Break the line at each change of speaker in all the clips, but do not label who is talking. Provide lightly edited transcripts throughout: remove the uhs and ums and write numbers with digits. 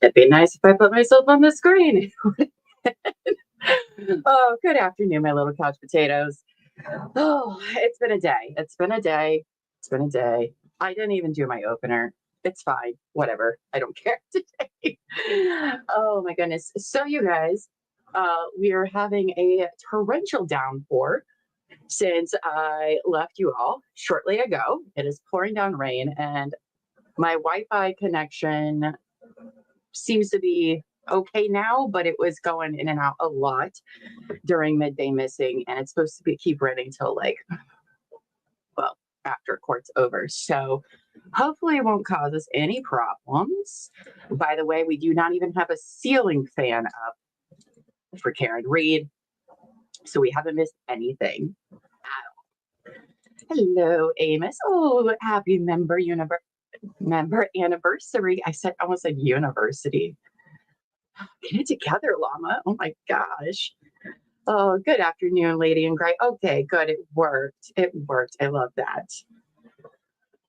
It'd be nice if I put myself on the screen. Oh, good afternoon, my little couch potatoes. Oh, it's been a day. It's been a day. It's been a day. I didn't even do my opener. It's fine. Whatever. I don't care today. Oh my goodness. So you guys, we are having a torrential downpour since I left you all shortly ago. It is pouring down rain and my Wi-Fi connection seems to be okay now, but it was going in and out a lot during midday missing, and it's supposed to keep running till well, after court's over. So hopefully it won't cause us any problems. By the way, we do not even have a ceiling fan up for Karen Reed, so we haven't missed anything at all. Hello, Amos. Oh, happy member anniversary. I almost said university. Get it together, Llama. Oh my gosh. Oh, good afternoon, Lady in Gray. Okay, good. It worked. It worked. I love that.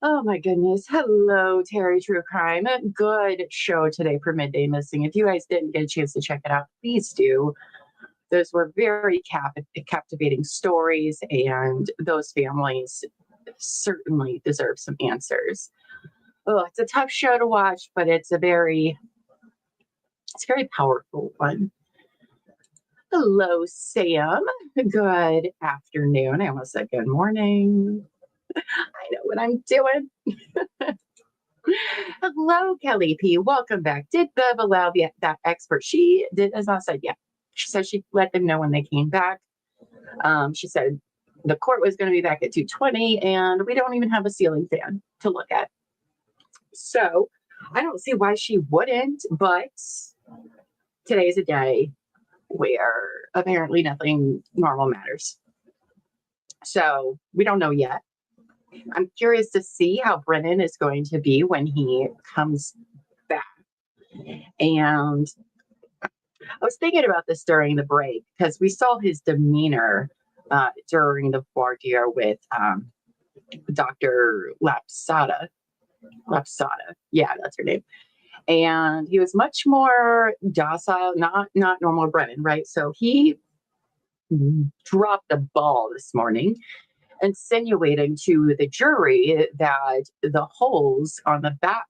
Oh my goodness. Hello, Terry True Crime. Good show today for Midday Missing. If you guys didn't get a chance to check it out, please do. Those were very captivating stories, and those families certainly deserve some answers. Oh, it's a tough show to watch, but it's a very powerful one. Hello, Sam. Good afternoon. I almost said good morning. I know what I'm doing. Hello, Kelly P. Welcome back. Did Bev allow that expert? She has not said yet. She said she let them know when they came back. She said the court was going to be back at 2:20, and we don't even have a ceiling fan to look at. So I don't see why she wouldn't, but today's a day where apparently nothing normal matters. So we don't know yet. I'm curious to see how Brennan is going to be when he comes back. And I was thinking about this during the break because we saw his demeanor during the voir dire with Dr. Lapsada. Yeah, that's her name. And he was much more docile, not normal Brennan, right? So he dropped the ball this morning, insinuating to the jury that the holes on the back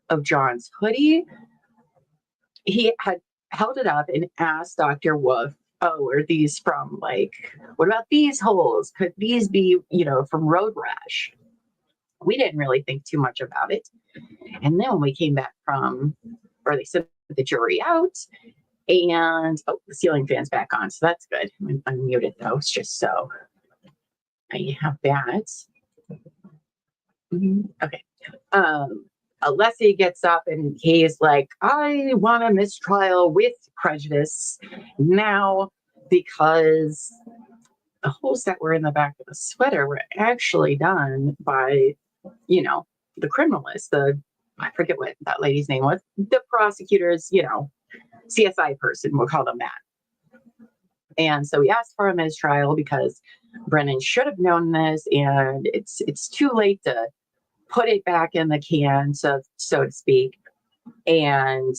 of John's hoodie, he had held it up and asked Dr. Wolf, oh, are these from what about these holes? Could these be, from road rash? We didn't really think too much about it. And then when we came back they sent the jury out, and the ceiling fan's back on, so that's good. I'm muted though, it's just so I have that. Okay. Alessi gets up and he's like, I want a mistrial with prejudice now because the holes that were in the back of the sweater were actually done by, the criminalist, I forget what that lady's name was, the prosecutors, CSI person, we'll call them that. And so we asked for a mistrial because Brennan should have known this, and it's too late to put it back in the can, so to speak. And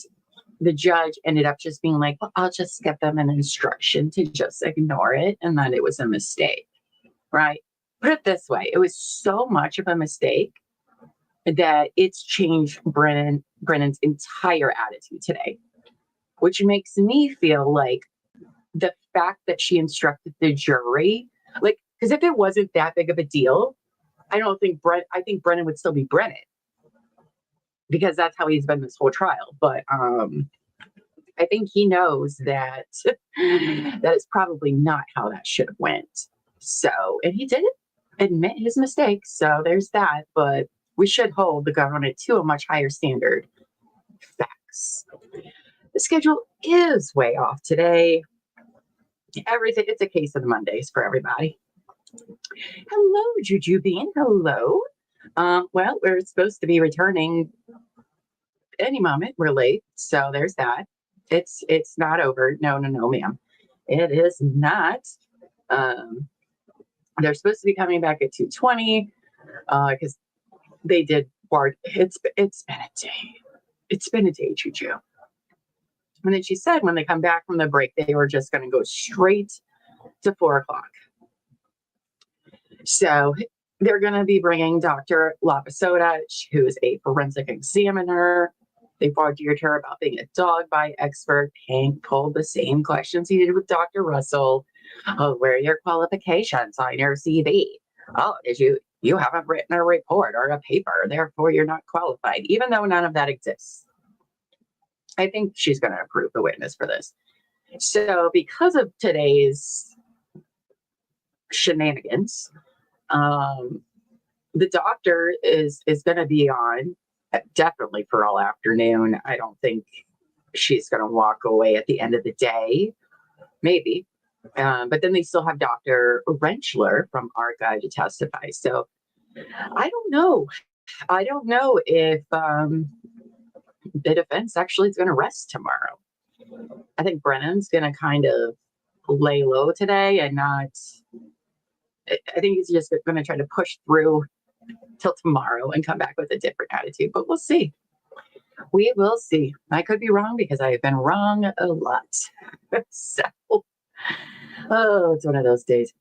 the judge ended up just being like, well, I'll just give them an instruction to just ignore it, and that it was a mistake, right? Put it this way, it was so much of a mistake that it's changed Brennan's entire attitude today, which makes me feel like the fact that she instructed the jury, because if it wasn't that big of a deal, I think Brennan would still be Brennan, because that's how he's been this whole trial. But I think he knows that that is probably not how that should have went. So, and he didn't admit his mistake, so there's that. But we should hold the government to a much higher standard. Facts. The schedule is way off today. It's a case of the Mondays for everybody. Hello, Juju Bean. Hello. Well, we're supposed to be returning any moment. We're late, so there's that. It's not over. No, ma'am. It is not. They're supposed to be coming back at 2:20 because they did. It's been a day. It's been a day, Juju. And then she said when they come back from the break, they were just going to go straight to 4 o'clock. So they're going to be bringing Dr. Llama, who is a forensic examiner. They volunteered her about being a dog bite expert. Hank pulled the same questions he did with Dr. Russell. Oh, where are your qualifications on your CV? Oh, you haven't written a report or a paper, therefore you're not qualified, even though none of that exists. I think she's going to approve the witness for this. So because of today's shenanigans, the doctor is going to be on definitely for all afternoon. I don't think she's going to walk away at the end of the day. Maybe. But then they still have Dr. Rentschler from Archive to testify. So I don't know. I don't know if the defense actually is going to rest tomorrow. I think Brennan's going to kind of lay low today and not. I think he's just going to try to push through till tomorrow and come back with a different attitude. But we'll see. We will see. I could be wrong because I have been wrong a lot. So, it's one of those days.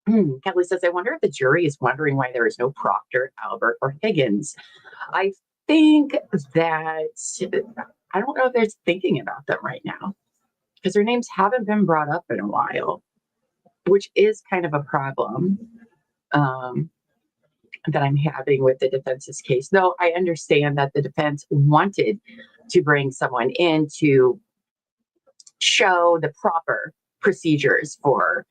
Kelly says, I wonder if the jury is wondering why there is no Proctor, Albert, or Higgins. I think that, I don't know if they're thinking about them right now because their names haven't been brought up in a while, which is kind of a problem that I'm having with the defense's case. Though I understand that the defense wanted to bring someone in to show the proper procedures for,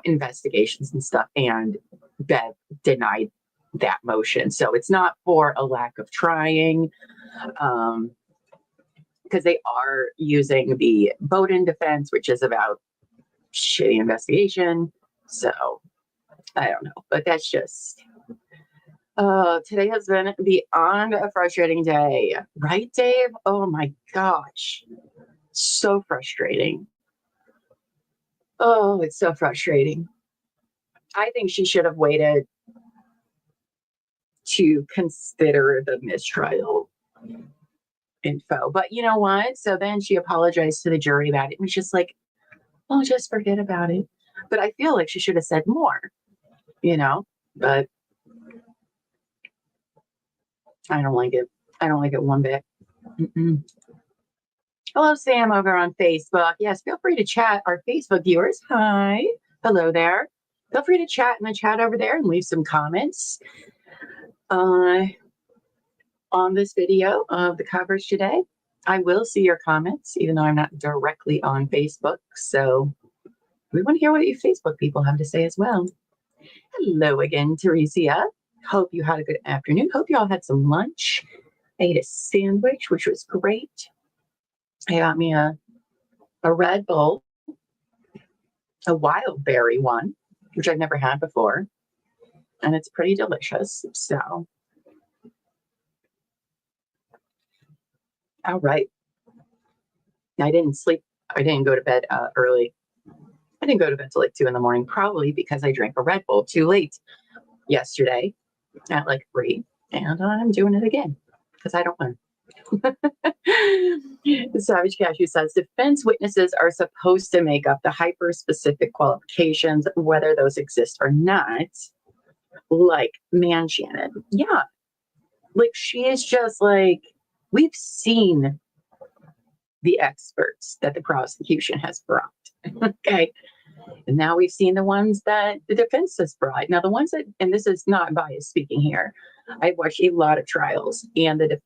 investigations and stuff, and Bev denied that motion. So it's not for a lack of trying, because they are using the Bowden defense, which is about shitty investigation. So I don't know, but that's just, today has been beyond a frustrating day, right, Dave? Oh my gosh, so frustrating. Oh, it's so frustrating. I think she should have waited to consider the mistrial info. But you know what? So then she apologized to the jury about it. It was just like, oh, just forget about it. But I feel like she should have said more, but I don't like it. I don't like it one bit. Mm-mm. Hello, Sam, over on Facebook. Yes, feel free to chat. Our Facebook viewers, hi. Hello there. Feel free to chat in the chat over there and leave some comments on this video of the coverage today. I will see your comments, even though I'm not directly on Facebook. So we want to hear what you Facebook people have to say as well. Hello again, Teresia. Hope you had a good afternoon. Hope you all had some lunch. I ate a sandwich, which was great. I got me a Red Bull, a wild berry one, which I've never had before. And it's pretty delicious. So, all right. I didn't sleep. I didn't go to bed early. I didn't go to bed till like 2 a.m, probably because I drank a Red Bull too late yesterday at like 3. And I'm doing it again because I don't learn. Savage Cashew says defense witnesses are supposed to make up the hyper-specific qualifications, whether those exist or not, like Shannon. Yeah. Like she is just like, we've seen the experts that the prosecution has brought. Okay. And now we've seen the ones that the defense has brought. Now, the ones that, and this is not biased speaking here, I've watched a lot of trials, and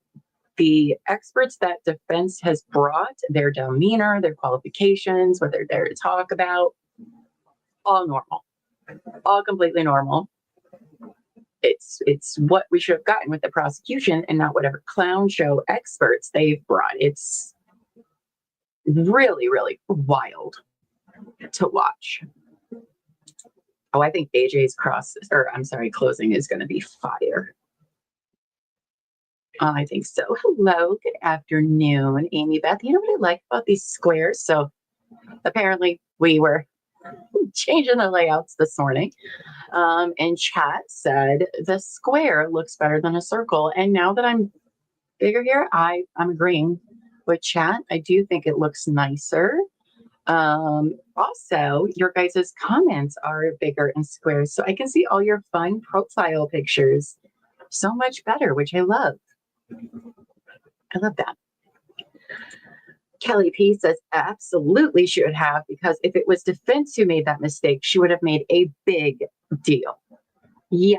the experts that defense has brought, their demeanor, their qualifications, what they're there to talk about, all normal, all completely normal. It's what we should have gotten with the prosecution and not whatever clown show experts they've brought. It's really, really wild to watch. Oh, I think AJ's closing is going to be fire. I think so. Hello, good afternoon, Amy Beth. You know what I like about these squares? So apparently we were changing the layouts this morning. And chat said the square looks better than a circle. And now that I'm bigger here, I'm agreeing. with chat. I do think it looks nicer. Also, your guys' comments are bigger and squares, so I can see all your fun profile pictures so much better, which I love. I love that. Kelly P says, absolutely she would have, because if it was defense who made that mistake, she would have made a big deal. Yeah.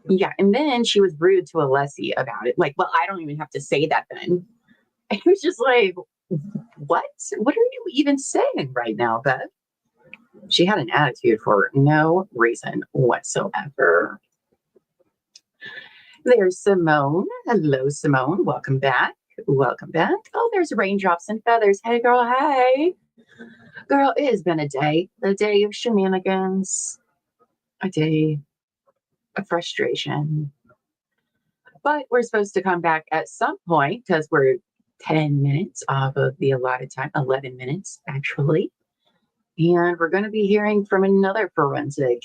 Yeah. And then she was rude to Alessi about it. Like, well, I don't even have to say that then. It was just like, what? What are you even saying right now, Beth? She had an attitude for no reason whatsoever. There's Simone. Hello, Simone. Welcome back. Welcome back. Oh, there's raindrops and feathers. Hey, girl. Hey. Girl, it has been a day of shenanigans, a day of frustration. But we're supposed to come back at some point because we're 10 minutes off of the allotted time, 11 minutes, actually. And we're going to be hearing from another forensic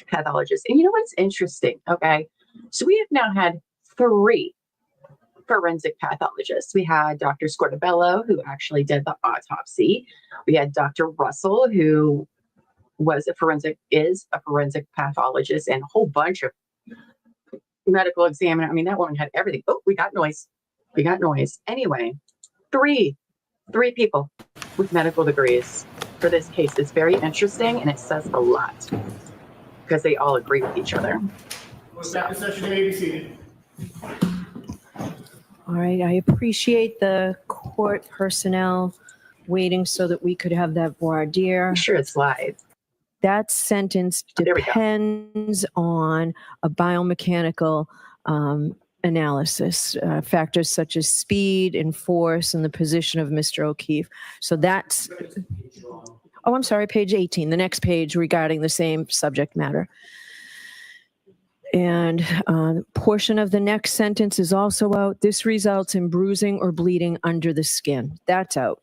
pathologist. And you know what's interesting? Okay. So we have now had 3 forensic pathologists. We had Dr. Scortabello, who actually did the autopsy. We had Dr. Russell, who is a forensic pathologist, and a whole bunch of medical examiner. I mean, that woman had everything. Oh, we got noise. Anyway, three people with medical degrees for this case. It's very interesting, and it says a lot because they all agree with each other.
Second session may be seated.
All right, I appreciate the court personnel waiting so that we could have that voir dire.
I'm sure it's live.
That sentence depends on a biomechanical analysis, factors such as speed and force and the position of Mr. O'Keefe. So that's, oh, I'm sorry, page 18, the next page regarding the same subject matter. And portion of the next sentence is also out. This results in bruising or bleeding under the skin. That's out.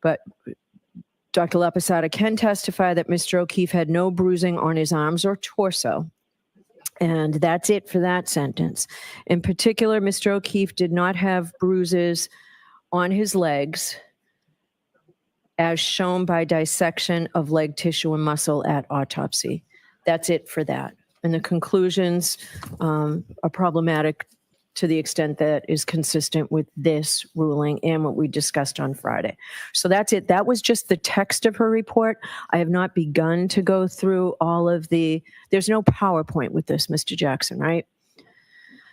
But Dr. Laposada can testify that Mr. O'Keefe had no bruising on his arms or torso. And that's it for that sentence. In particular, Mr. O'Keefe did not have bruises on his legs as shown by dissection of leg tissue and muscle at autopsy. That's it for that. And the conclusions are problematic to the extent that is consistent with this ruling and what we discussed on Friday. So that's it. That was just the text of her report. I have not begun to go through all of there's no PowerPoint with this, Mr. Jackson, right?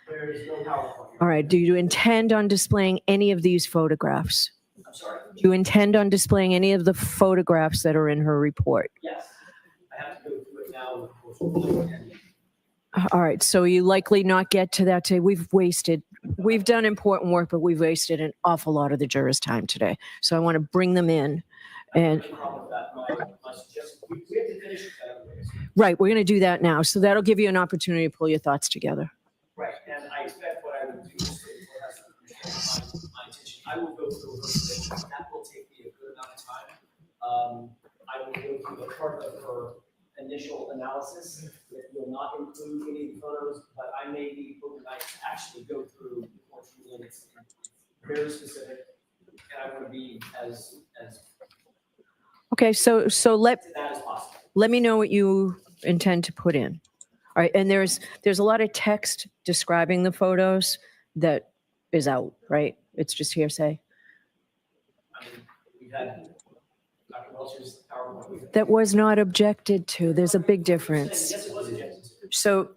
There is no PowerPoint.
All right. Do you intend on displaying any of these photographs?
I'm sorry?
Do you intend on displaying any of the photographs that are in her report?
Yes. I have to go through it now.
All right, so you likely not get to that today. We've done important work, but we've wasted an awful lot of the jurors' time today. So I want to bring them in. And right, we're going to do that now. So that'll give you an opportunity to pull your thoughts together.
Right, and I expect what I will do is my attention. I will go through her. That will take me a good amount of time. I will go through the part of her initial analysis. It will not include any of the photos, but I may be overnight to actually go through the court's ruling. It's very specific, and I want to be as
Okay, so
that as possible.
let me know what you intend to put in. All right, and there's a lot of text describing the photos that is out, right? It's just hearsay.
I mean, we've had Dr. Welch's PowerPoint.
That was not objected to. There's a big difference.
Yes, it was objected to.
So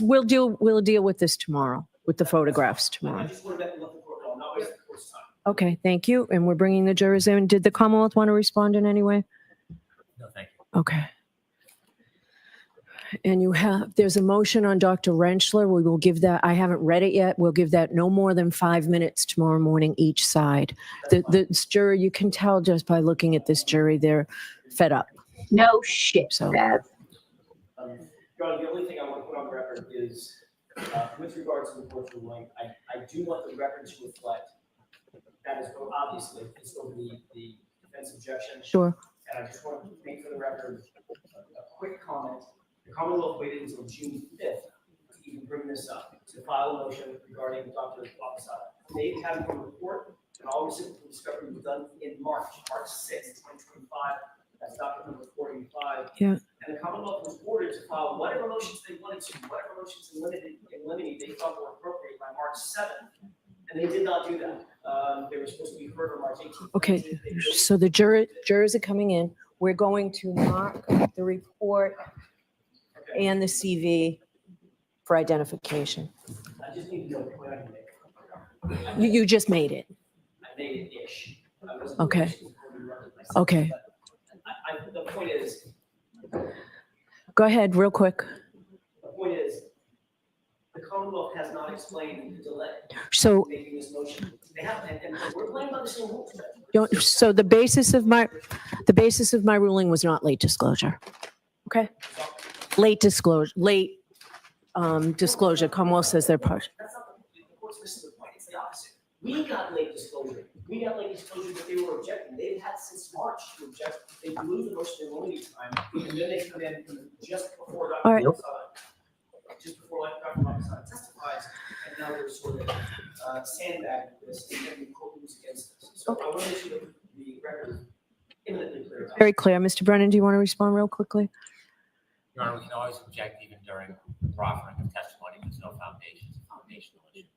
we'll deal with this tomorrow, with the photographs tomorrow.
I just want to let the court know, not waste the court's time.
Okay, thank you. And we're bringing the jurors in. Did the Commonwealth want to respond in any way?
No, thank you.
Okay. And there's a motion on Dr. Rentschler. We will give that, I haven't read it yet. We'll give that no more than 5 minutes tomorrow morning each side. This jury, you can tell just by looking at this jury, they're fed up.
No shit,
So,
Bev.
John, the only thing I want to put on the record is, with regards to the court's ruling, I do want the record to reflect that is obviously it's going to be the defense objection.
sure.
And I just want to make for the record a quick comment. The Commonwealth waited until June 5th to even bring this up, to to file a motion regarding Dr. Laposada. They have a report, and all reciprocal discovery was done in March 6th, 2025. That's document number 485.
Yeah.
And the Commonwealth was ordered to file whatever motions they wanted to, whatever motions in limine they thought were appropriate by March 7th. And they did not do that. They were supposed to be heard on March 18th.
Okay, so the jurors are coming in. We're going to mark the report
Okay.
and the CV for identification.
I just need to know when I can make it.
You just made it.
I made it ish. I wasn't
Okay.
actually recording myself,
Okay.
but the point is,
Go ahead, real quick.
the Commonwealth has not explained the delay
So,
in making this motion. They haven't, and we're playing by the same rules.
so the basis of my ruling was not late disclosure. Okay? Late disclosure, disclosure. Commonwealth says they're part.
That's not the court's missing the point. It's the opposite. We got late disclosure. We got late disclosure, but they were objecting. They've had since March to object. They blew the motion in limited time, and then they come in just before
All right.
Dr. Laposada, just before Dr. Laposada testifies, and now they're sort of sandbagging this and getting court rules against this. So I want to make sure that the record imminently clear.
Very clear. Mr. Brennan, do you want to respond real quickly?
Your Honor, we can always object even during proffering of testimony. There's no foundation, it's a foundational issue.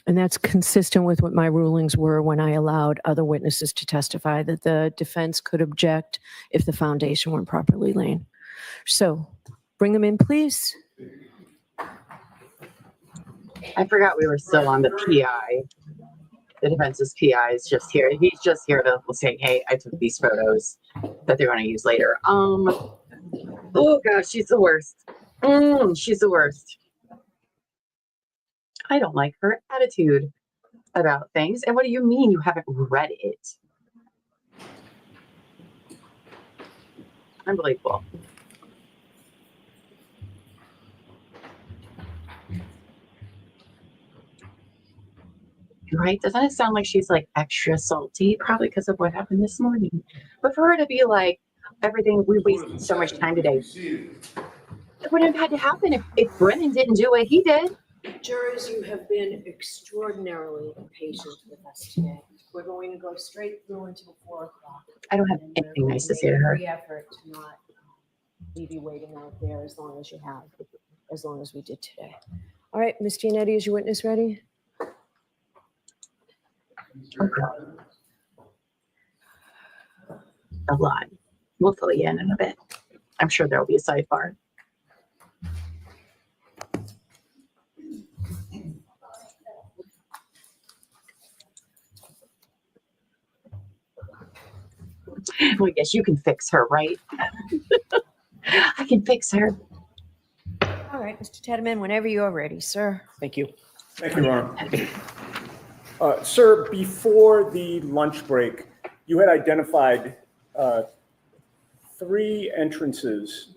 And that's consistent with what my rulings were when I allowed other witnesses to testify that the defense could object if the foundation weren't properly laid. So bring them in, please.
I forgot we were still on the PI. The defense's PI is just here. He's just here to say, hey, I took these photos that they're going to use later. Oh gosh, she's the worst. She's the worst. I don't like her attitude about things. And what do you mean you haven't read it? Unbelievable. Right? Doesn't it sound like she's like extra salty? Probably because of what happened this morning. But for her to be like, everything, we wasted so much time today. It wouldn't have had to happen if Brennan didn't do it. He did.
Jurors, you have been extraordinarily patient with us today. We're going to go straight through until 4 o'clock.
I don't have anything nice to say to her.
Every effort to not leave you waiting out there as long as you have, as long as we did today. All right, Ms. Giannetti, is your witness ready?
A lot. We'll fill you in a bit. I'm sure there'll be a sidebar. Well, I guess you can fix her, right? I can fix her.
All right, Mr. Tedman, whenever you're ready, sir.
Thank you. Thank you, Your Honor. Sir, before the lunch break, you had identified 3 entrances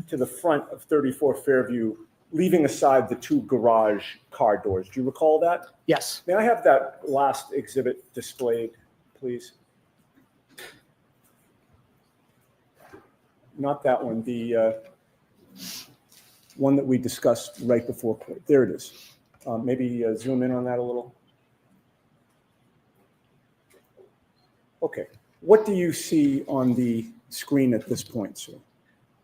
to the front of 34 Fairview, leaving aside the 2 garage car doors. Do you recall that?
Yes.
May I have that last exhibit displayed, please? Not that one, the one that we discussed right before. There it is. Maybe zoom in on that a little. Okay. What do you see on the screen at this point, sir?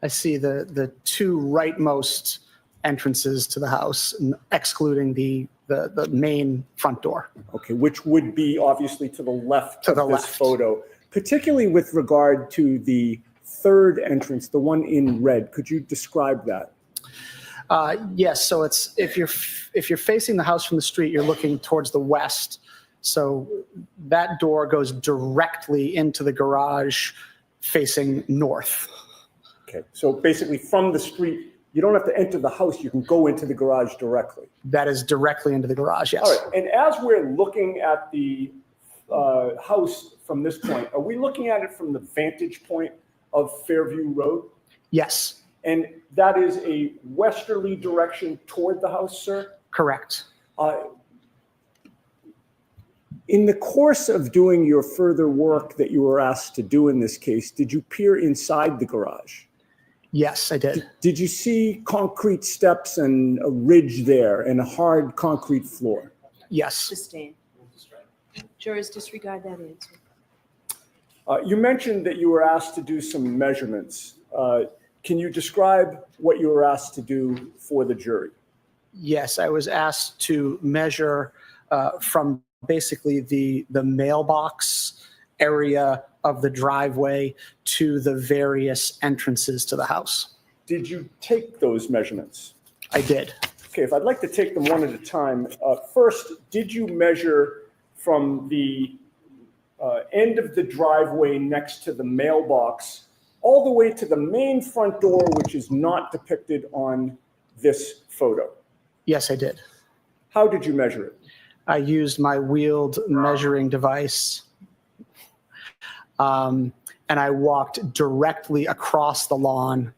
I see the 2 rightmost entrances to the house, excluding the main front door.
Okay, which would be obviously to the left
To the
of this
left.
photo, particularly with regard to the 3rd entrance, the one in red. Could you describe that?
Yes, so it's if you're facing the house from the street, you're looking towards the west. So that door goes directly into the garage facing north.
Okay, so basically from the street, you don't have to enter the house, you can go into the garage directly.
That is directly into the garage, yes.
All right, and as we're looking at the house from this point, are we looking at it from the vantage point of Fairview Road?
Yes,
And that is a westerly direction toward the house, sir?
correct.
In the course of doing your further work that you were asked to do in this case, did you peer inside the garage?
Yes, I did.
Did you see concrete steps and a ridge there and a hard concrete floor?
Yes.
Sustain. Jurors disregard that answer.
You mentioned that you were asked to do some measurements. Can you describe what you were asked to do for the jury?
Yes, I was asked to measure from basically the mailbox area of the driveway to the various entrances to the house.
Did you take those measurements?
I did.
Okay, if I'd like to take them one at a time. First, did you measure from the end of the driveway next to the mailbox all the way to the main front door, which is not depicted on this photo?
Yes, I did.
How did you measure it?
I used my wheeled measuring device. And I walked directly across the lawn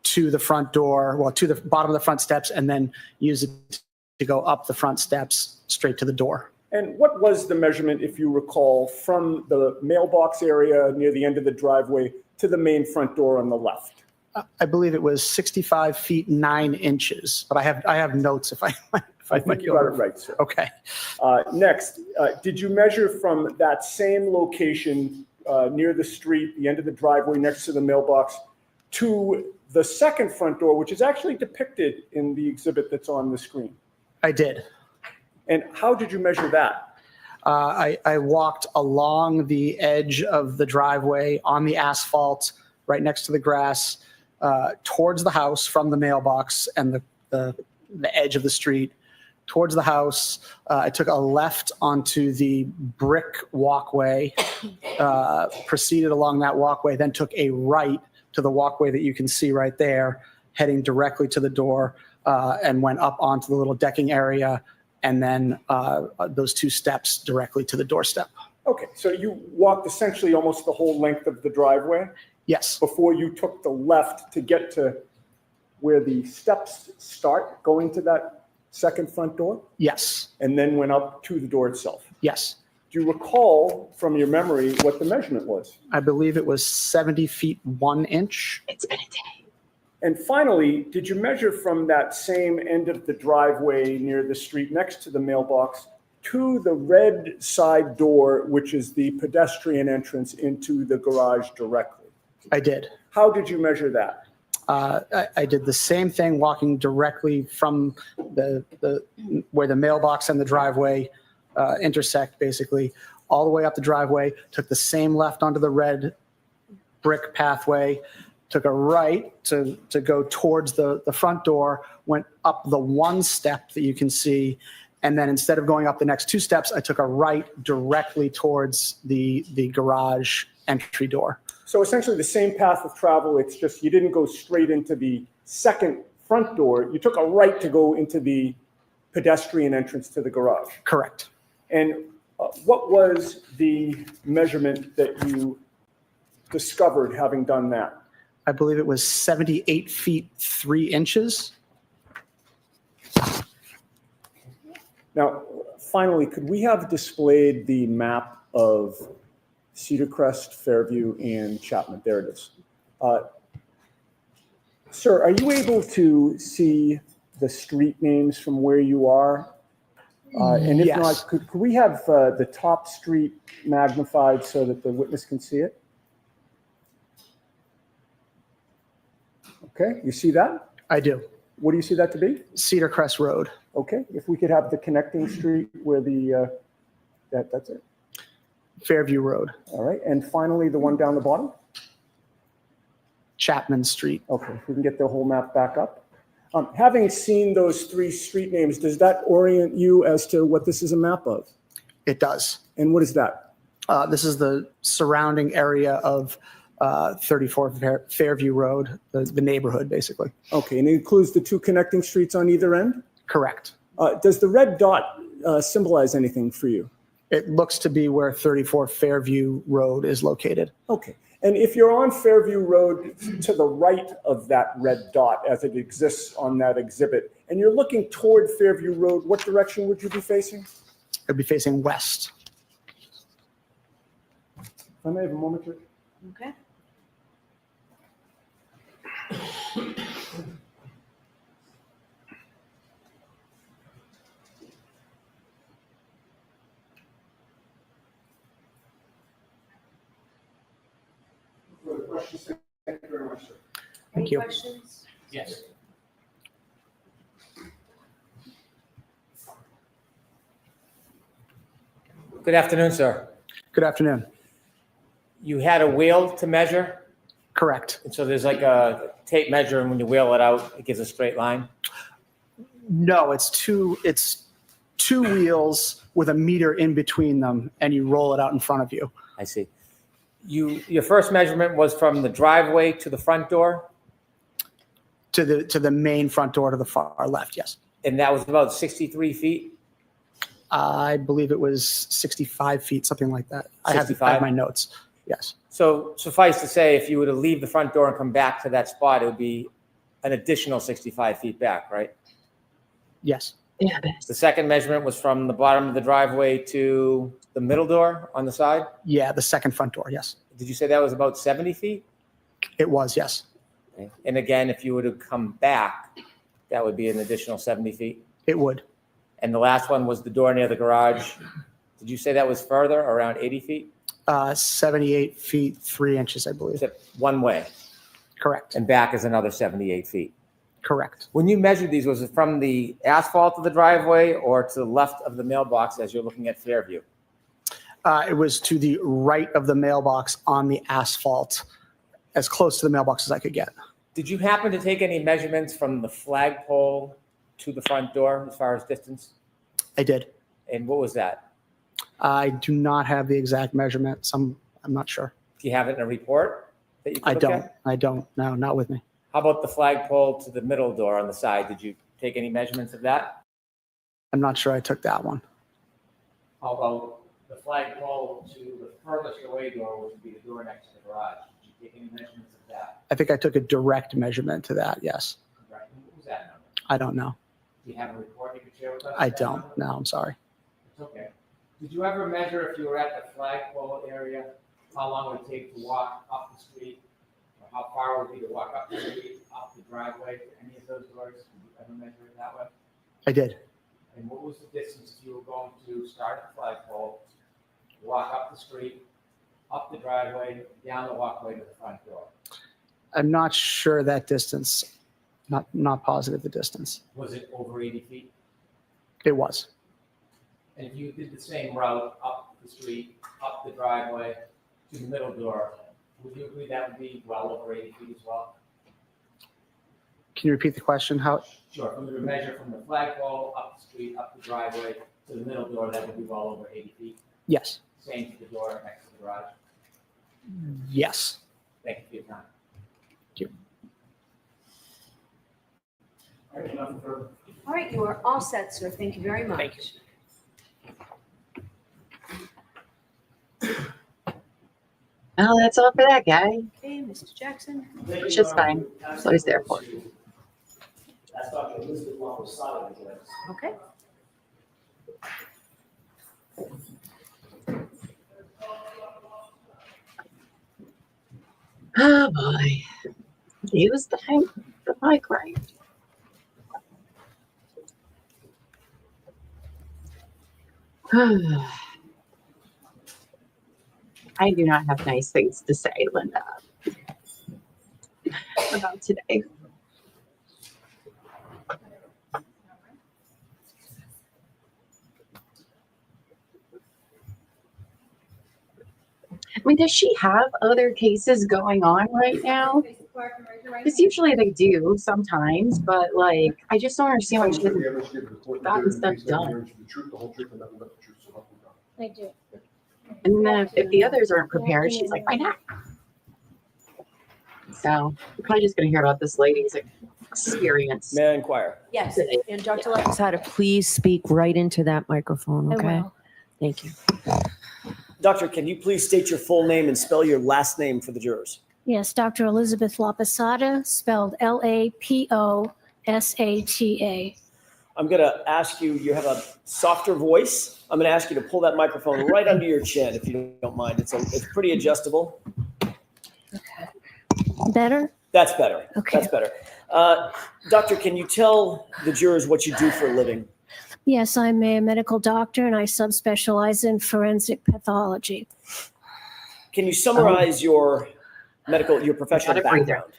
to the front door, well, to the bottom of the front steps, and then used it to go up the front steps straight to the door.
And what was the measurement, if you recall, from the mailbox area near the end of the driveway to the main front door on the left?
I believe it was 65 feet 9 inches, but I have notes if I
think you got it right, sir.
Okay.
Next, did you measure from that same location near the street, the end of the driveway next to the mailbox, to the second front door, which is actually depicted in the exhibit that's on the screen?
I did.
And how did you measure that?
I walked along the edge of the driveway on the asphalt right next to the grass towards the house from the mailbox and the edge of the street towards the house. I took a left onto the brick walkway, proceeded along that walkway, then took a right to the walkway that you can see right there, heading directly to the door, and went up onto the little decking area, and then those 2 steps directly to the doorstep.
Okay, so you walked essentially almost the whole length of the driveway
Yes,
before you took the left to get to where the steps start going to that second front door,
yes,
and then went up to the door itself.
yes.
Do you recall from your memory what the measurement was?
I believe it was 70 feet 1 inch.
It's been a day.
And finally, did you measure from that same end of the driveway near the street next to the mailbox to the red side door, which is the pedestrian entrance into the garage directly?
I did.
How did you measure that?
I did the same thing, walking directly from the where the mailbox and the driveway intersect, basically, all the way up the driveway, took the same left onto the red brick pathway, took a right to go towards the front door, went up the 1 step that you can see, and then instead of going up the next 2 steps, I took a right directly towards the garage entry door.
So essentially the same path of travel, it's just you didn't go straight into the second front door. You took a right to go into the pedestrian entrance to the garage.
Correct.
And what was the measurement that you discovered having done that?
I believe it was 78 feet 3 inches.
Now, finally, could we have displayed the map of Cedar Crest, Fairview, and Chapman? There it is. Sir, are you able to see the street names from where you are? And if
Yes.
not, could we have the top street magnified so that the witness can see it? Okay, you see that?
I do.
What do you see that to be?
Cedar Crest Road.
Okay, if we could have the connecting street where the, that's it.
Fairview Road.
All right, and finally, the one down the bottom?
Chapman Street.
Okay, if we can get the whole map back up. Having seen those 3 street names, does that orient you as to what this is a map of?
It does.
And what is that?
This is the surrounding area of 34 Fairview Road, the neighborhood, basically.
Okay, and it includes the 2 connecting streets on either end?
Correct.
Does the red dot symbolize anything for you?
It looks to be where 34 Fairview Road is located.
Okay, and if you're on Fairview Road to the right of that red dot as it exists on that exhibit, and you're looking toward Fairview Road, what direction would you be facing?
It'd be facing west.
If I may have a moment, George.
Okay.
Further questions? Thank you very much, sir.
Thank you.
Questions?
Yes. Good afternoon, sir.
Good afternoon.
You had a wheel to measure,
Correct.
and so there's like a tape measure, and when you wheel it out, it gives a straight line?
No, it's two wheels with a meter in between them, and you roll it out in front of you.
I see. Your first measurement was from the driveway to the front door,
To the main front door to the far left, yes.
and that was about 63 feet?
I believe it was 65 feet, something like that. I have
65?
my notes. Yes,
So suffice to say, if you were to leave the front door and come back to that spot, it would be an additional 65 feet back, right?
yes,
Yeah.
The second measurement was from the bottom of the driveway to the middle door on the side?
yeah, the second front door, yes.
Did you say that was about 70 feet?
It was, yes.
Okay. And again, if you were to come back, that would be an additional 70 feet?
It would.
And the last one was the door near the garage. Did you say that was further, around 80 feet?
78 feet, 3 inches, I believe.
Except one way,
Correct,
and back is another 78 feet.
correct.
When you measured these, was it from the asphalt of the driveway or to the left of the mailbox as you're looking at Fairview?
It was to the right of the mailbox on the asphalt, as close to the mailbox as I could get.
Did you happen to take any measurements from the flagpole to the front door as far as distance?
I did.
And what was that?
I do not have the exact measurements. I'm not sure.
Do you have it in a report that you could
I
look
don't.
at?
I don't. No, not with me.
How about the flagpole to the middle door on the side? Did you take any measurements of that?
I'm not sure I took that one.
How about the flagpole to the furthest away door, which would be the door next to the garage? Did you take any measurements of that?
I think I took a direct measurement to that. Yes.
Right. What was that number?
I don't know.
Do you have a report you could share with us?
I
That
don't.
number?
No, I'm sorry.
It's okay. Did you ever measure if you were at the flagpole area, how long it would take to walk up the street? Or how far it would be to walk up the street, up the driveway, to any of those doors? Did you ever measure it that way?
I did.
And what was the distance if you were going to start at the flagpole, walk up the street, up the driveway, down the walkway to the front door?
I'm not sure that distance. Not positive the distance.
Was it over 80 feet?
It was.
And if you did the same route up the street, up the driveway to the middle door, would you agree that would be well over 80 feet as well?
Can you repeat the question? How?
Sure, if we were to measure from the flagpole, up the street, up the driveway to the middle door, that would be well over 80 feet.
Yes.
Same to the door next to the garage.
Yes.
Thank you for your time.
All right, nothing further.
All right, you are all set, sir. Thank you very much.
Thank
Well, that's all for that guy.
Okay, Mr. Jackson.
Which is fine. That's what he's there for.
That's Dr. Elizabeth Llama side.
Okay.
Oh boy. Use the mic right. I do not have nice things to say, Linda, about today. I mean, does she have other cases going on right now? Because usually they do sometimes, but like, I just don't understand why she hasn't gotten stuff done.
I do.
And then if the others aren't prepared, she's like, why not? So we're probably just gonna hear about this lady's experience.
May I inquire?
Yes.
And Dr. Lepasada, please speak right into that microphone,
I
okay?
will.
Thank you.
Doctor, can you please state your full name and spell your last name for the jurors?
Yes, Dr. Elizabeth Lapasada, spelled Lapasata.
I'm going to ask you, you have a softer voice. I'm going to ask you to pull that microphone right under your chin, if you don't mind. It's pretty adjustable.
Better?
That's better.
Okay.
That's better. Doctor, can you tell the jurors what you do for a living?
Yes, I'm a medical doctor and I subspecialize in forensic pathology.
Can you summarize your professional
Got a breather.
background?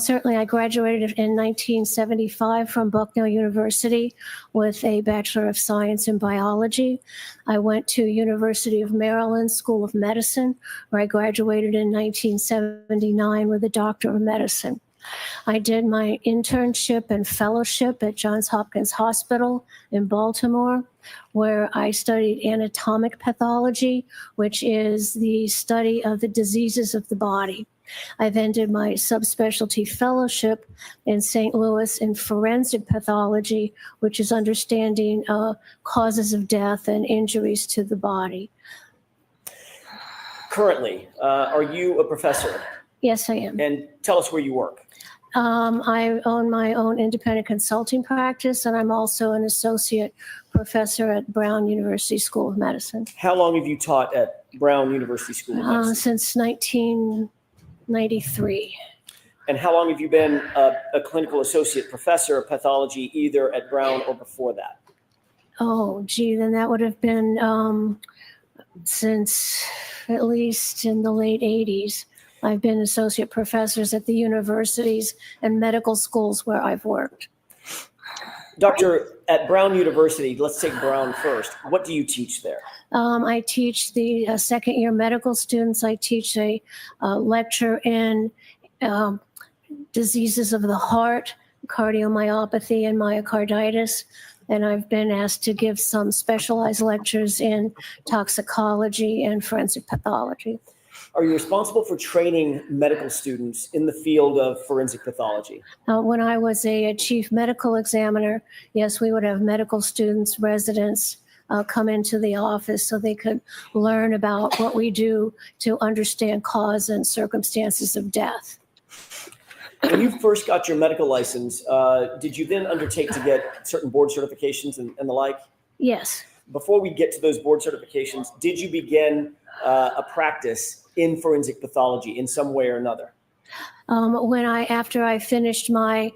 Certainly, I graduated in 1975 from Bucknell University with a Bachelor of Science in Biology. I went to University of Maryland School of Medicine, where I graduated in 1979 with a Doctor of Medicine. I did my internship and fellowship at Johns Hopkins Hospital in Baltimore, where I studied anatomic pathology, which is the study of the diseases of the body. I then did my subspecialty fellowship in St. Louis in forensic pathology, which is understanding causes of death and injuries to the body.
Currently, are you a professor?
Yes, I am.
And tell us where you work.
I own my own independent consulting practice, and I'm also an associate professor at Brown University School of Medicine.
How long have you taught at Brown University School of Medicine?
Since 1993.
And how long have you been a clinical associate professor of pathology, either at Brown or before that?
Oh, gee, then that would have been since at least in the late 80s. I've been associate professors at the universities and medical schools where I've worked.
Doctor, at Brown University, let's take Brown first. What do you teach there?
I teach the second year medical students. I teach a lecture in diseases of the heart, cardiomyopathy and myocarditis. And I've been asked to give some specialized lectures in toxicology and forensic pathology.
Are you responsible for training medical students in the field of forensic pathology?
When I was a chief medical examiner, yes, we would have medical students, residents come into the office so they could learn about what we do to understand cause and circumstances of death.
When you first got your medical license, did you then undertake to get certain board certifications and the like?
Yes.
Before we get to those board certifications, did you begin a practice in forensic pathology in some way or another?
After I finished my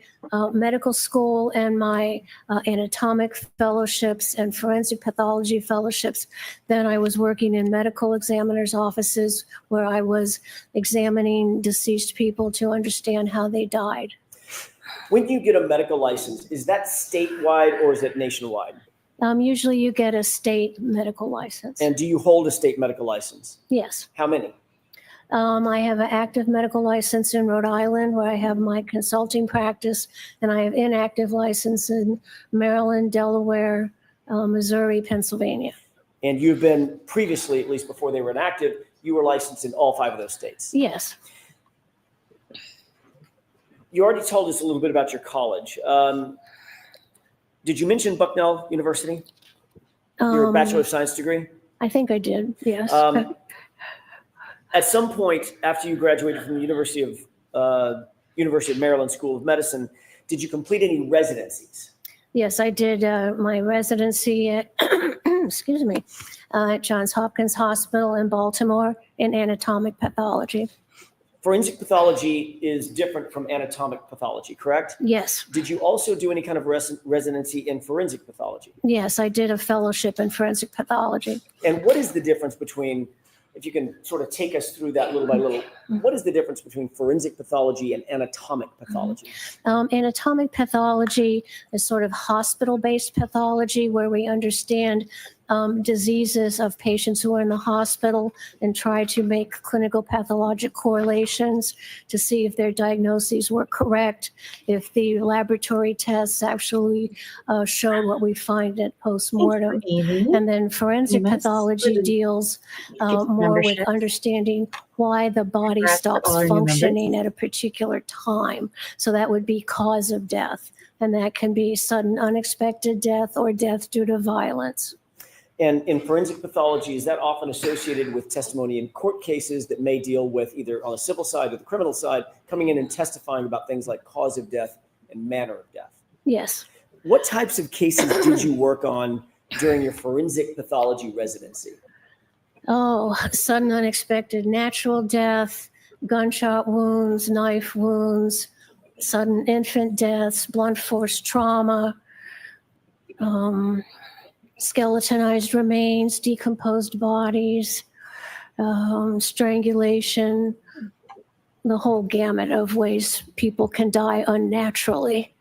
medical school and my anatomic fellowships and forensic pathology fellowships, then I was working in medical examiners' offices where I was examining deceased people to understand how they died.
When you get a medical license, is that statewide or is it nationwide?
Usually you get a state medical license.
And do you hold a state medical license?
Yes.
How many?
I have an active medical license in Rhode Island where I have my consulting practice, and I have inactive license in Maryland, Delaware, Missouri, Pennsylvania.
And you've been previously, at least before they were inactive, you were licensed in all 5 of those states.
Yes.
You already told us a little bit about your college. Did you mention Bucknell University? Your Bachelor of Science degree?
I think I did, yes.
At some point after you graduated from the University of Maryland School of Medicine, did you complete any residencies?
Yes, I did my residency at, excuse me, at Johns Hopkins Hospital in Baltimore in anatomic pathology.
Forensic pathology is different from anatomic pathology, correct?
Yes.
Did you also do any kind of residency in forensic pathology?
Yes, I did a fellowship in forensic pathology.
And what is the difference between, if you can sort of take us through that little by little, what is the difference between forensic pathology and anatomic pathology?
Anatomic pathology is sort of hospital-based pathology where we understand diseases of patients who are in the hospital and try to make clinical pathologic correlations to see if their diagnoses were correct, if the laboratory tests actually show what we find at postmortem. And then forensic pathology deals more with understanding why the body stops functioning at a particular time. So that would be cause of death. And that can be sudden unexpected death or death due to violence.
And in forensic pathology, is that often associated with testimony in court cases that may deal with either on the civil side or the criminal side, coming in and testifying about things like cause of death and manner of death?
Yes.
What types of cases did you work on during your forensic pathology residency?
Oh, sudden unexpected natural death, gunshot wounds, knife wounds, sudden infant deaths, blunt force trauma, skeletonized remains, decomposed bodies, strangulation, the whole gamut of ways people can die unnaturally.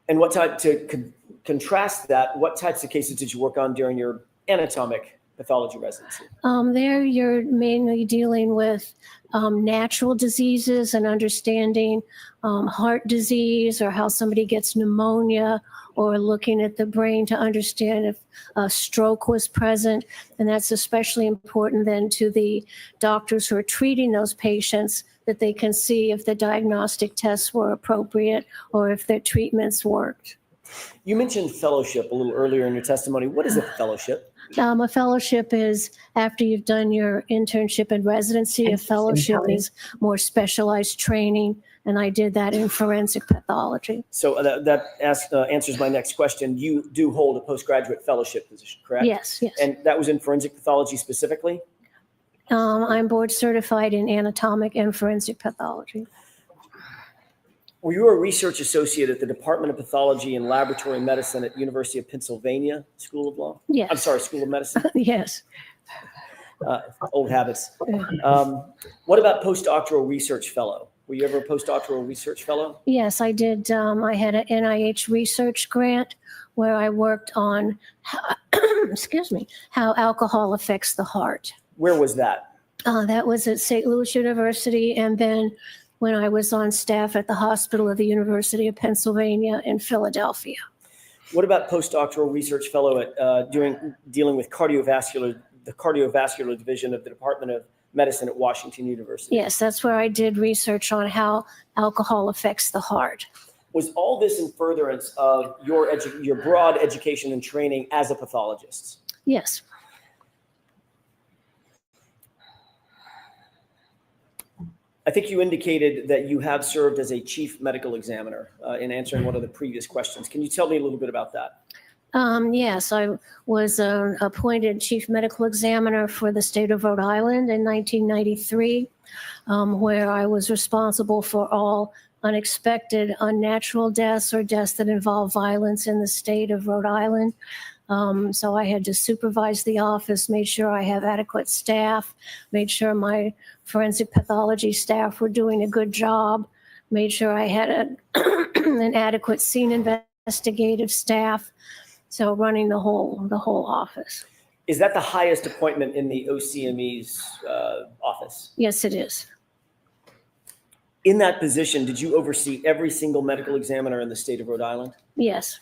And what type, to contrast that, what types of cases did you work on during your anatomic pathology residency?
There you're mainly dealing with natural diseases and understanding heart disease or how somebody gets pneumonia, or looking at the brain to understand if a stroke was present. And that's especially important then to the doctors who are treating those patients, that they can see if the diagnostic tests were appropriate or if their treatments worked.
You mentioned fellowship a little earlier in your testimony. What is a fellowship?
A fellowship is after you've done your internship and residency. A fellowship is more specialized training, and I did that in forensic pathology.
So that answers my next question. You do hold a postgraduate fellowship position, correct?
Yes, yes.
And that was in forensic pathology specifically?
I'm board certified in anatomic and forensic pathology.
Were you a research associate at the Department of Pathology and Laboratory Medicine at University of Pennsylvania School of Law?
Yes.
I'm sorry, School of Medicine?
Yes.
Old habits. What about postdoctoral research fellow? Were you ever a postdoctoral research fellow?
Yes, I did. I had an NIH research grant where I worked on, how alcohol affects the heart.
Where was that?
That was at St. Louis University, and then when I was on staff at the hospital of the University of Pennsylvania in Philadelphia.
What about postdoctoral research fellow at dealing with the cardiovascular division of the Department of Medicine at Washington University?
Yes, that's where I did research on how alcohol affects the heart.
Was all this in furtherance of your broad education and training as a pathologist?
Yes.
I think you indicated that you have served as a chief medical examiner in answering one of the previous questions. Can you tell me a little bit about that?
Yes, I was appointed chief medical examiner for the state of Rhode Island in 1993, where I was responsible for all unexpected, unnatural deaths or deaths that involve violence in the state of Rhode Island. So I had to supervise the office, made sure I have adequate staff, made sure my forensic pathology staff were doing a good job, made sure I had an adequate scene investigative staff. So running the whole office.
Is that the highest appointment in the OCME's office?
Yes, it is.
In that position, did you oversee every single medical examiner in the state of Rhode Island?
Yes.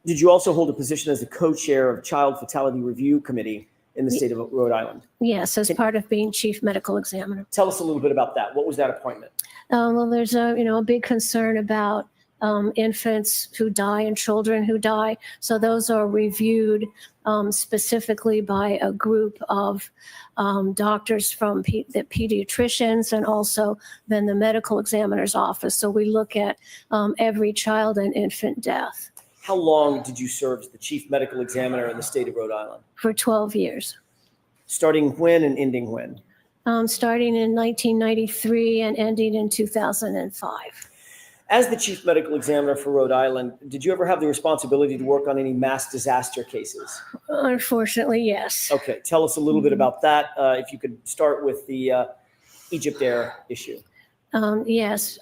Did you also hold a position as the co-chair of Child Fatality Review Committee in the state of Rhode Island?
Yes, as part of being chief medical examiner.
Tell us a little bit about that. What was that appointment?
Well, there's a big concern about infants who die and children who die. So those are reviewed specifically by a group of doctors from the pediatricians and also then the medical examiner's office. So we look at every child and infant death.
How long did you serve as the chief medical examiner in the state of Rhode Island?
For 12 years.
Starting when and ending when?
Starting in 1993 and ending in 2005.
As the chief medical examiner for Rhode Island, did you ever have the responsibility to work on any mass disaster cases?
Unfortunately, yes.
Okay, tell us a little bit about that. If you could start with the Egypt Air issue.
Yes.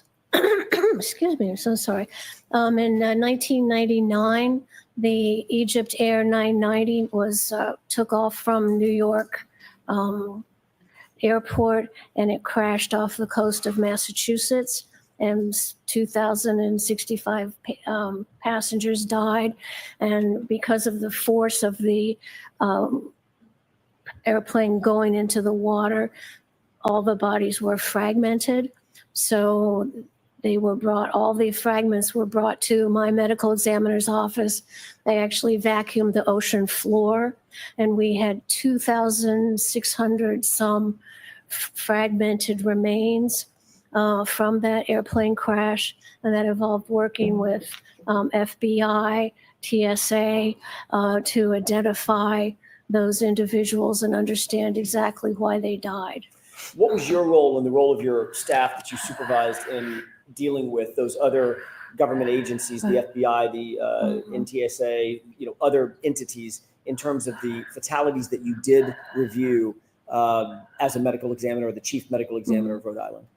Excuse me, I'm so sorry. In 1999, the Egypt Air 990 took off from New York airport, and it crashed off the coast of Massachusetts, and 2,065 passengers died. And because of the force of the airplane going into the water, all the bodies were fragmented. So all the fragments were brought to my medical examiner's office. They actually vacuumed the ocean floor, and we had 2,600 some fragmented remains from that airplane crash, and that involved working with FBI, TSA to identify those individuals and understand exactly why they died.
What was your role and the role of your staff that you supervised in dealing with those other government agencies, the FBI, the NTSA, other entities, in terms of the fatalities that you did review as a medical examiner, the chief medical examiner of Rhode Island?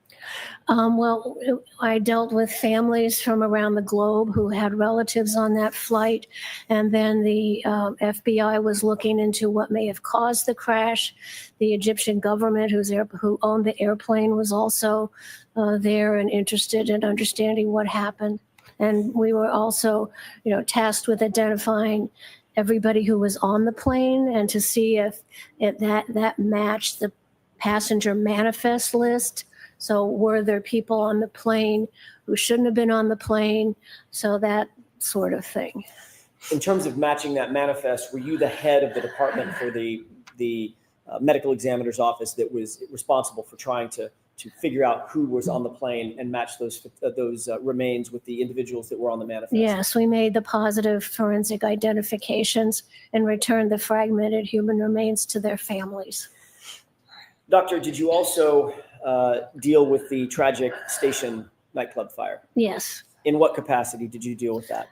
Well, I dealt with families from around the globe who had relatives on that flight. And then the FBI was looking into what may have caused the crash. The Egyptian government, who owned the airplane, was also there and interested in understanding what happened. And we were also, tasked with identifying everybody who was on the plane and to see if that matched the passenger manifest list. So were there people on the plane who shouldn't have been on the plane? So that sort of thing.
In terms of matching that manifest, were you the head of the department for the medical examiner's office that was responsible for trying to figure out who was on the plane and match those remains with the individuals that were on the manifest?
Yes, we made the positive forensic identifications and returned the fragmented human remains to their families.
Doctor, did you also deal with the tragic station nightclub fire?
Yes.
In what capacity did you deal with that?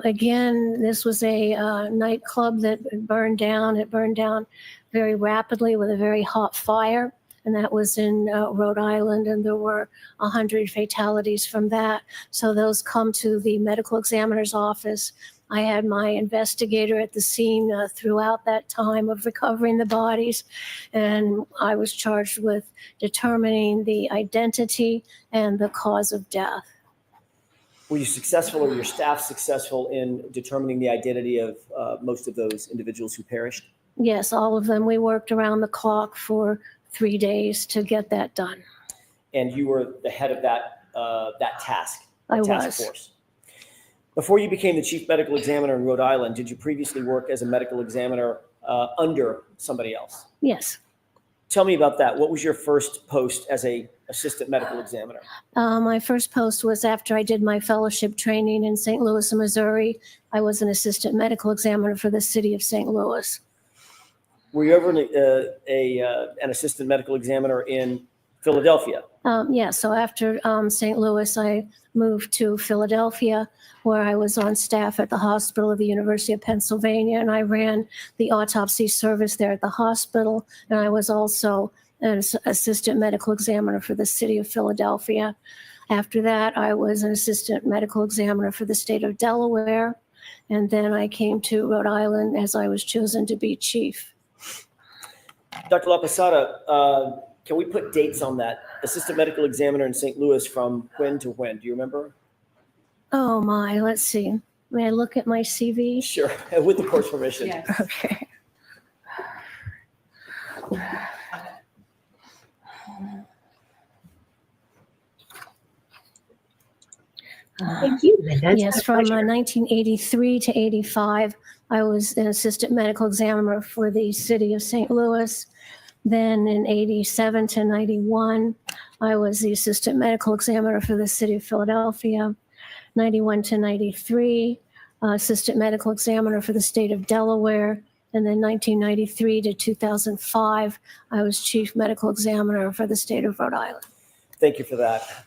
Again, this was a nightclub that burned down. It burned down very rapidly with a very hot fire, and that was in Rhode Island, and there were 100 fatalities from that. So those come to the medical examiner's office. I had my investigator at the scene throughout that time of recovering the bodies, and I was charged with determining the identity and the cause of death.
Were you successful, or your staff successful, in determining the identity of most of those individuals who perished?
Yes, all of them. We worked around the clock for 3 days to get that done.
And you were the head of that task
was.
force. Before you became the chief medical examiner in Rhode Island, did you previously work as a medical examiner under somebody else?
Yes.
Tell me about that. What was your first post as a assistant medical examiner?
My first post was after I did my fellowship training in St. Louis, Missouri. I was an assistant medical examiner for the city of St. Louis.
Were you ever an assistant medical examiner in Philadelphia?
Yeah, so after St. Louis, I moved to Philadelphia, where I was on staff at the hospital of the University of Pennsylvania, and I ran the autopsy service there at the hospital, and I was also an assistant medical examiner for the city of Philadelphia. After that, I was an assistant medical examiner for the state of Delaware, and then I came to Rhode Island as I was chosen to be chief.
Dr. LaPosada, can we put dates on that? Assistant medical examiner in St. Louis, from when to when? Do you remember?
Oh my, let's see. May I look at my CV?
Sure, with the court's permission.
Yes.
Okay.
Thank you, Linda. It's
Yes,
been a
from
pleasure.
1983 to 85, I was an assistant medical examiner for the city of St. Louis. Then in 87 to 91, I was the assistant medical examiner for the city of Philadelphia. 91 to 93, assistant medical examiner for the state of Delaware. And then 1993 to 2005, I was chief medical examiner for the state of Rhode Island.
Thank you for that.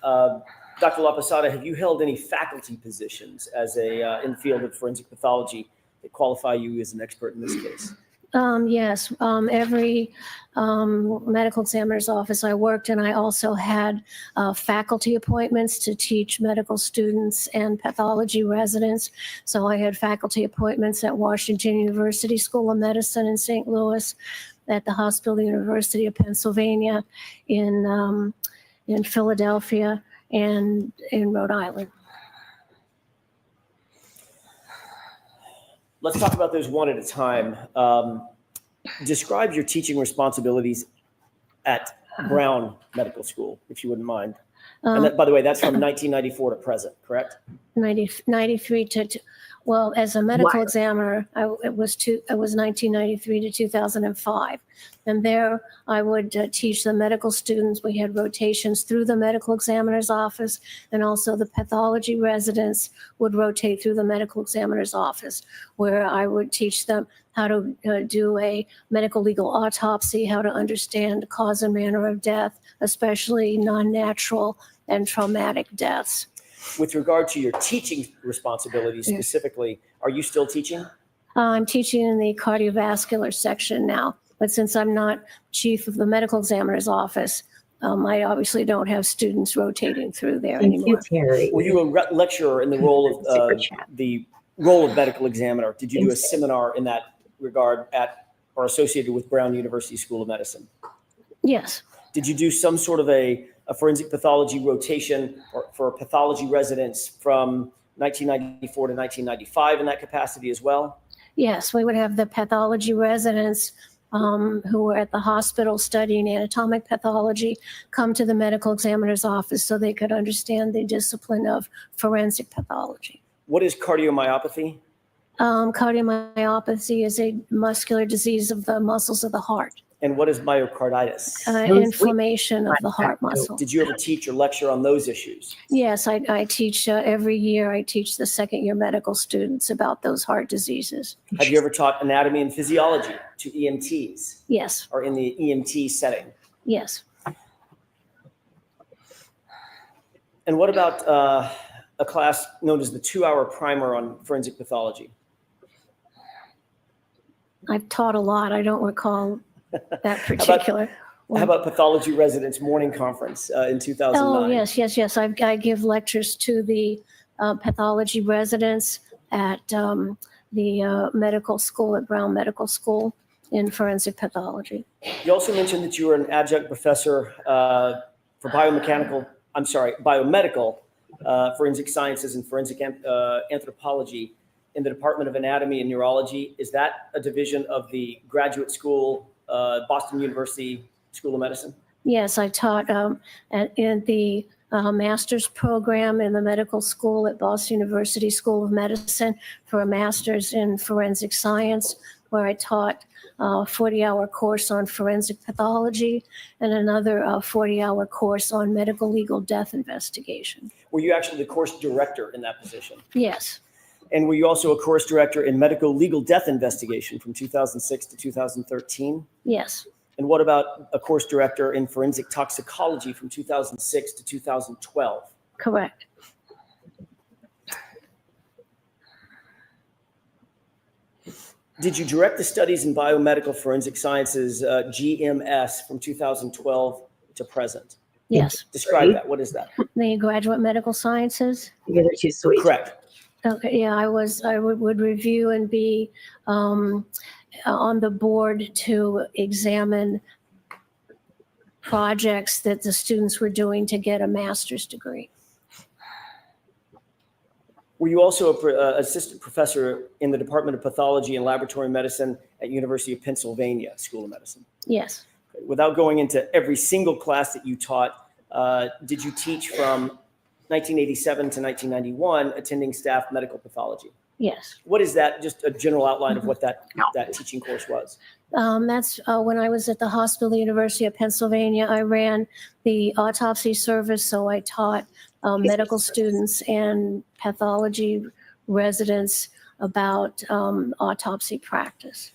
Dr. LaPosada, have you held any faculty positions as in the field of forensic pathology that qualify you as an expert in this case?
Yes, every medical examiner's office I worked in, I also had faculty appointments to teach medical students and pathology residents. So I had faculty appointments at Washington University School of Medicine in St. Louis, at the Hospital of the University of Pennsylvania, in Philadelphia, and in Rhode Island.
Let's talk about those one at a time. Describe your teaching responsibilities at Brown Medical School, if you wouldn't mind. And that, by the way, that's from 1994 to present, correct?
93 to Well, as a medical
Wow.
examiner, it was 1993 to 2005. And there I would teach the medical students. We had rotations through the medical examiner's office, and also the pathology residents would rotate through the medical examiner's office, where I would teach them how to do a medical legal autopsy, how to understand cause and manner of death, especially non-natural and traumatic deaths.
With regard to your teaching responsibilities
Yes.
specifically, are you still teaching?
I'm teaching in the cardiovascular section now, but since I'm not chief of the medical examiner's office, I obviously don't have students rotating through there
Thank you,
anymore.
Terry.
Were you a lecturer in the role of
Super chat.
the role of medical examiner? Did you do a
Thanks.
seminar in that regard at or associated with Brown University School of Medicine?
Yes,
Did you do some sort of a forensic pathology rotation for pathology residents from 1994 to 1995 in that capacity as well?
yes, we would have the pathology residents who were at the hospital studying anatomic pathology come to the medical examiner's office so they could understand the discipline of forensic pathology.
What is cardiomyopathy?
Cardiomyopathy is a muscular disease of the muscles of the heart,
And what is myocarditis?
inflammation of the heart muscle.
Did you ever teach or lecture on those issues?
Yes, I teach every year. I teach the second-year medical students about those heart diseases.
Have you ever taught anatomy and physiology to EMTs
Yes,
or in the EMT setting?
yes.
And what about a class known as the 2-hour primer on forensic pathology?
I've taught a lot. I don't recall that particular.
How about pathology residents morning conference in 2009?
Oh, yes. I give lectures to the pathology residents at the medical school at Brown Medical School in forensic pathology.
You also mentioned that you were an adjunct professor for biomedical forensic sciences and forensic anthropology in the Department of Anatomy and Neurology. Is that a division of the graduate school, Boston University School of Medicine?
Yes, I taught in the master's program in the medical school at Boston University School of Medicine for a master's in forensic science, where I taught a 40-hour course on forensic pathology and another 40-hour course on medical legal death investigation.
Were you actually the course director in that position?
Yes,
And were you also a course director in medical legal death investigation from 2006 to 2013?
yes.
And what about a course director in forensic toxicology from 2006 to 2012?
Correct.
Did you direct the studies in biomedical forensic sciences, GMS, from 2012 to present?
Yes.
Describe that. What is that?
The graduate medical sciences.
You guys are too sweet.
Correct.
Okay, yeah, I would review and be on the board to examine projects that the students were doing to get a master's degree.
Were you also an assistant professor in the Department of Pathology and Laboratory Medicine at University of Pennsylvania School of Medicine?
Yes,
Without going into every single class that you taught, did you teach from 1987 to 1991, attending staff medical pathology?
yes.
What is that? Just a general outline of what that teaching course was.
That's when I was at the hospital, the University of Pennsylvania. I ran the autopsy service, so I taught medical students and pathology residents about autopsy practice.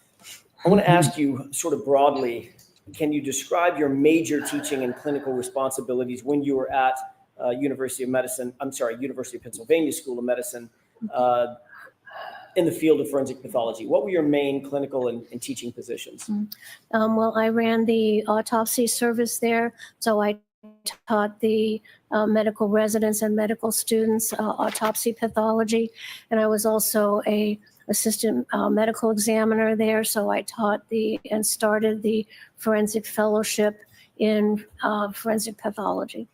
I want to ask you sort of broadly, can you describe your major teaching and clinical responsibilities when you were at University of Pennsylvania School of Medicine in the field of forensic pathology? What were your main clinical and teaching positions?
Well, I ran the autopsy service there, so I taught the medical residents and medical students autopsy pathology, and I was also a assistant medical examiner there, so I taught and started the forensic fellowship in forensic pathology.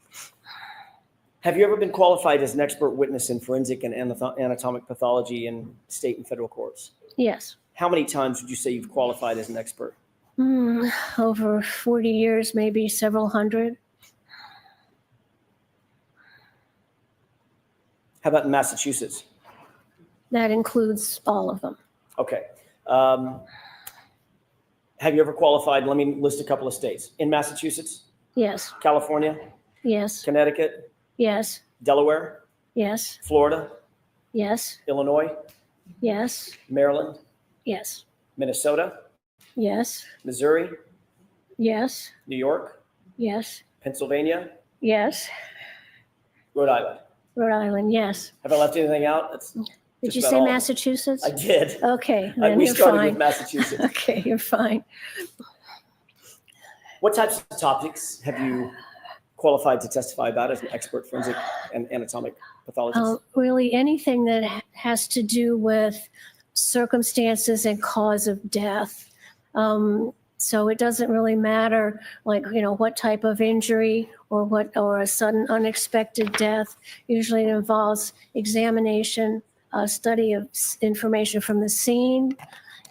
Have you ever been qualified as an expert witness in forensic and anatomic pathology in state and federal courts?
Yes.
How many times would you say you've qualified as an expert?
Over 40 years, maybe several hundred.
How about in Massachusetts?
That includes all of them.
Okay. Have you ever qualified? Let me list a couple of states. In Massachusetts,
Yes,
California,
yes,
Connecticut,
yes,
Delaware,
yes,
Florida,
yes,
Illinois,
yes,
Maryland,
yes,
Minnesota,
yes,
Missouri,
yes,
New York,
yes,
Pennsylvania,
yes.
Rhode Island.
Rhode Island, yes.
Have I left anything out? That's
Did
just
you
about
say
all of them.
Massachusetts?
I did.
Okay, then
We
you're
started with
fine.
Massachusetts.
Okay, you're fine.
What types of topics have you qualified to testify about as an expert forensic and anatomic pathologist?
Really, anything that has to do with circumstances and cause of death. So it doesn't really matter, like, what type of injury or a sudden unexpected death. Usually it involves examination, study of information from the scene,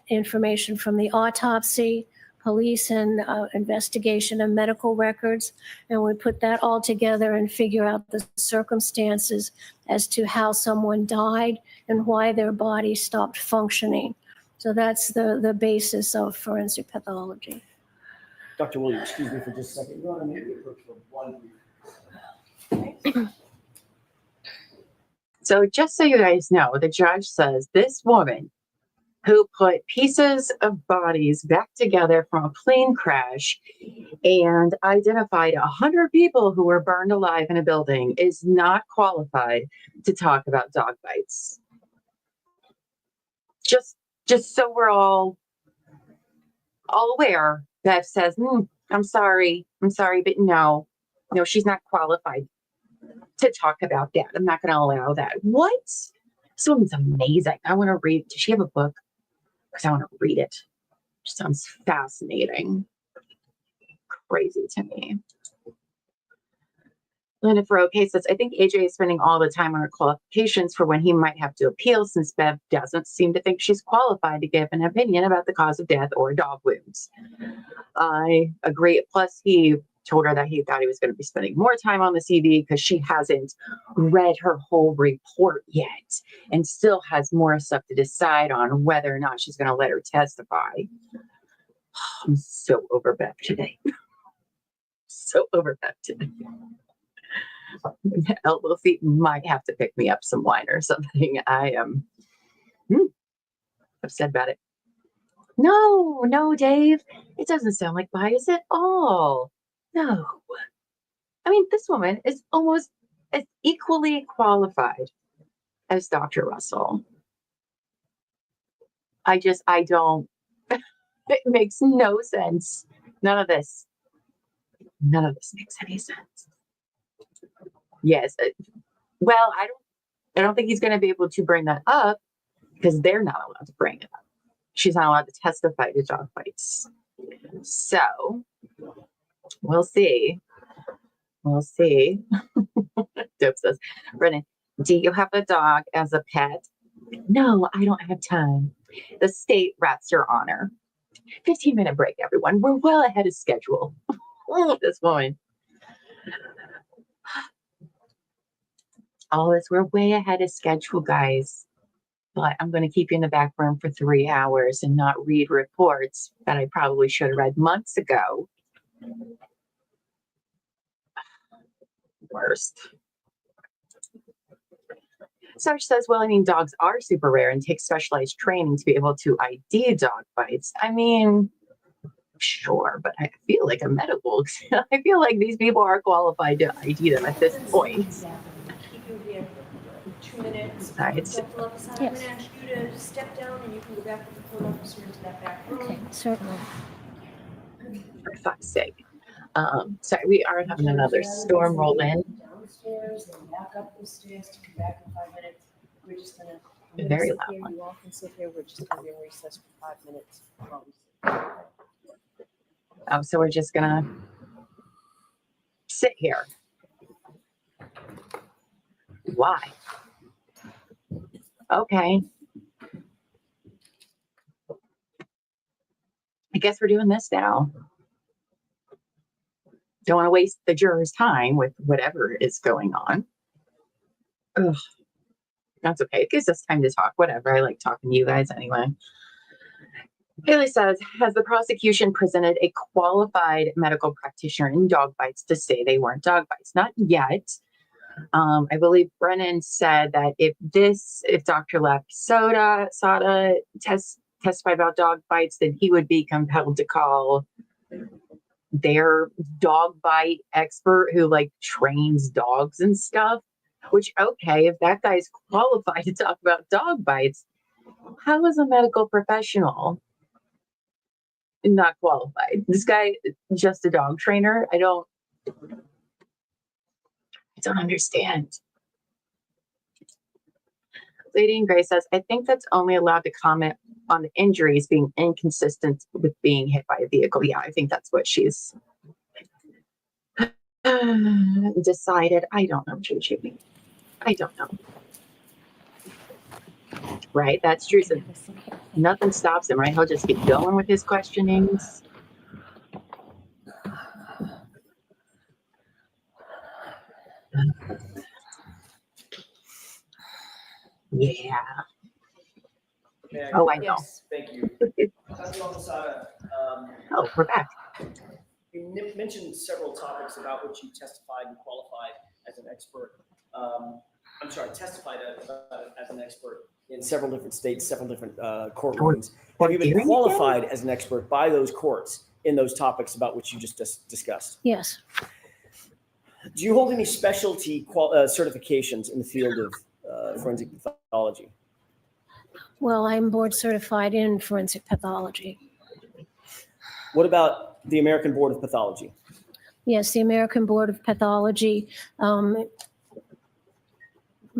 information from the autopsy, police and investigation of medical records. And we put that all together and figure out the circumstances as to how someone died and why their body stopped functioning. So that's the basis of forensic pathology.
Dr. Williams, excuse me for just a second. You want to maybe approach the one?
So just so you guys know, the judge says this woman who put pieces of bodies back together from a plane crash and identified 100 people who were burned alive in a building is not qualified to talk about dog bites. Just so we're all aware, that says, I'm sorry, but no, she's not qualified to talk about that. I'm not going to allow that. What? This woman's amazing. I want to read. Does she have a book? Because I want to read it. It sounds fascinating. Crazy to me. Linda Farrow says, I think AJ is spending all the time on her qualifications for when he might have to appeal, since Bev doesn't seem to think she's qualified to give an opinion about the cause of death or dog wounds. I agree. Plus, he told her that he thought he was going to be spending more time on the CV because she hasn't read her whole report yet and still has more stuff to decide on whether or not she's going to let her testify. I'm so over Bev today. So over Bev today. Elbow feet might have to pick me up some wine or something. I am upset about it. No, Dave. It doesn't sound like bias at all. No. I mean, this woman is almost as equally qualified as Dr. Russell. I don't, it makes no sense. None of this makes any sense. Yes. Well, I don't think he's going to be able to bring that up because they're not allowed to bring it up. She's not allowed to testify to dog fights. So we'll see. Dope says, Brennan, do you have a dog as a pet? No, I don't have time. The state rests your honor. 15-minute break, everyone. We're well ahead of schedule. Oh, this woman. All this, we're way ahead of schedule, guys. But I'm going to keep you in the back room for 3 hours and not read reports that I probably should have read months ago. Worst. Sarge says, well, I mean, dogs are super rare and take specialized training to be able to ID dog bites. I mean, sure, but I feel like I feel like these people are qualified to ID them at this point.
Keep you here for 2 minutes.
Right.
Dr. Lopez, I'm going to ask you to step down and you can go back with the court officer into that back room.
Okay, certainly.
For fuck's sake. Sorry, we are having another storm roll in.
Downstairs and back up the stairs to come back in 5 minutes. We're just going to
Very
sit
loud
here.
one.
You all can sit here. We're just going to be in recess for 5 minutes.
Oh, so we're just gonna sit here. Why? Okay. I guess we're doing this now. Don't want to waste the jurors' time with whatever is going on. Ugh. That's okay. It gives us time to talk. Whatever. I like talking to you guys anyway. Haley says, has the prosecution presented a qualified medical practitioner in dog bites to say they weren't dog bites? Not yet. I believe Brennan said that if Dr. Sada testified about dog bites, then he would be compelled to call their dog bite expert who like trains dogs and stuff. Which, okay, if that guy's qualified to talk about dog bites, how is a medical professional not qualified? This guy just a dog trainer? I don't understand. Lady in Gray says, I think that's only allowed to comment on the injuries being inconsistent with being hit by a vehicle. Yeah, I think that's what she's decided. I don't know, Juju. I don't know. Right, that's true. So nothing stops him, right? He'll just keep going with his questionings. Yeah. Oh, I know.
Yes. Thank you. Dr. Llama,
Oh, we're back.
you mentioned several topics about which you testified and qualified as an expert. Testified as an expert in several different states, several different courtrooms. Have you been qualified as an expert by those courts in those topics about which you just discussed?
Yes.
Do you hold any specialty certifications in the field of forensic pathology?
Well, I'm board certified in forensic pathology.
What about the American Board of Pathology?
Yes, the American Board of Pathology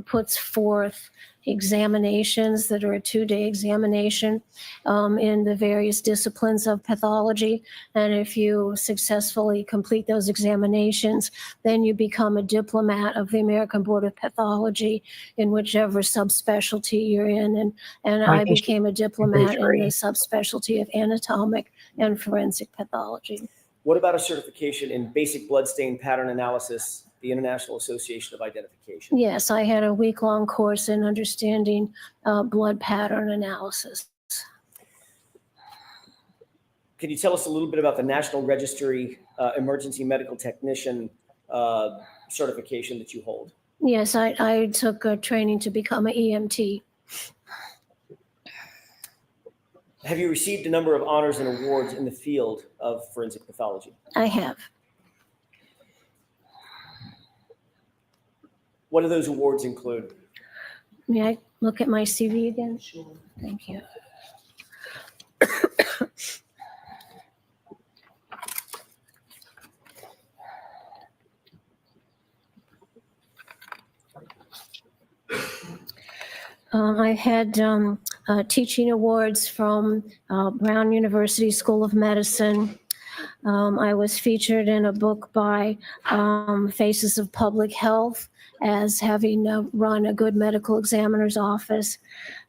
puts forth examinations that are a 2-day examination in the various disciplines of pathology. And if you successfully complete those examinations, then you become a diplomat of the American Board of Pathology in whichever subspecialty you're in. And I became a diplomat in the subspecialty of anatomic and forensic pathology.
What about a certification in basic bloodstain pattern analysis, the International Association of Identification?
Yes, I had a week-long course in understanding blood pattern analysis.
Can you tell us a little bit about the National Registry Emergency Medical Technician certification that you hold?
Yes, I took training to become an EMT.
Have you received a number of honors and awards in the field of forensic pathology?
I have.
What do those awards include?
May I look at my CV again? Sure. Thank you. I had teaching awards from Brown University School of Medicine. I was featured in a book by Faces of Public Health as having run a good medical examiner's office.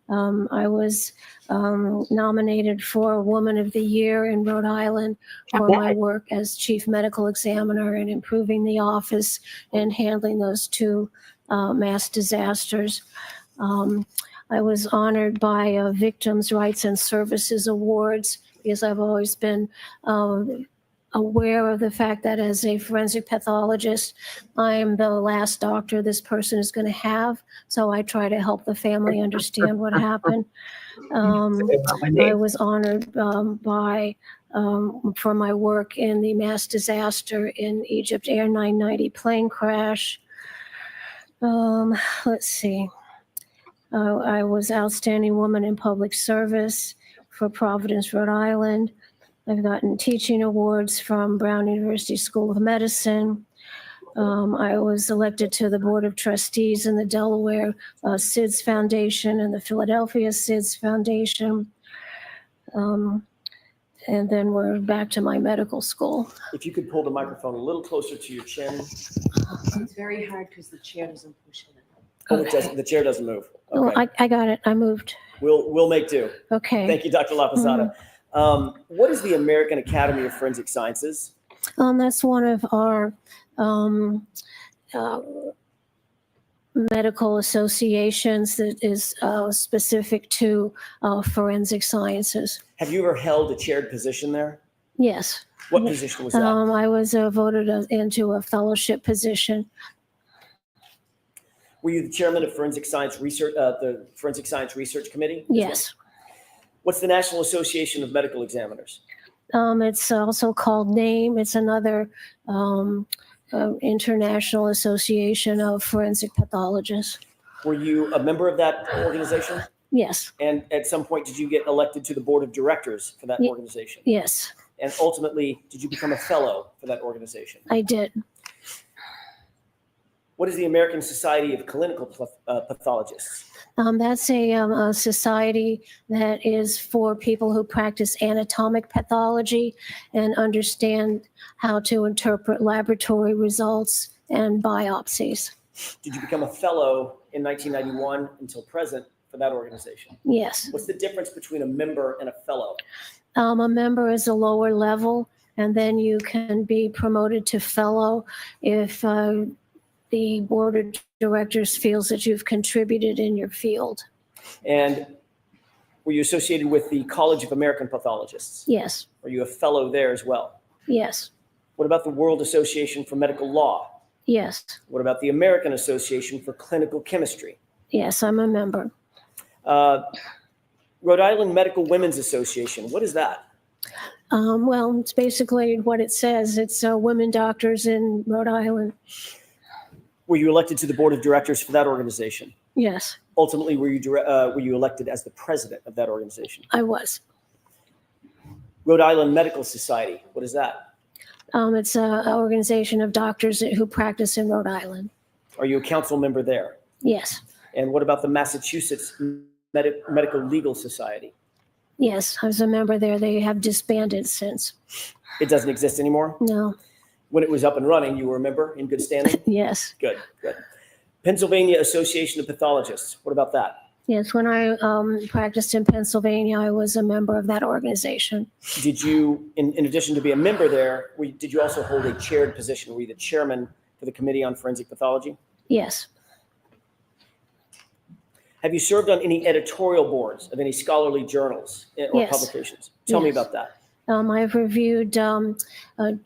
I was nominated for Woman of the Year in Rhode Island for my work as chief medical examiner in improving the office and handling those 2 mass disasters. I was honored by Victims' Rights and Services Awards because I've always been aware of the fact that as a forensic pathologist, I am the last doctor this person is going to have. So I try to help the family understand what happened. I was honored for my work in the mass disaster in Egypt Air 990 plane crash. Let's see. I was Outstanding Woman in Public Service for Providence, Rhode Island. I've gotten teaching awards from Brown University School of Medicine. I was elected to the Board of Trustees in the Delaware SIDS Foundation and the Philadelphia SIDS Foundation. And then we're back to my medical school.
If you could pull the microphone a little closer to your chin.
It's very hard because the chair doesn't push it.
Oh, the chair doesn't move. Okay.
Oh, I got it. I moved.
We'll make do.
Okay.
Thank you, Dr. Lapasada. What is the American Academy of Forensic Sciences?
That's one of our medical associations that is specific to forensic sciences.
Have you ever held a chaired position there?
Yes.
What position was that?
I was voted into a fellowship position.
Were you the chairman of Forensic Science Research, the Forensic Science Research Committee?
Yes.
What's the National Association of Medical Examiners?
It's also called NAME. It's another international association of forensic pathologists.
Were you a member of that organization?
Yes.
And at some point, did you get elected to the board of directors for that organization?
Yes,
And ultimately, did you become a fellow for that organization?
I did.
What is the American Society of Clinical Pathologists?
That's a society that is for people who practice anatomic pathology and understand how to interpret laboratory results and biopsies.
Did you become a fellow in 1991 until present for that organization?
Yes.
What's the difference between a member and a fellow?
A member is a lower level, and then you can be promoted to fellow if the board of directors feels that you've contributed in your field.
And were you associated with the College of American Pathologists?
Yes.
Are you a fellow there as well?
Yes.
What about the World Association for Medical Law?
Yes.
What about the American Association for Clinical Chemistry?
Yes, I'm a member.
Rhode Island Medical Women's Association, what is that?
Well, it's basically what it says. It's women doctors in Rhode Island.
Were you elected to the board of directors for that organization?
Yes,
Ultimately, were you elected as the president of that organization?
I was.
Rhode Island Medical Society, what is that?
It's an organization of doctors who practice in Rhode Island.
Are you a council member there?
Yes.
And what about the Massachusetts Medical Legal Society?
Yes, I was a member there. They have disbanded since.
It doesn't exist anymore?
No.
When it was up and running, you were a member in good standing?
Yes.
Good, good. Pennsylvania Association of Pathologists, what about that?
Yes, when I practiced in Pennsylvania, I was a member of that organization.
Did you, in addition to be a member there, did you also hold a chaired position? Were you the chairman for the Committee on Forensic Pathology?
Yes.
Have you served on any editorial boards of any scholarly journals or
Yes.
publications? Tell me
Yes.
about that.
I've reviewed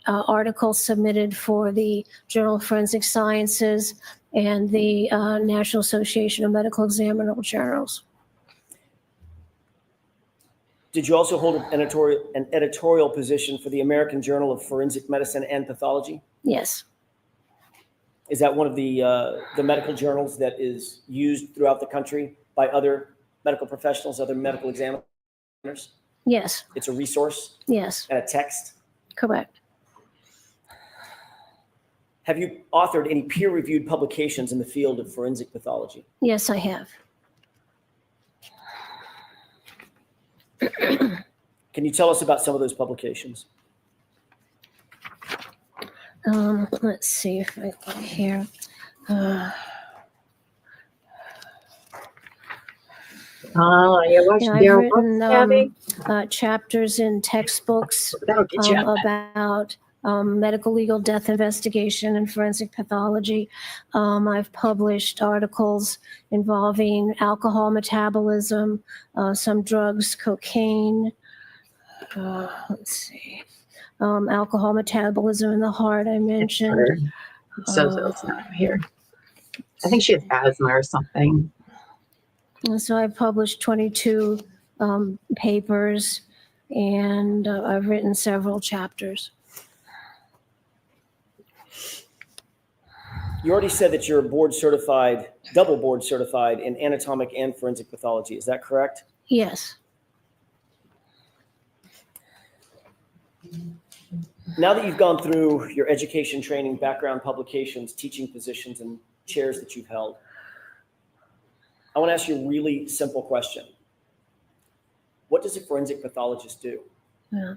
articles submitted for the Journal of Forensic Sciences and the National Association of Medical Examiner Journals.
Did you also hold an editorial position for the American Journal of Forensic Medicine and Pathology?
Yes.
Is that one of the medical journals that is used throughout the country by other medical professionals, other medical examiners?
Yes.
It's a resource
Yes.
and a text.
Correct.
Have you authored any peer-reviewed publications in the field of forensic pathology?
Yes, I have.
Can you tell us about some of those publications?
Let's see if I got here.
Oh, you watched
Yeah, I've
your
written
Abby?
chapters in textbooks
That'll get you.
about medical legal death investigation and forensic pathology. I've published articles involving alcohol metabolism, some drugs, cocaine. Let's see. Alcohol metabolism in the heart, I mentioned.
So it's not here. I think she has asthma or something.
And so I've published 22 papers, and I've written several chapters.
You already said that you're board certified, double board certified in anatomic and forensic pathology. Is that correct?
Yes.
Now that you've gone through your education, training, background, publications, teaching positions, and chairs that you've held, I want to ask you a really simple question. What does a forensic pathologist do?
Yeah.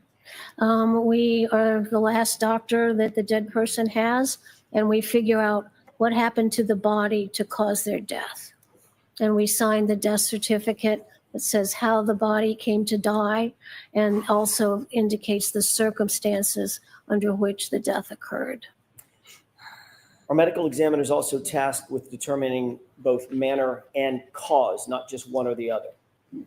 We are the last doctor that the dead person has, and we figure out what happened to the body to cause their death. And we sign the death certificate that says how the body came to die and also indicates the circumstances under which the death occurred.
Are medical examiners also tasked with determining both manner and cause, not just one or the other?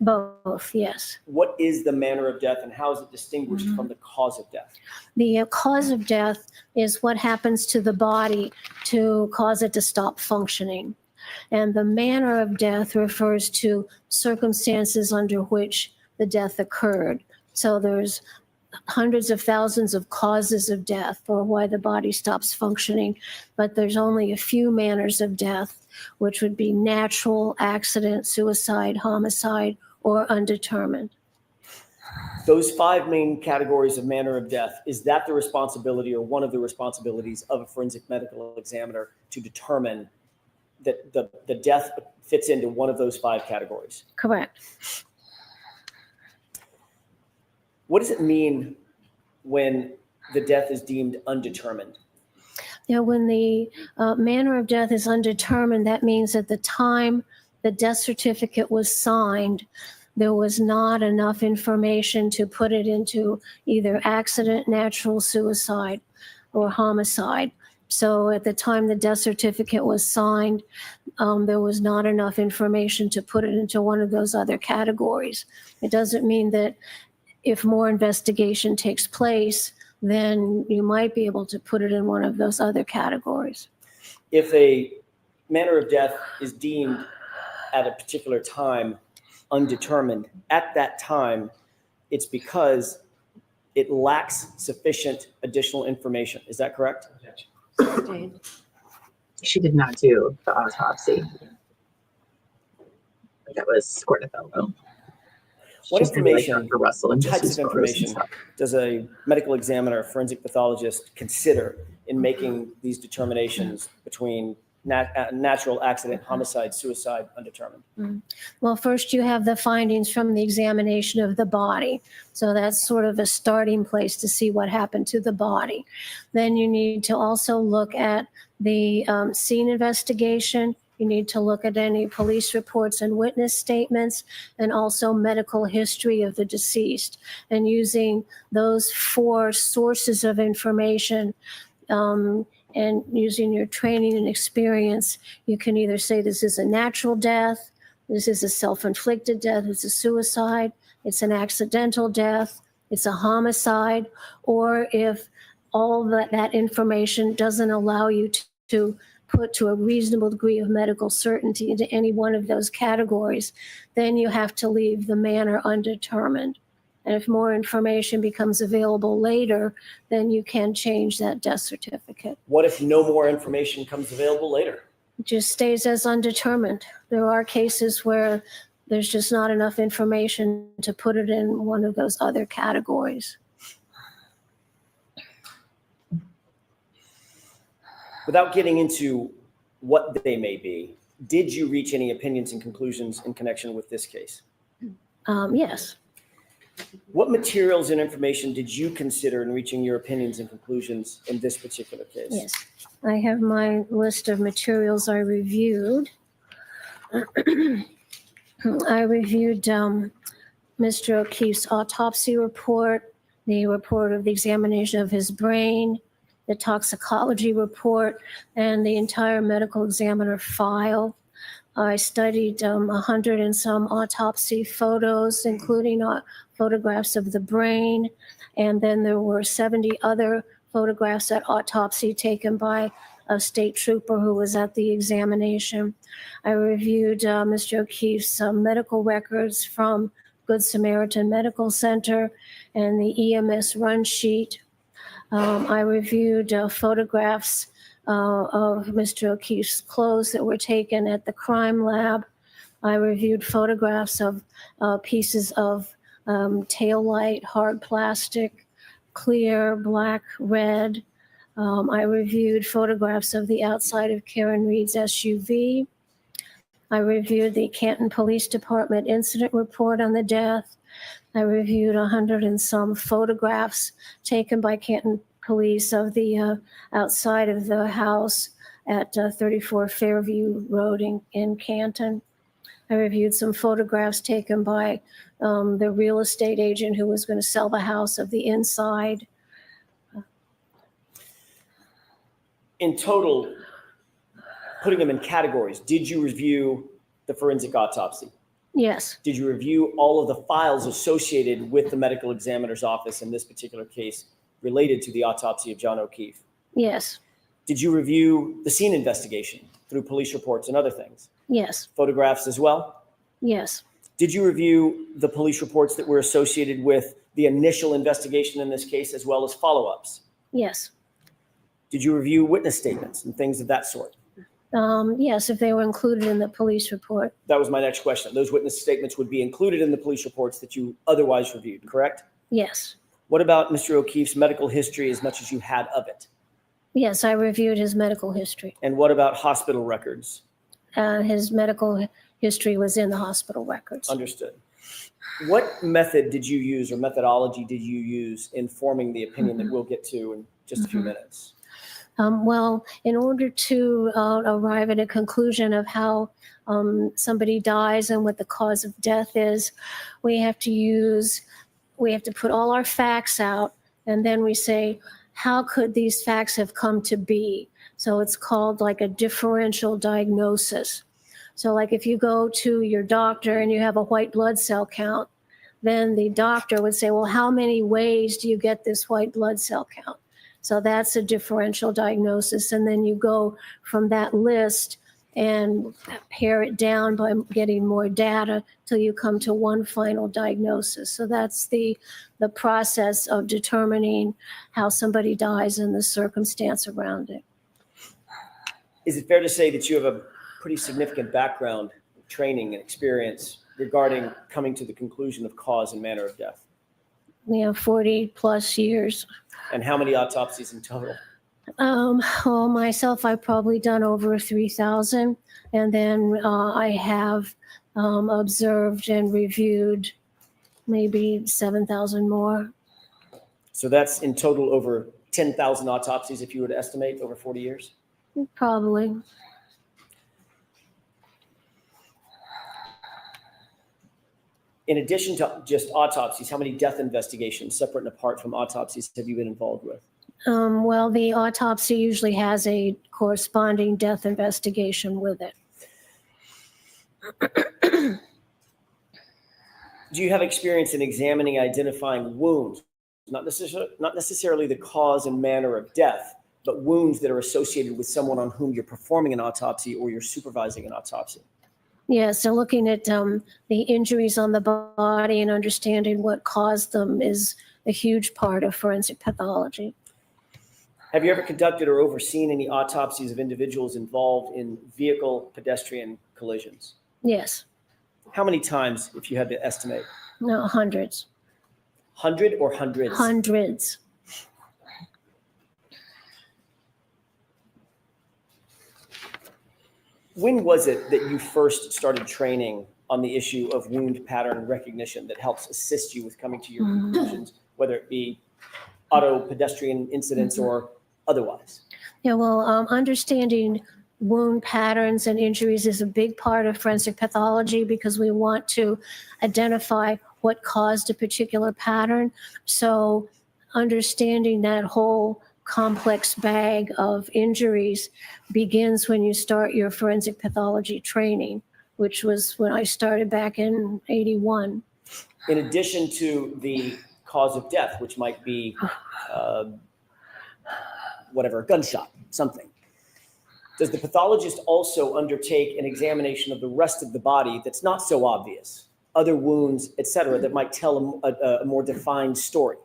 Both, yes.
What is the manner of death and how is it distinguished from the cause of death?
The cause of death is what happens to the body to cause it to stop functioning. And the manner of death refers to circumstances under which the death occurred. So there's hundreds of thousands of causes of death or why the body stops functioning, but there's only a few manners of death, which would be natural, accident, suicide, homicide, or undetermined.
Those 5 main categories of manner of death, is that the responsibility or one of the responsibilities of a forensic medical examiner to determine that the death fits into one of those 5 categories?
Correct.
What does it mean when the death is deemed undetermined?
When the manner of death is undetermined, that means at the time the death certificate was signed, there was not enough information to put it into either accident, natural suicide, or homicide. So at the time the death certificate was signed, there was not enough information to put it into one of those other categories. It doesn't mean that if more investigation takes place, then you might be able to put it in one of those other categories.
If a manner of death is deemed at a particular time undetermined, at that time, it's because it lacks sufficient additional information. Is that correct?
She did not do the autopsy. That was Scordafello.
What
She's gonna be like
information,
Dr. Russell and
what
just
types
use
of
photos and
information
stuff.
does a medical examiner, forensic pathologist consider in making these determinations between natural, accident, homicide, suicide, undetermined?
Well, first you have the findings from the examination of the body. So that's sort of a starting place to see what happened to the body. Then you need to also look at the scene investigation. You need to look at any police reports and witness statements, and also medical history of the deceased. And using those 4 sources of information, and using your training and experience, you can either say this is a natural death, this is a self-inflicted death, it's a suicide, it's an accidental death, it's a homicide, or if all that information doesn't allow you to put to a reasonable degree of medical certainty into any one of those categories, then you have to leave the manner undetermined. And if more information becomes available later, then you can change that death certificate.
What if no more information comes available later?
It just stays as undetermined. There are cases where there's just not enough information to put it in one of those other categories.
Without getting into what they may be, did you reach any opinions and conclusions in connection with this case?
Yes.
What materials and information did you consider in reaching your opinions and conclusions in this particular case?
Yes. I have my list of materials I reviewed. I reviewed Mr. O'Keefe's autopsy report, the report of the examination of his brain, the toxicology report, and the entire medical examiner file. I studied 100 and some autopsy photos, including photographs of the brain. And then there were 70 other photographs at autopsy taken by a state trooper who was at the examination. I reviewed Mr. O'Keefe's medical records from Good Samaritan Medical Center and the EMS run sheet. I reviewed photographs of Mr. O'Keefe's clothes that were taken at the crime lab. I reviewed photographs of pieces of tail light, hard plastic, clear, black, red. I reviewed photographs of the outside of Karen Reed's SUV. I reviewed the Canton Police Department incident report on the death. I reviewed 100 and some photographs taken by Canton Police of the outside of the house at 34 Fairview Road in Canton. I reviewed some photographs taken by the real estate agent who was going to sell the house of the inside.
In total, putting them in categories, did you review the forensic autopsy?
Yes,
Did you review all of the files associated with the medical examiner's office in this particular case related to the autopsy of John O'Keefe?
yes,
Did you review the scene investigation through police reports and other things?
yes,
Photographs as well?
yes,
Did you review the police reports that were associated with the initial investigation in this case as well as follow-ups?
yes.
Did you review witness statements and things of that sort?
Yes, if they were included in the police report.
That was my next question. Those witness statements would be included in the police reports that you otherwise reviewed, correct?
Yes,
What about Mr. O'Keefe's medical history as much as you had of it?
yes, I reviewed his medical history.
And what about hospital records?
His medical history was in the hospital records.
Understood. What method did you use or methodology did you use in forming the opinion that we'll get to in just a few minutes?
Well, in order to arrive at a conclusion of how somebody dies and what the cause of death is, we have to put all our facts out, and then we say, how could these facts have come to be? So it's called like a differential diagnosis. So like if you go to your doctor and you have a white blood cell count, then the doctor would say, well, how many ways do you get this white blood cell count? So that's a differential diagnosis. And then you go from that list and pare it down by getting more data till you come to one final diagnosis. So that's the process of determining how somebody dies and the circumstance around it.
Is it fair to say that you have a pretty significant background, training, and experience regarding coming to the conclusion of cause and manner of death?
We have 40 plus years.
And how many autopsies in total?
Well, myself, I've probably done over 3,000. And then I have observed and reviewed maybe 7,000 more.
So that's in total over 10,000 autopsies if you were to estimate over 40 years?
Probably.
In addition to just autopsies, how many death investigations, separate and apart from autopsies, have you been involved with?
Well, the autopsy usually has a corresponding death investigation with it.
Do you have experience in examining, identifying wounds, not necessarily the cause and manner of death, but wounds that are associated with someone on whom you're performing an autopsy or you're supervising an autopsy?
Yeah, so looking at the injuries on the body and understanding what caused them is a huge part of forensic pathology.
Have you ever conducted or overseen any autopsies of individuals involved in vehicle pedestrian collisions?
Yes.
How many times, if you had to estimate?
No, hundreds.
100 or hundreds?
Hundreds.
When was it that you first started training on the issue of wound pattern recognition that helps assist you with coming to your conclusions, whether it be auto pedestrian incidents or otherwise?
Yeah, well, understanding wound patterns and injuries is a big part of forensic pathology because we want to identify what caused a particular pattern. So understanding that whole complex bag of injuries begins when you start your forensic pathology training, which was when I started back in '81.
In addition to the cause of death, which might be whatever, a gunshot, something, does the pathologist also undertake an examination of the rest of the body that's not so obvious, other wounds, et cetera, that might tell a more defined story?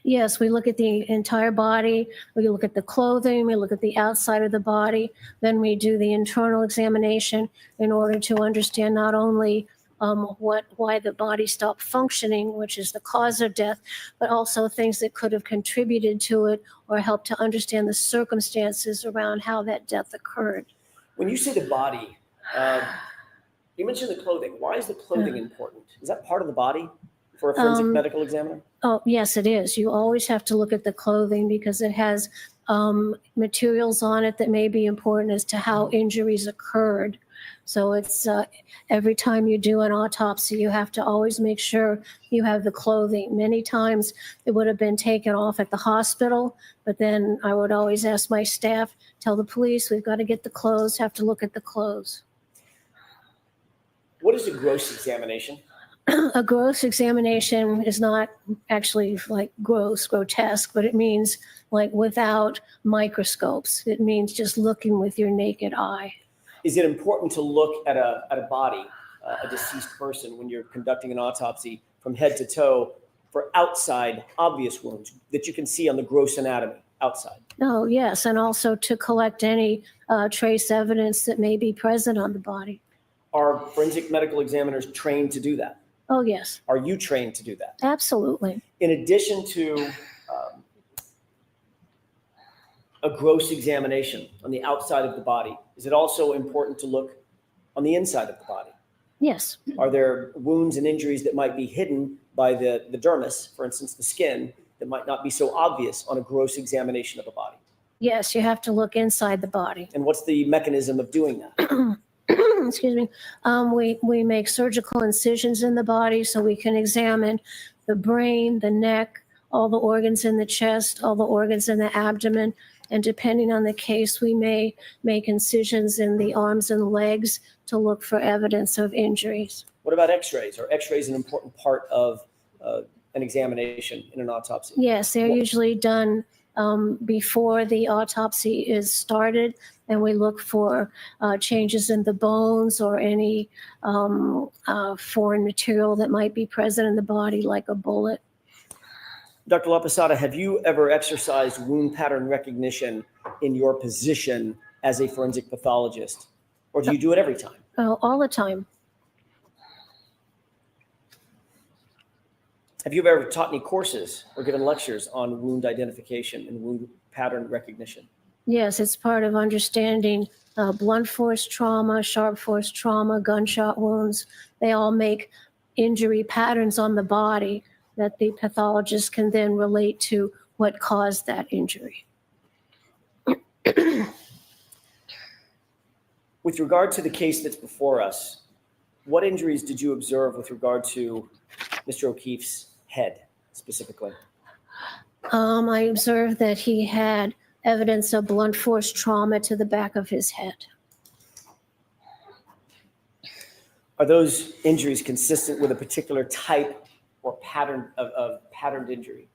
Yes, we look at the entire body, we look at the clothing, we look at the outside of the body, then we do the internal examination in order to understand not only why the body stopped functioning, which is the cause of death, but also things that could have contributed to it or helped to understand the circumstances around how that death occurred.
When you say the body, you mentioned the clothing. Why is the clothing important? Is that part of the body for a forensic medical examiner?
Oh, yes, it is. You always have to look at the clothing because it has materials on it that may be important as to how injuries occurred. So it's every time you do an autopsy, you have to always make sure you have the clothing. Many times it would have been taken off at the hospital, but then I would always ask my staff, tell the police, we've got to get the clothes, have to look at the clothes.
What is a gross examination?
A gross examination is not actually like grotesque, but it means like without microscopes. It means just looking with your naked eye.
Is it important to look at a body, a deceased person, when you're conducting an autopsy from head to toe for outside obvious wounds that you can see on the gross anatomy outside?
Oh, yes, and also to collect any trace evidence that may be present on the body.
Are forensic medical examiners trained to do that?
Oh, yes,
Are you trained to do that?
absolutely.
In addition to a gross examination on the outside of the body, is it also important to look on the inside of the body?
Yes,
Are there wounds and injuries that might be hidden by the dermis, for instance, the skin, that might not be so obvious on a gross examination of a body?
yes, you have to look inside the body.
And what's the mechanism of doing that?
Excuse me. We make surgical incisions in the body so we can examine the brain, the neck, all the organs in the chest, all the organs in the abdomen. And depending on the case, we may make incisions in the arms and legs to look for evidence of injuries.
What about x-rays? Are x-rays an important part of an examination in an autopsy?
Yes, they're usually done before the autopsy is started, and we look for changes in the bones or any foreign material that might be present in the body, like a bullet.
Dr. LaPosada, have you ever exercised wound pattern recognition in your position as a forensic pathologist? Or do you do it every time?
All the time.
Have you ever taught any courses or given lectures on wound identification and wound pattern recognition?
Yes, it's part of understanding blunt force trauma, sharp force trauma, gunshot wounds. They all make injury patterns on the body that the pathologist can then relate to what caused that injury.
With regard to the case that's before us, what injuries did you observe with regard to Mr. O'Keefe's head specifically?
I observed that he had evidence of blunt force trauma to the back of his head.
Are those injuries consistent with a particular type or pattern of patterned injury?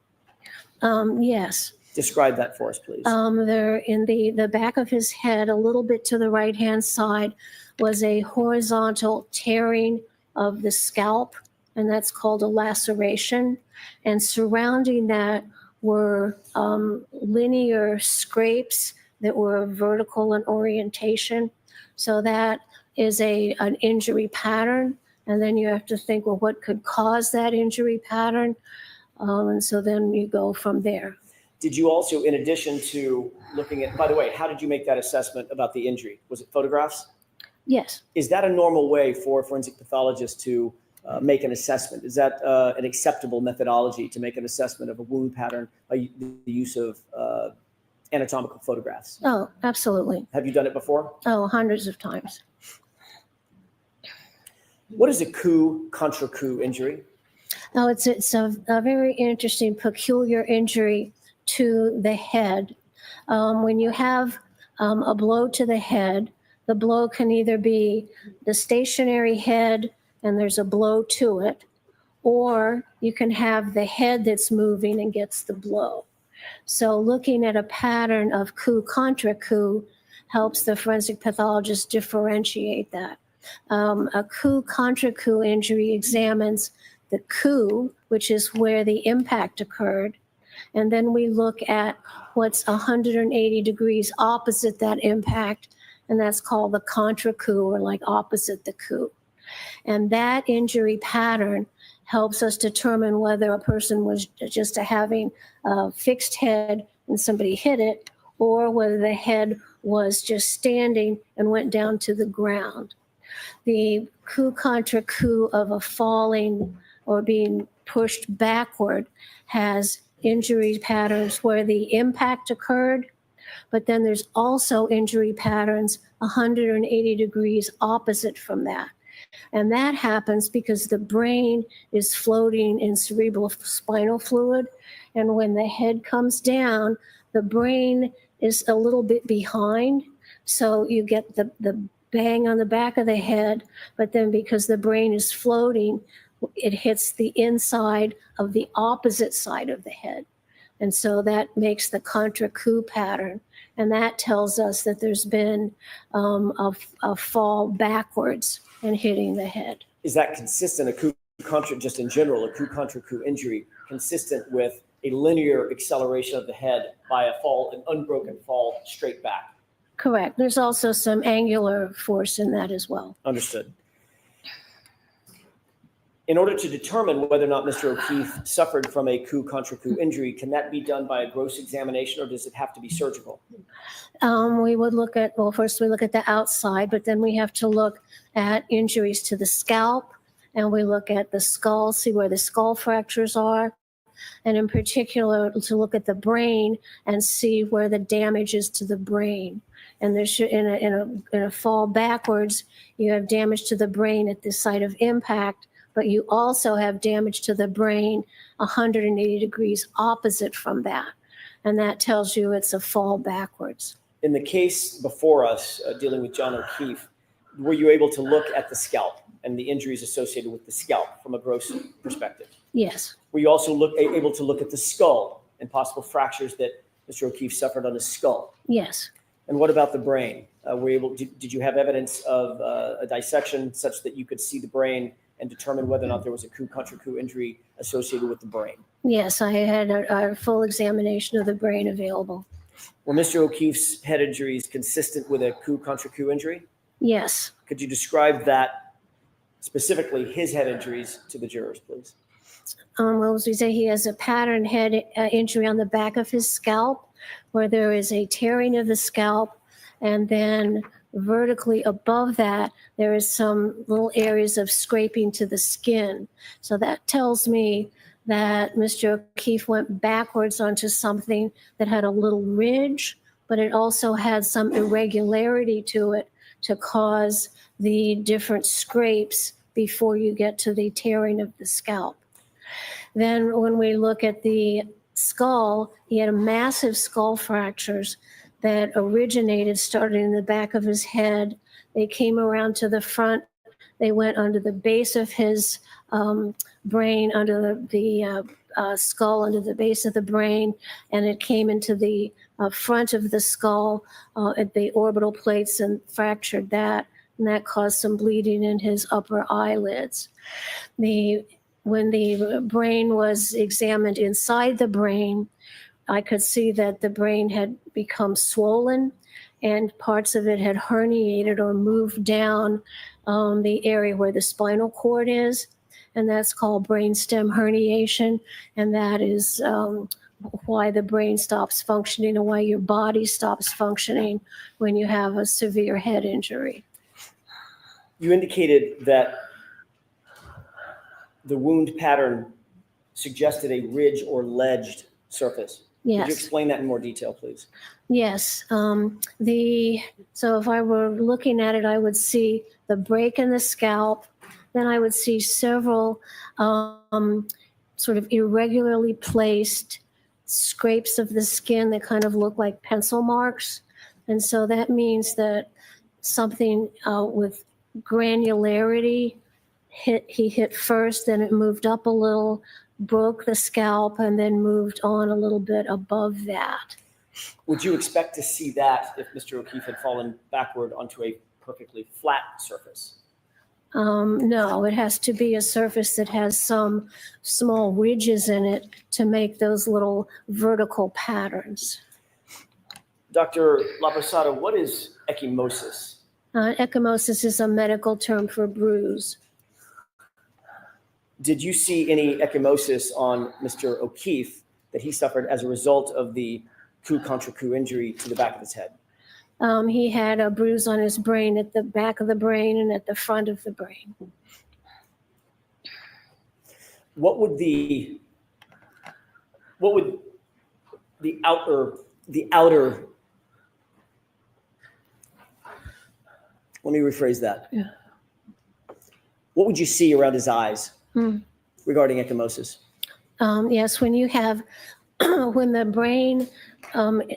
Yes.
Describe that for us, please.
There in the back of his head, a little bit to the right-hand side, was a horizontal tearing of the scalp, and that's called a laceration. And surrounding that were linear scrapes that were vertical in orientation. So that is an injury pattern. And then you have to think, well, what could cause that injury pattern? And so then you go from there.
Did you also, in addition to looking at, by the way, how did you make that assessment about the injury? Was it photographs?
Yes.
Is that a normal way for a forensic pathologist to make an assessment? Is that an acceptable methodology to make an assessment of a wound pattern by the use of anatomical photographs?
Oh, absolutely.
Have you done it before?
Oh, hundreds of times.
What is a coup contra coup injury?
Now, it's a very interesting, peculiar injury to the head. When you have a blow to the head, the blow can either be the stationary head and there's a blow to it, or you can have the head that's moving and gets the blow. So looking at a pattern of coup contra coup helps the forensic pathologist differentiate that. A coup contra coup injury examines the coup, which is where the impact occurred, and then we look at what's 180 degrees opposite that impact, and that's called the contra coup, or like opposite the coup. And that injury pattern helps us determine whether a person was just having a fixed head and somebody hit it, or whether the head was just standing and went down to the ground. The coup contra coup of a falling or being pushed backward has injury patterns where the impact occurred But then there's also injury patterns 180 degrees opposite from that. And that happens because the brain is floating in cerebral spinal fluid. And when the head comes down, the brain is a little bit behind. So you get the bang on the back of the head, but then because the brain is floating, it hits the inside of the opposite side of the head. And so that makes the contra-coup pattern. And that tells us that there's been a fall backwards and hitting the head.
Is that consistent, a coup contra, just in general, a coup contra coup injury, consistent with a linear acceleration of the head by a fall, an unbroken fall straight back?
Correct. There's also some angular force in that as well.
Understood. In order to determine whether or not Mr. O'Keefe suffered from a coup contra coup injury, can that be done by a gross examination, or does it have to be surgical?
We would look at, well, first we look at the outside, but then we have to look at injuries to the scalp, and we look at the skull, see where the skull fractures are, and in particular to look at the brain and see where the damage is to the brain. And there should, in a fall backwards, you have damage to the brain at the site of impact, but you also have damage to the brain 180 degrees opposite from that. And that tells you it's a fall backwards.
In the case before us, dealing with John O'Keefe, were you able to look at the scalp and the injuries associated with the scalp from a gross perspective?
Yes.
Were you also able to look at the skull and possible fractures that Mr. O'Keefe suffered on his skull?
Yes.
And what about the brain? Did you have evidence of a dissection such that you could see the brain and determine whether or not there was a coup contra coup injury associated with the brain?
Yes, I had a full examination of the brain available.
Were Mr. O'Keefe's head injuries consistent with a coup contra coup injury?
Yes.
Could you describe that, specifically his head injuries, to the jurors, please?
Well, as we say, he has a pattern head injury on the back of his scalp, where there is a tearing of the scalp, and then vertically above that, there is some little areas of scraping to the skin. So that tells me that Mr. O'Keefe went backwards onto something that had a little ridge, but it also had some irregularity to it to cause the different scrapes before you get to the tearing of the scalp. Then when we look at the skull, he had a massive skull fractures that originated, started in the back of his head. They came around to the front. They went under the base of his brain, under the skull, under the base of the brain, and it came into the front of the skull at the orbital plates and fractured that, and that caused some bleeding in his upper eyelids. When the brain was examined inside the brain, I could see that the brain had become swollen and parts of it had herniated or moved down the area where the spinal cord is. And that's called brainstem herniation. And that is why the brain stops functioning and why your body stops functioning when you have a severe head injury.
You indicated that the wound pattern suggested a ridge or ledged surface.
Yes.
Could you explain that in more detail, please?
Yes. So if I were looking at it, I would see the break in the scalp. Then I would see several sort of irregularly placed scrapes of the skin that kind of look like pencil marks. And so that means that something with granularity he hit first, then it moved up a little, broke the scalp, and then moved on a little bit above that.
Would you expect to see that if Mr. O'Keefe had fallen backward onto a perfectly flat surface?
No, it has to be a surface that has some small ridges in it to make those little vertical patterns.
Dr. LaPosada, what is ecchymosis?
Ecchymosis is a medical term for bruise.
Did you see any ecchymosis on Mr. O'Keefe that he suffered as a result of the coup contra coup injury to the back of his head?
He had a bruise on his brain, at the back of the brain and at the front of the brain.
What would the outer Let me rephrase that.
Yeah.
What would you see around his eyes regarding ecchymosis?
Yes, when you have, when the brain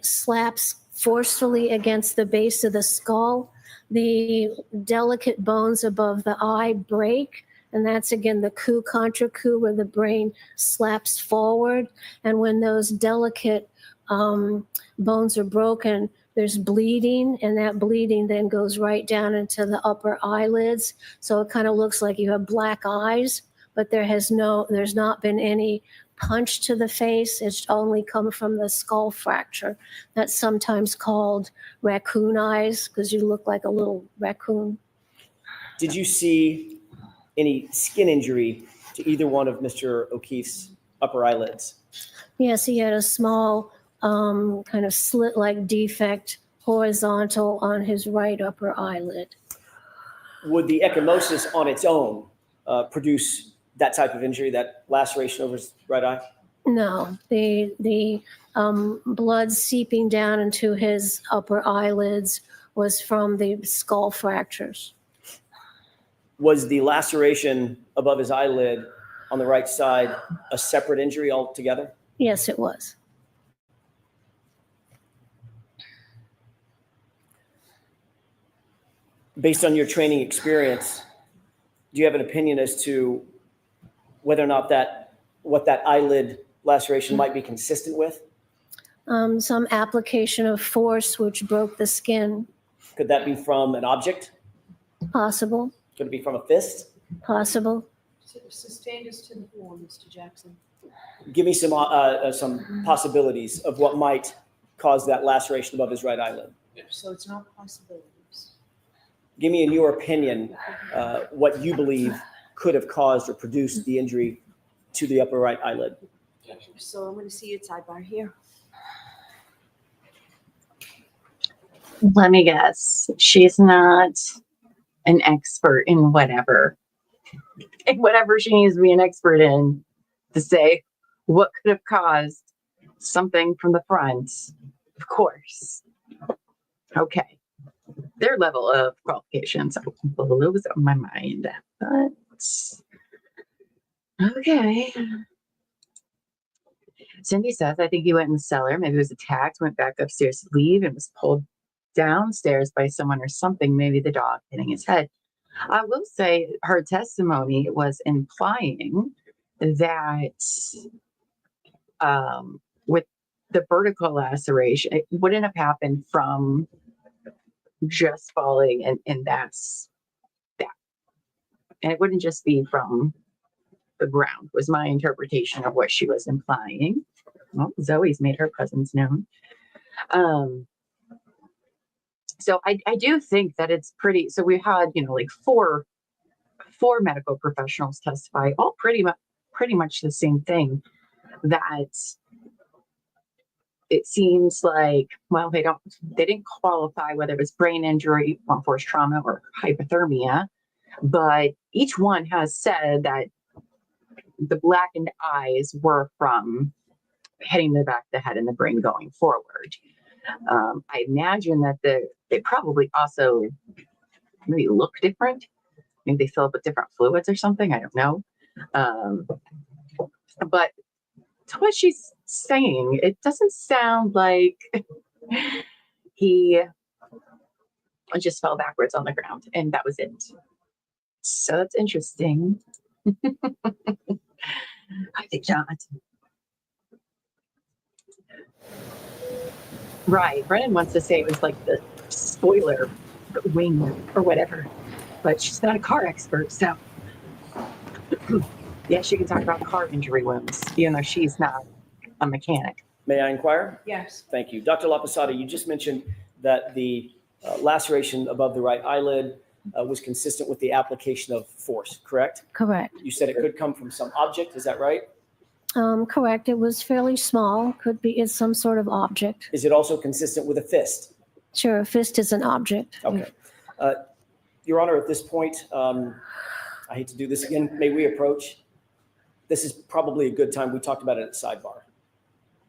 slaps forcefully against the base of the skull, the delicate bones above the eye break. And that's again the coup contra coup, where the brain slaps forward. And when those delicate bones are broken, there's bleeding, and that bleeding then goes right down into the upper eyelids. So it kind of looks like you have black eyes, but there's not been any punch to the face. It's only come from the skull fracture. That's sometimes called raccoon eyes, because you look like a little raccoon.
Did you see any skin injury to either one of Mr. O'Keefe's upper eyelids?
Yes, he had a small kind of slit-like defect horizontal on his right upper eyelid.
Would the ecchymosis on its own produce that type of injury, that laceration over his right eye?
No, the blood seeping down into his upper eyelids was from the skull fractures.
Was the laceration above his eyelid on the right side a separate injury altogether?
Yes, it was.
Based on your training experience, do you have an opinion as to whether or not what that eyelid laceration might be consistent with?
Some application of force which broke the skin.
Could that be from an object?
Possible.
Could it be from a fist?
Possible.
Sustained us to the floor, Mr. Jackson.
Give me some possibilities of what might cause that laceration above his right eyelid.
So it's not possibilities.
Give me, in your opinion, what you believe could have caused or produced the injury to the upper right eyelid.
So I'm going to see your sidebar here.
Let me guess. She's not an expert in whatever she needs to be an expert in to say what could have caused something from the front. Of course. Okay. Their level of qualifications blows my mind. But okay. Cindy says, I think he went in the cellar. Maybe he was attacked, went back upstairs to leave, and was pulled downstairs by someone or something, maybe the dog hitting his head. I will say her testimony was implying that with the vertical laceration, it wouldn't have happened from just falling, and that's that. And it wouldn't just be from the ground, was my interpretation of what she was implying. Well, Zoe's made her presence known. So I do think that it's pretty, so we had, like four medical professionals testify, all pretty much the same thing, that it seems like, well, they didn't qualify whether it was brain injury, blunt force trauma, or hypothermia, but each one has said that the blackened eyes were from hitting the back of the head and the brain going forward. I imagine that they probably also maybe look different. Maybe they fill up with different fluids or something. I don't know. But to what she's saying, it doesn't sound like he just fell backwards on the ground and that was it. So that's interesting. I think not. Right. Brennan wants to say it was like the spoiler wing or whatever, but she's not a car expert. So, yeah, she can talk about car injury wounds, even though she's not a mechanic.
May I inquire?
Yes.
Thank you. Dr. LaPosada, you just mentioned that the laceration above the right eyelid was consistent with the application of force, correct?
Correct.
You said it could come from some object. Is that right?
Correct. It was fairly small. It's some sort of object.
Is it also consistent with a fist?
Sure, a fist is an object.
Okay. Your Honor, at this point, I hate to do this again. May we approach? This is probably a good time. We talked about it at sidebar.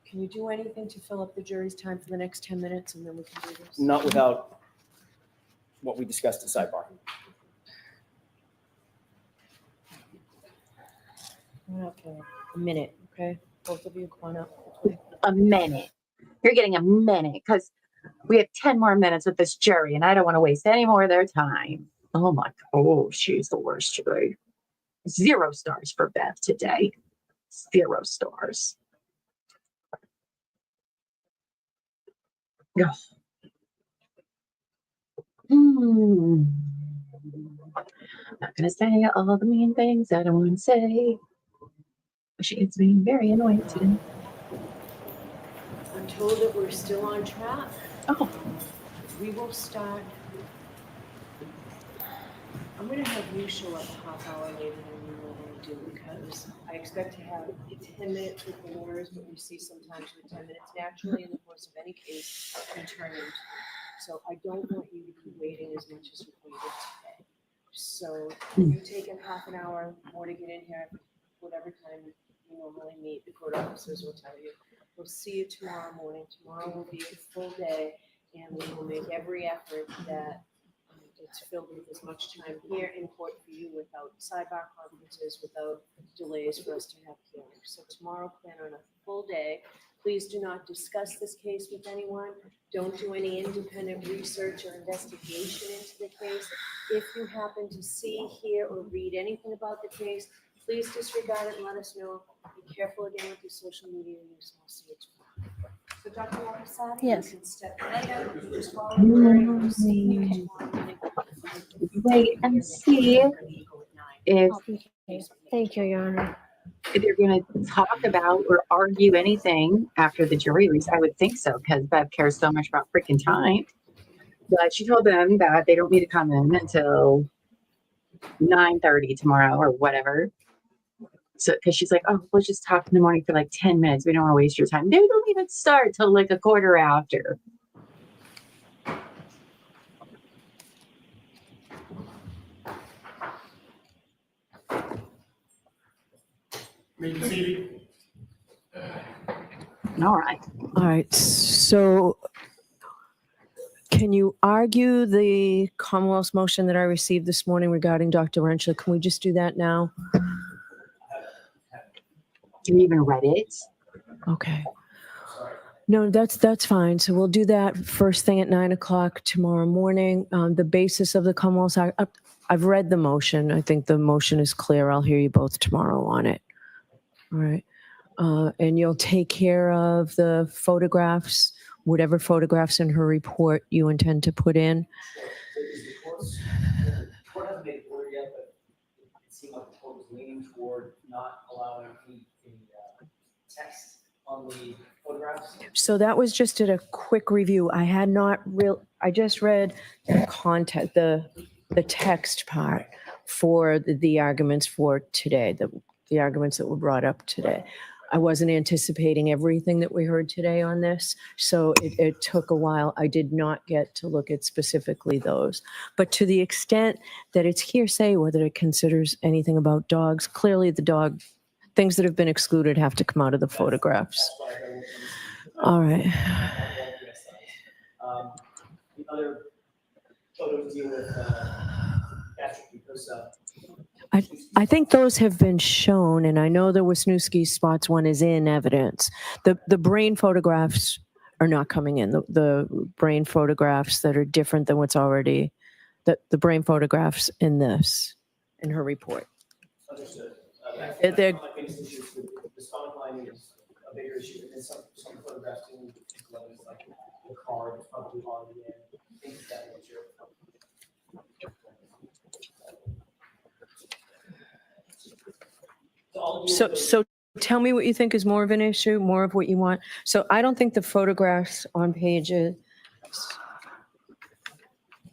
Can you do anything to fill up the jury's time for the next 10 minutes and then we can do this?
Not without what we discussed at sidebar.
Okay, a minute, okay? Both of you come on up.
A minute. You're getting a minute because we have 10 more minutes with this jury and I don't want to waste any more of their time. Oh my, oh, she's the worst jury. 0 stars for Bev today. 0 stars. Ugh. Not gonna say all the mean things I don't want to say. She is being very annoying today.
I'm told that we're still on track.
Oh.
We will start. I'm gonna have you show up a half hour later than we normally do because I expect to have 10 minutes with the lawyers, but we see sometimes with 10 minutes naturally in the course of any case can turn into. So I don't want you to be waiting as much as we waited today. So you take a half an hour more to get in here, whatever time you normally meet, the court officers will tell you. We'll see you tomorrow morning. Tomorrow will be a full day and we will make every effort that it's filled with as much time here in court for you without sidebar conferences, without delays for us to have hearings. So tomorrow, plan on a full day. Please do not discuss this case with anyone. Don't do any independent research or investigation into the case. If you happen to see, hear, or read anything about the case, please disregard it and let us know. Be careful again with your social media use. We'll see you tomorrow. So Dr. Lapasati,
Yes.
you can step right out. You just follow the jury. We'll see you tomorrow morning.
Wait and see if
Thank you, Your Honor.
if you're going to talk about or argue anything after the jury release. I would think so because Bev cares so much about freaking time. But she told them that they don't need to come in until 9:30 tomorrow or whatever. So, because she's like, oh, let's just talk in the morning for like 10 minutes. We don't want to waste your time. They don't even start till like a quarter after. All right.
All right, so can you argue the Commonwealth's motion that I received this morning regarding Dr. Renshaw? Can we just do that now?
You even read it?
Okay. No, that's fine. So we'll do that first thing at 9:00 tomorrow morning. The basis of the Commonwealth's, I've read the motion. I think the motion is clear. I'll hear you both tomorrow on it. All right. And you'll take care of the photographs, whatever photographs in her report you intend to put in.
The court hasn't made an order yet, but it seemed like the court was leaning toward not allowing any text on the photographs.
So that was just at a quick review. I had not I just read the content, the text part for the arguments for today, the arguments that were brought up today. I wasn't anticipating everything that we heard today on this, so it took a while. I did not get to look at specifically those. But to the extent that it's hearsay, whether it considers anything about dogs, clearly the dog, things that have been excluded have to come out of the photographs. All right.
The other photos deal with Patrick because
I think those have been shown, and I know the Wisniewski spots one is in evidence. The brain photographs are not coming in. The brain photographs that are different than what's already, the brain photographs in her report.
understood.
They're-
The stomach lining is a bigger issue, and then some photographs do like the car is probably already in, things of that nature.
So tell me what you think is more of an issue, more of what you want. So I don't think the photographs on pages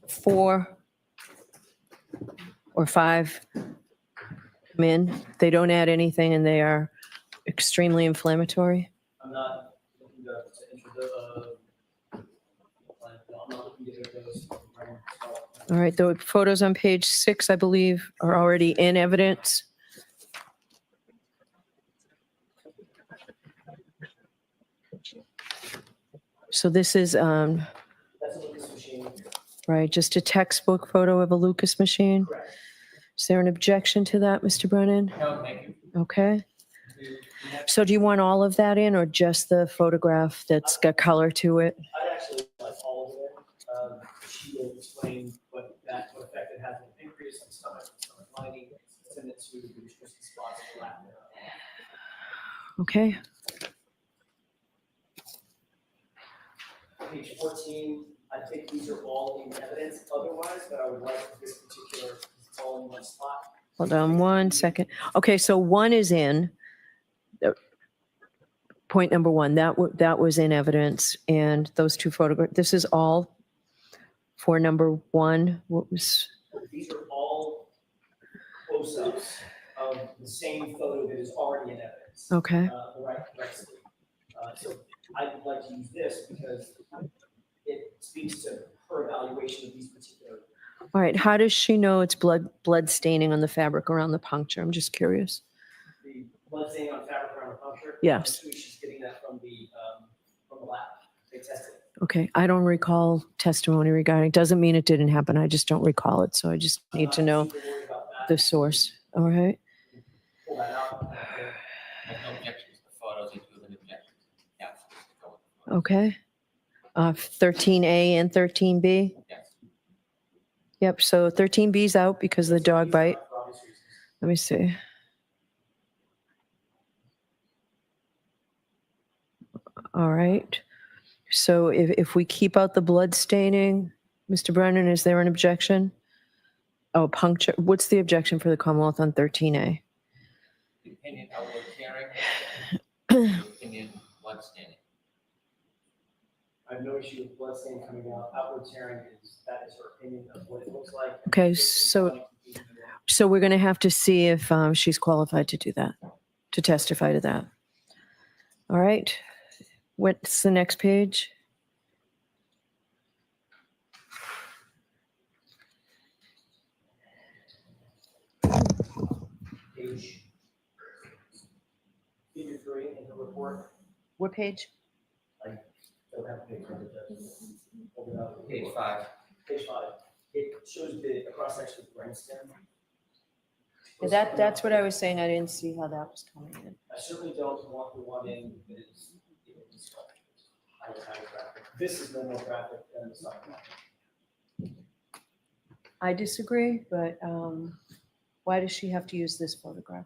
4 or 5 come in. They don't add anything and they are extremely inflammatory.
I'm not looking to enter the, I'm not looking to get those.
All right, the photos on page 6, I believe, are already in evidence. So this is,
That's a Lucas machine.
right? Just a textbook photo of a Lucas machine?
Correct.
Is there an objection to that, Mr. Brennan?
No, thank you.
Okay. So do you want all of that in or just the photograph that's got color to it?
I'd actually like all of it. She will explain what effect it has on the pancreas and stomach lining, send it to the restricted spots in the lap.
Okay.
Page 14, I think these are all in evidence otherwise, but I would like this particular, it's all in one spot.
Hold on one second. Okay, so one is in. Point number one, that was in evidence, and those two photographs, this is all for number one. What was,
These are all close-ups of the same photo that is already in evidence.
okay,
Right. So I'd like to use this because it speaks to her evaluation of these particular.
all right, how does she know it's blood staining on the fabric around the puncture? I'm just curious.
The blood stain on fabric around the puncture.
Yes.
She's getting that from the lab. They tested it.
Okay, I don't recall testimony regarding, doesn't mean it didn't happen, I just don't recall it, so I just need to know
Super worried about that.
the source, all right?
Pull that out.
No objections to photos, if you have an objection. Yeah.
Okay. 13A and 13B?
Yes.
Yep, so 13B's out because of the dog bite. Let me see. All right. So if we keep out the blood staining, Mr. Brennan, is there an objection? Oh, puncture. What's the objection for the Commonwealth on 13A?
The opinion outward tearing, the opinion blood staining.
I have no issue with blood stain coming out. Outward tearing that is her opinion of what it looks like.
Okay, so we're going to have to see if she's qualified to do that, to testify to that. All right. What's the next page?
Page figure 3 in the report.
What page?
Don't have page number. Hold it up.
Page 5.
Page 5. It shows the cross section of the brainstem.
That's what I was saying. I didn't see how that was coming in.
I certainly don't want the one in that is high graphic. This is no more graphic than the side graphic.
I disagree, but why does she have to use this photograph?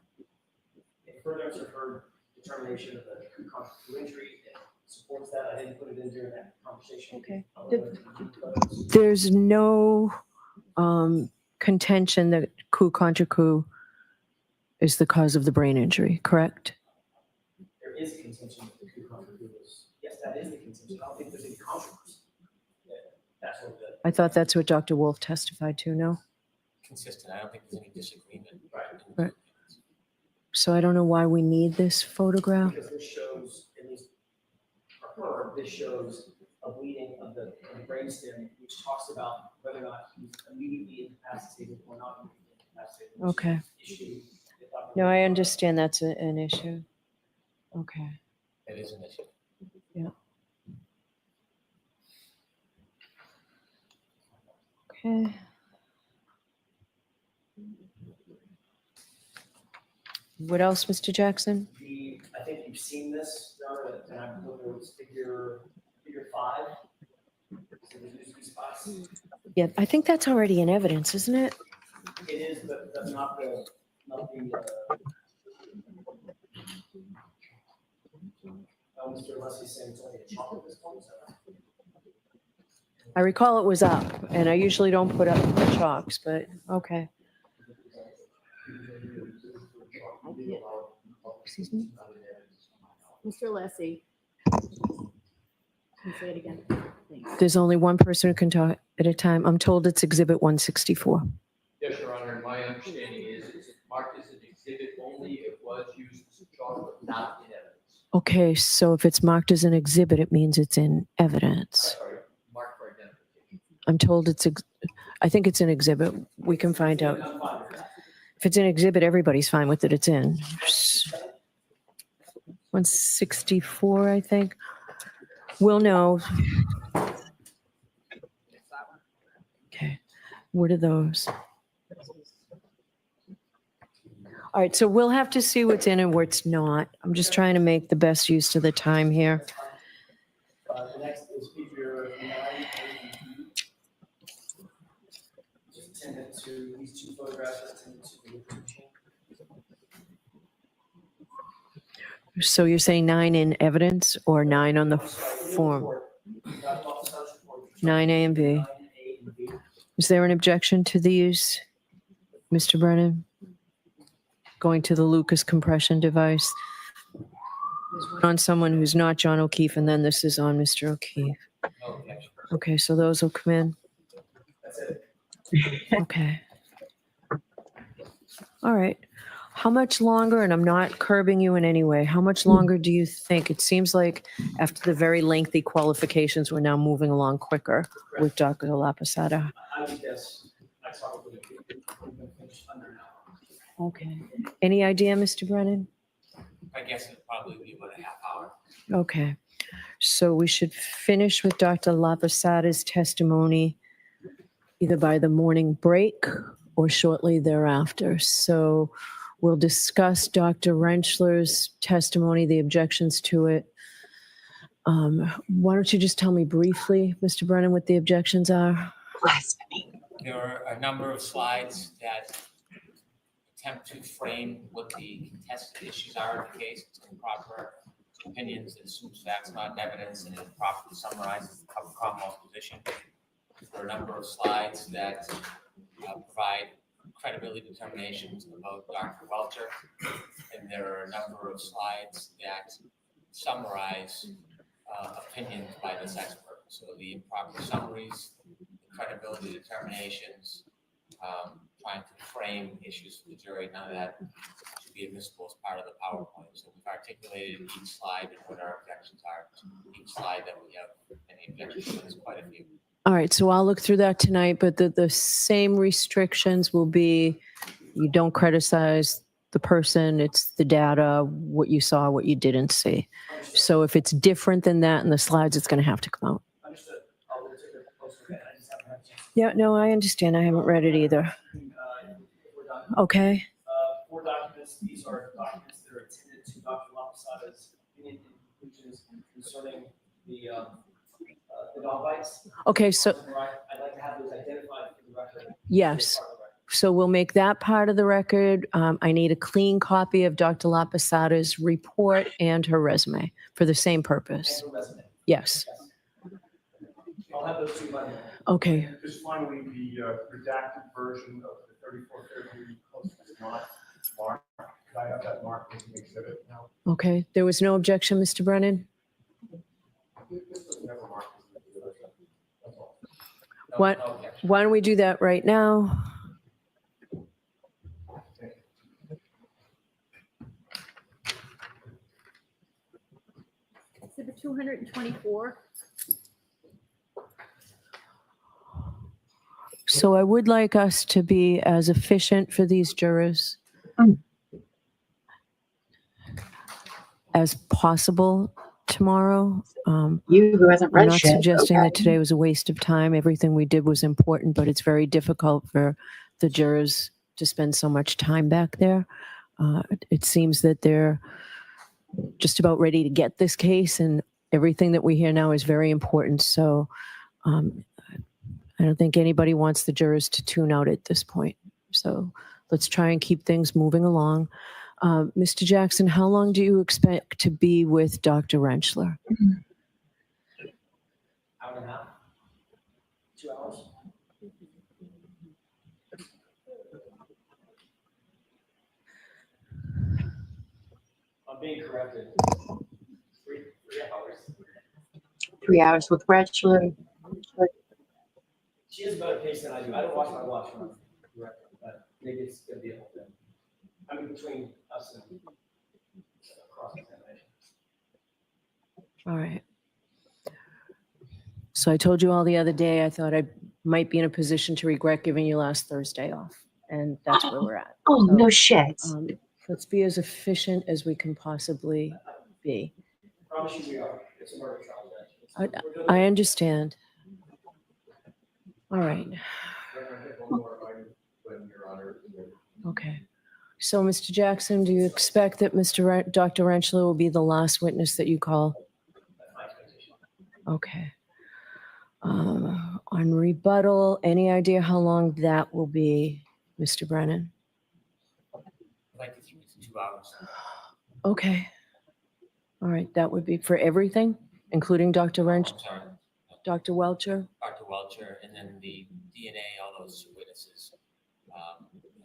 In furtherance of her determination of the coup injury, it supports that. I didn't put it in during that conversation.
Okay.
But
There's no contention that coup contra coup is the cause of the brain injury, correct?
there is contention that the coup contra coup is. Yes, that is the contention. I don't think there's any controversy. Yeah, that's what the.
I thought that's what Dr. Wolf testified to, no?
Consistent, I don't think there's any disagreement.
Right. So I don't know why we need this photograph.
Because this shows, at least for her, this shows a bleeding of the brainstem, which talks about whether or not he's immediately incapacitated or not immediately incapacitated. which
Okay.
is an issue that Dr.
No, I understand that's an issue. Okay.
It is an issue.
Okay. What else, Mr. Jackson?
I think you've seen this, Your Honor, and I'm looking at figure 5. So there's these spots.
Yeah, I think that's already in evidence, isn't it?
It is, but not the. Mr. Leslie's saying it's only a chunk of this one, so.
I recall it was up, and I usually don't put up the chalks, but okay. Excuse me?
Mr. Lessie. Can you say it again? Thanks.
There's only one person who can talk at a time. I'm told it's Exhibit 164.
Yes, Your Honor, and my understanding is it's marked as an exhibit only. It was used as a chart, but not in evidence.
Okay, so if it's marked as an exhibit, it means it's in evidence.
Sorry, marked for identification.
I'm told I think it's an exhibit. We can find out. If it's an exhibit, everybody's fine with it. It's in. 164, I think. We'll know. Okay. What are those? All right, so we'll have to see what's in and what's not. I'm just trying to make the best use of the time here.
The next is figure 9A and B. Just attendant to these two photographs, are attendant to the teaching.
So you're saying 9 in evidence or 9 on the form? 9A and B.
9A and B.
Is there an objection to these, Mr. Brennan? Going to the Lucas compression device? There's one on someone who's not John O'Keefe, and then this is on Mr. O'Keefe. Okay, so those will come in.
That's it.
Okay. All right. How much longer, and I'm not curbing you in any way, how much longer do you think? It seems like after the very lengthy qualifications, we're now moving along quicker with Dr. Lapasada.
I would guess I probably could finish under an hour.
Okay. Any idea, Mr. Brennan?
I guess it'd probably be about a half hour.
Okay. So we should finish with Dr. Lapasada's testimony either by the morning break or shortly thereafter. So we'll discuss Dr. Rentschler's testimony, the objections to it. Why don't you just tell me briefly, Mr. Brennan, what the objections are?
Blasphemy.
There are a number of slides that attempt to frame what the contested issues are in the case. It's improper opinions, it assumes facts, not evidence, and it improperly summarizes the Commonwealth position. There are a number of slides that provide credibility determinations about Dr. Welcher, and there are a number of slides that summarize opinions by this expert. So the improper summaries, the credibility determinations, trying to frame issues for the jury, none of that should be admissible as part of the PowerPoint. So we've articulated each slide and what our objections are to each slide that we have any objections to. There's quite a few.
All right, so I'll look through that tonight, but the same restrictions will be, you don't criticize the person, it's the data, what you saw, what you didn't see. So if it's different than that in the slides, it's going to have to come out.
Understood. I'll take a closer look at it. I just haven't had a chance.
Yeah, no, I understand. I haven't read it either.
We're done.
Okay.
4 documents. These are documents that are attended to Dr. Lapasada's opinion and conclusions concerning the dog bites.
Okay, so
I'd like to have those identified for the record.
yes. So we'll make that part of the record. I need a clean copy of Dr. Lapasada's report and her resume for the same purpose.
And the resume.
Yes.
I'll have those 2 by the way.
Okay.
Just finally, the redacted version of the 3430 post is not marked. Could I have that marked as an exhibit now?
Okay. There was no objection, Mr. Brennan?
This was never marked as an exhibit. That's all.
What? Why don't we do that right now?
Exhibit 224.
So I would like us to be as efficient for these jurors as possible tomorrow.
You who hasn't
I'm
read
not
shit.
suggesting
okay.
that today was a waste of time. Everything we did was important, but it's very difficult for the jurors to spend so much time back there. It seems that they're just about ready to get this case, and everything that we hear now is very important. So I don't think anybody wants the jurors to tune out at this point. So let's try and keep things moving along. Mr. Jackson, how long do you expect to be with Dr. Rentschler?
Hour and a half. 2 hours. I'm being corrected. 3 hours.
3 hours with Rentschler.
She has a better pace than I do. I don't watch my watch when I'm corrected, but maybe it's gonna be a whole thing. I mean, between us and cross-examination.
All right. So I told you all the other day, I thought I might be in a position to regret giving you last Thursday off. And that's where we're at.
Oh,
So,
no shit.
Let's be as efficient as we can possibly be.
I promise you we are. It's a murder trial. Judge.
I understand. All right. Okay. So, Mr. Jackson, do you expect that Dr. Rentschler will be the last witness that you call? Okay. On rebuttal, any idea how long that will be, Mr. Brennan?
I'd like to keep it to 2 hours.
Okay. All right, that would be for everything, including Dr.
I'm sorry,
Dr. Welcher?
Dr. Welcher, and then the DNA, all those witnesses. I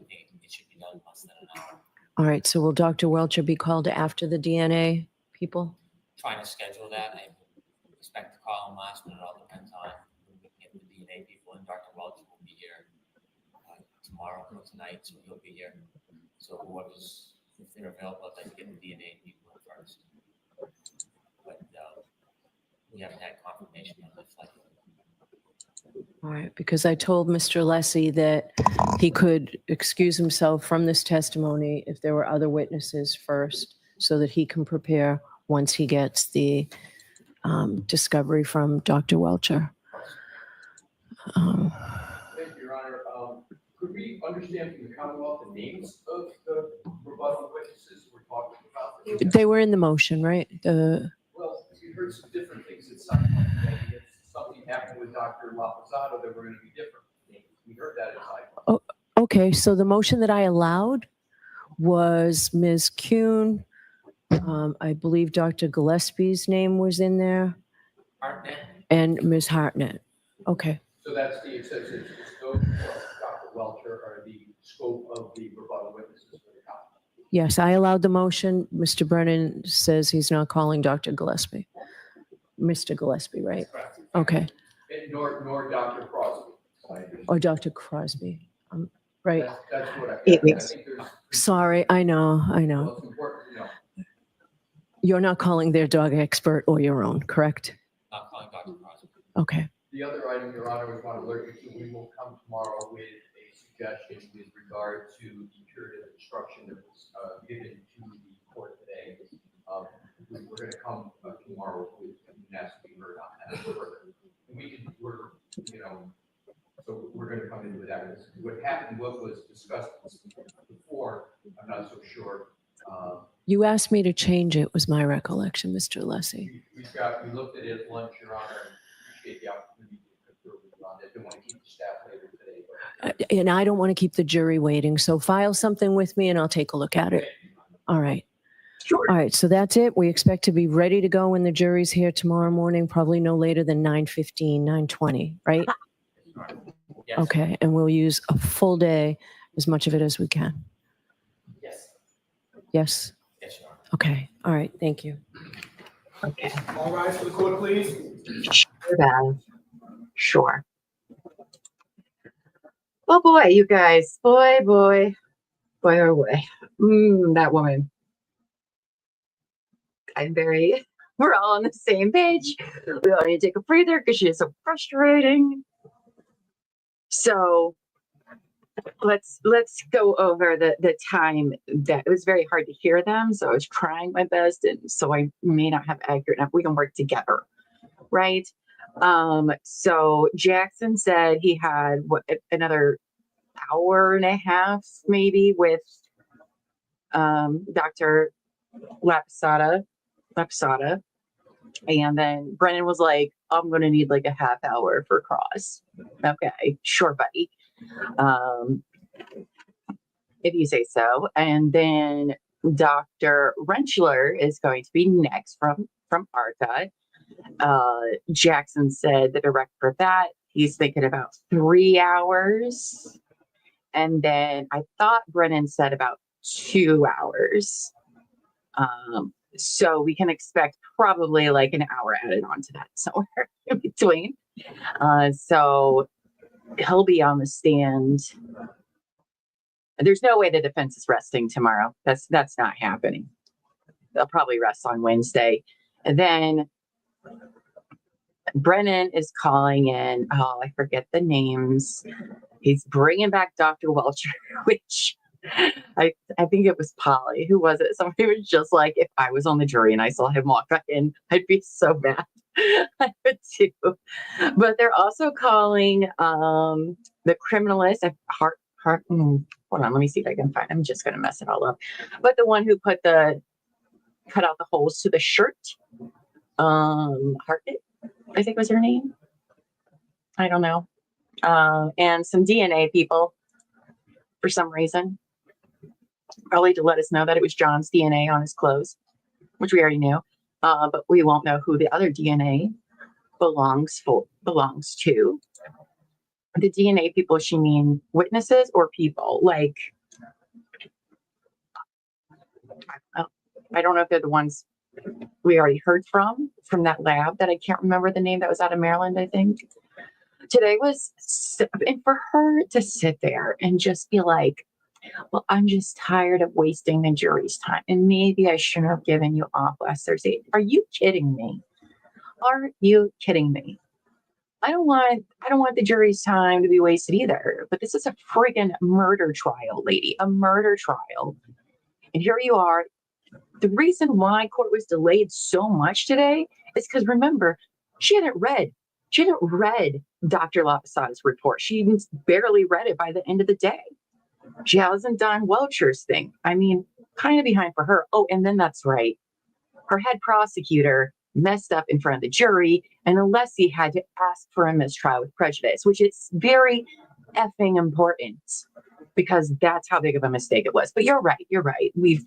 think it should be done in less than an hour.
All right, so will Dr. Welcher be called after the DNA people?
Trying to schedule that. I expect to call him last, but it all depends on when we can get the DNA people, and Dr. Welcher will be here tomorrow or tonight, so he'll be here. So whoever's, if they're available, I'd like to get the DNA people in first. But we haven't had confirmation on the flight.
All right, because I told Mr. Lessie that he could excuse himself from this testimony if there were other witnesses first, so that he can prepare once he gets the discovery from Dr. Welcher.
Thank you, Your Honor. Could we understand from the Commonwealth the names of the rebuttal witnesses we're talking about?
They were in the motion, right?
Well, we heard some different things at some point. Maybe if something happened with Dr. Lapazzato, they were going to be different. We heard that at time.
Okay, so the motion that I allowed was Ms. Kuhn. I believe Dr. Gillespie's name was in there.
Hartnett?
And Ms. Hartnett. Okay.
So that's the exception. Those of Dr. Welcher are the scope of the rebuttal witnesses for the Commonwealth.
Yes, I allowed the motion. Mr. Brennan says he's not calling Dr. Gillespie. Mr. Gillespie, right?
Correct.
Okay.
And nor Dr. Crosby.
Or Dr. Crosby. Right.
That's what I
8
I
weeks.
think there's,
Sorry, I know.
well, it's important to know.
You're not calling their dog expert or your own, correct?
Not calling Dr. Crosby.
Okay.
The other item, Your Honor, we want to alert you to, we will come tomorrow with a suggestion with regard to the curative instruction that was given to the court today. We're going to come tomorrow with an ask to be heard on that. So we're going to come in with evidence. What happened, what was discussed before, I'm not so sure.
You asked me to change it, was my recollection, Mr. Lessie.
We looked at it at lunch, Your Honor, and appreciate the opportunity to confer with you on that. Don't want to keep the staff later today.
And I don't want to keep the jury waiting, so file something with me and I'll take a look at it. All right.
Sure.
All right, so that's it. We expect to be ready to go when the jury's here tomorrow morning, probably no later than 9:15, 9:20, right?
Yes.
Okay, and we'll use a full day, as much of it as we can.
Yes.
Yes?
Yes, Your Honor.
Okay, all right, thank you.
Okay.
All rise for the court, please.
Sure, Bev. Sure. Oh boy, you guys. Boy, oh boy. That woman. We're all on the same page. We all need to take a breather because she is so frustrating. So let's go over the time that it was very hard to hear them. So I was trying my best, and so I may not have accurate enough. We can work together, right? So Jackson said he had another hour and a half maybe with Dr. Lapasada. And then Brennan was like, I'm going to need like a half hour for Cross. Okay, sure, buddy. If you say so. And then Dr. Rentschler is going to be next from ARCA. Jackson said the director for that, he's thinking about 3 hours. And then I thought Brennan said about 2 hours. So we can expect probably like an hour added on to that somewhere in between. So he'll be on the stand. There's no way the defense is resting tomorrow. That's not happening. They'll probably rest on Wednesday. And then Brennan is calling in. Oh, I forget the names. He's bringing back Dr. Welcher, which I think it was Polly. Who was it? Somebody was just like, if I was on the jury and I saw him walk back in, I'd be so mad. I would too. But they're also calling the criminalist hold on, let me see if I can find. I'm just gonna mess it all up. But the one who cut out the holes to the shirt, Hartnett, I think was her name. I don't know. And some DNA people for some reason. Probably to let us know that it was John's DNA on his clothes, which we already knew. But we won't know who the other DNA belongs to. The DNA people, she mean witnesses or people? Like, I don't know if they're the ones we already heard from that lab that I can't remember the name, that was out of Maryland, I think. Today was, and for her to sit there and just be like, well, I'm just tired of wasting the jury's time, and maybe I shouldn't have given you off last Thursday. Are you kidding me? Are you kidding me? I don't want the jury's time to be wasted either. But this is a friggin' murder trial, lady, a murder trial. And here you are. The reason why court was delayed so much today is because, remember, she hadn't read Dr. Lapasada's report. She even barely read it by the end of the day. She hasn't done Welcher's thing. I mean, kind of behind for her. Oh, and then that's right. Her head prosecutor messed up in front of the jury, and Alessi had to ask for a mistrial with prejudice, which is very effing important because that's how big of a mistake it was. But you're right. We've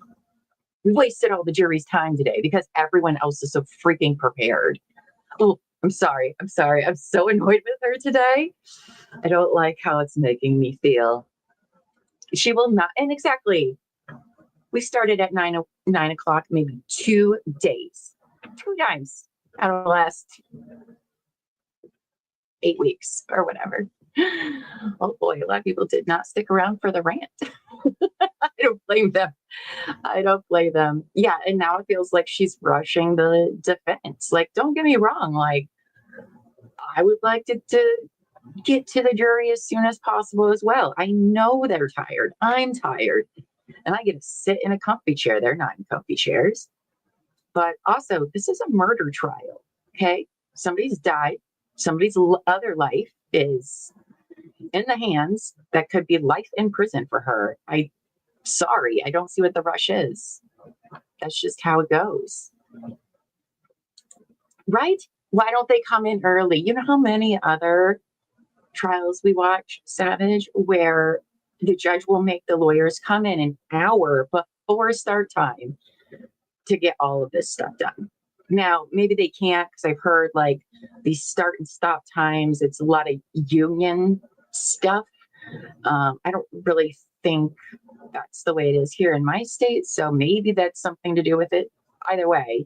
wasted all the jury's time today because everyone else is so freaking prepared. Oh, I'm sorry. I'm so annoyed with her today. I don't like how it's making me feel. She will not, and exactly. We started at 9 o'clock, maybe 2 days, 2 times out of the last 8 weeks or whatever. Oh boy, a lot of people did not stick around for the rant. I don't blame them. Yeah, and now it feels like she's rushing the defense. Like, don't get me wrong. Like, I would like to get to the jury as soon as possible as well. I know they're tired. I'm tired. And I get to sit in a comfy chair. They're not in comfy chairs. But also, this is a murder trial. Okay? Somebody's died. Somebody's other life is in the hands that could be life in prison for her. Sorry, I don't see what the rush is. That's just how it goes. Right? Why don't they come in early? You know how many other trials we watch, Savage, where the judge will make the lawyers come in an hour before start time to get all of this stuff done. Now, maybe they can't, because I've heard like these start and stop times, it's a lot of union stuff. I don't really think that's the way it is here in my state, so maybe that's something to do with it. Either way,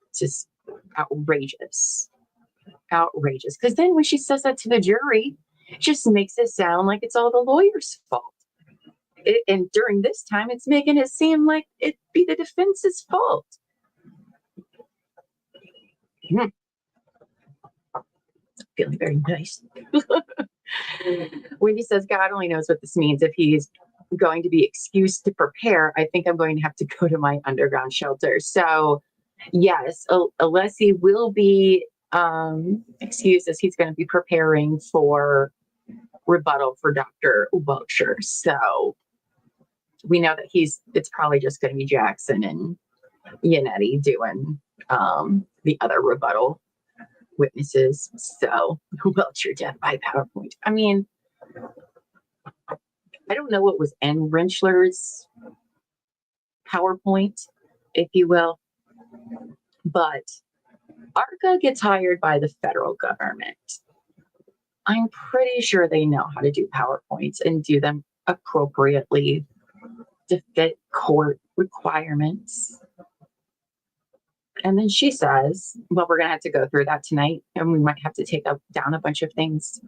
it's just outrageous. Because then when she says that to the jury, it just makes it sound like it's all the lawyer's fault. And during this time, it's making it seem like it'd be the defense's fault. Feeling very nice. Wendy says, God only knows what this means. If he's going to be excused to prepare, I think I'm going to have to go to my underground shelter. So, yes, Alessi will be excused as he's going to be preparing for rebuttal for Dr. Welcher. So, we know that it's probably just going to be Jackson and Yannetti doing the other rebuttal witnesses. So, Welcher death by PowerPoint. I mean, I don't know what was N. Rentschler's PowerPoint, if you will, but ARCA gets hired by the federal government. I'm pretty sure they know how to do PowerPoints and do them appropriately to fit court requirements. And then she says, well, we're going to have to go through that tonight, and we might have to take down a bunch of things.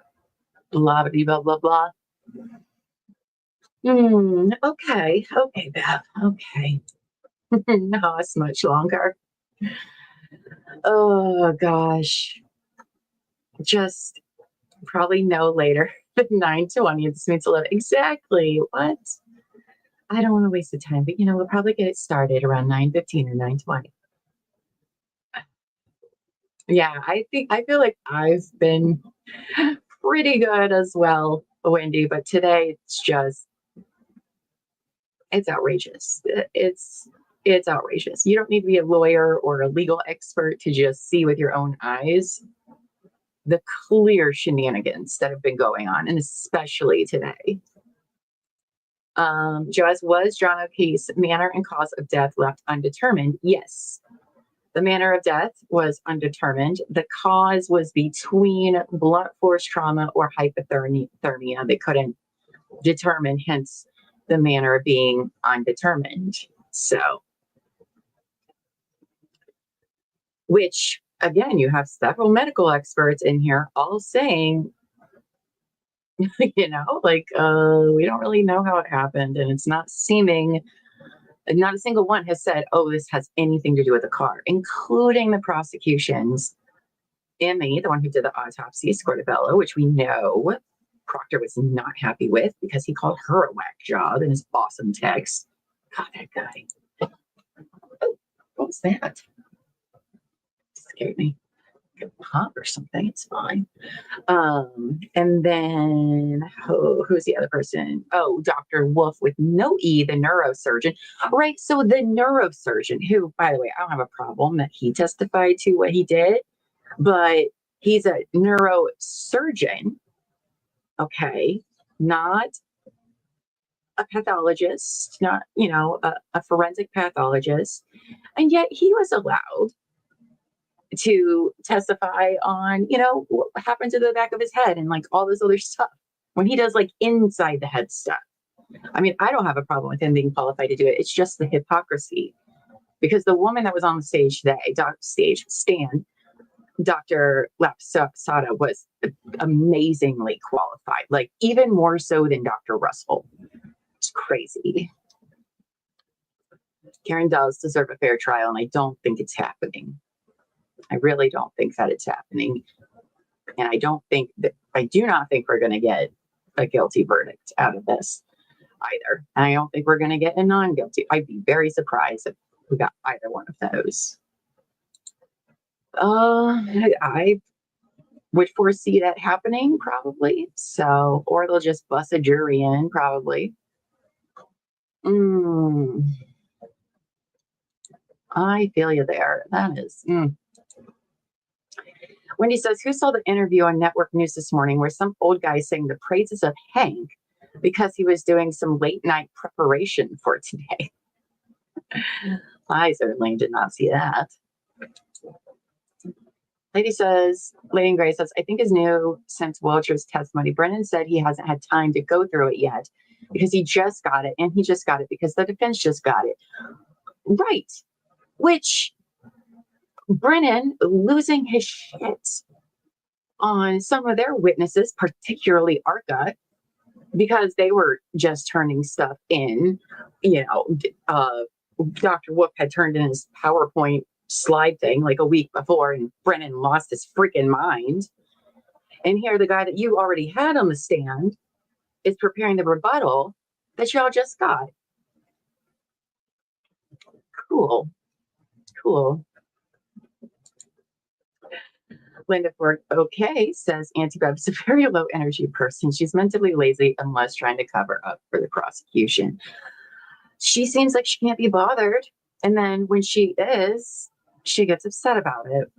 Blah, blah, blah, blah. Okay, Beth. Okay. Not as much longer. Oh, gosh. Just probably no later than 9:20. This means 11. Exactly. What? I don't want to waste the time, but we'll probably get it started around 9:15 or 9:20. Yeah, I feel like I've been pretty good as well, Wendy, but today it's outrageous. It's outrageous. You don't need to be a lawyer or a legal expert to just see with your own eyes the clear shenanigans that have been going on, and especially today. Joaz, was John O'Keefe's manner and cause of death left undetermined? Yes. The manner of death was undetermined. The cause was between blunt force trauma or hypothermia. They couldn't determine, hence the manner being undetermined. So, which again, you have several medical experts in here all saying, we don't really know how it happened, and it's not seeming. Not a single one has said, oh, this has anything to do with the car, including the prosecution's Emmy, the one who did the autopsy, Scortabello, which we know Proctor was not happy with because he called her a whack job in his awesome text. God, that guy. Oh, what was that? Scared me. Like a pop or something. It's fine. And then who's the other person? Oh, Dr. Wolf with no E, the neurosurgeon. Right. So the neurosurgeon, who, by the way, I don't have a problem that he testified to what he did, but he's a neurosurgeon. Okay. Not a pathologist, not, a forensic pathologist. And yet he was allowed to testify on, what happened to the back of his head and like all this other stuff when he does like inside the head stuff. I mean, I don't have a problem with him being qualified to do it. It's just the hypocrisy, because the woman that was on the stage today, Dr. Lapsada, was amazingly qualified, like even more so than Dr. Russell. It's crazy. Karen does deserve a fair trial, and I don't think it's happening. I really don't think that it's happening. And I do not think we're going to get a guilty verdict out of this either. And I don't think we're going to get a non-guilty. I'd be very surprised if we got either one of those. I would foresee that happening probably. So, or they'll just bust a jury in probably. I feel you there. That is. Wendy says, who saw the interview on Network News this morning where some old guy saying the praises of Hank because he was doing some late night preparation for today? I certainly did not see that. Lady in Gray says, I think is new since Welcher's testimony. Brennan said he hasn't had time to go through it yet because he just got it, and he just got it because the defense just got it. Right. Which Brennan losing his shit on some of their witnesses, particularly Arca, because they were just turning stuff in. Dr. Wolf had turned in his PowerPoint slide thing like a week before, and Brennan lost his freaking mind. And here the guy that you already had on the stand is preparing the rebuttal that y'all just got. Cool. Linda Ford, okay, says Auntie Bev's a very low energy person. She's mentally lazy and less trying to cover up for the prosecution. She seems like she can't be bothered. And then when she is, she gets upset about it.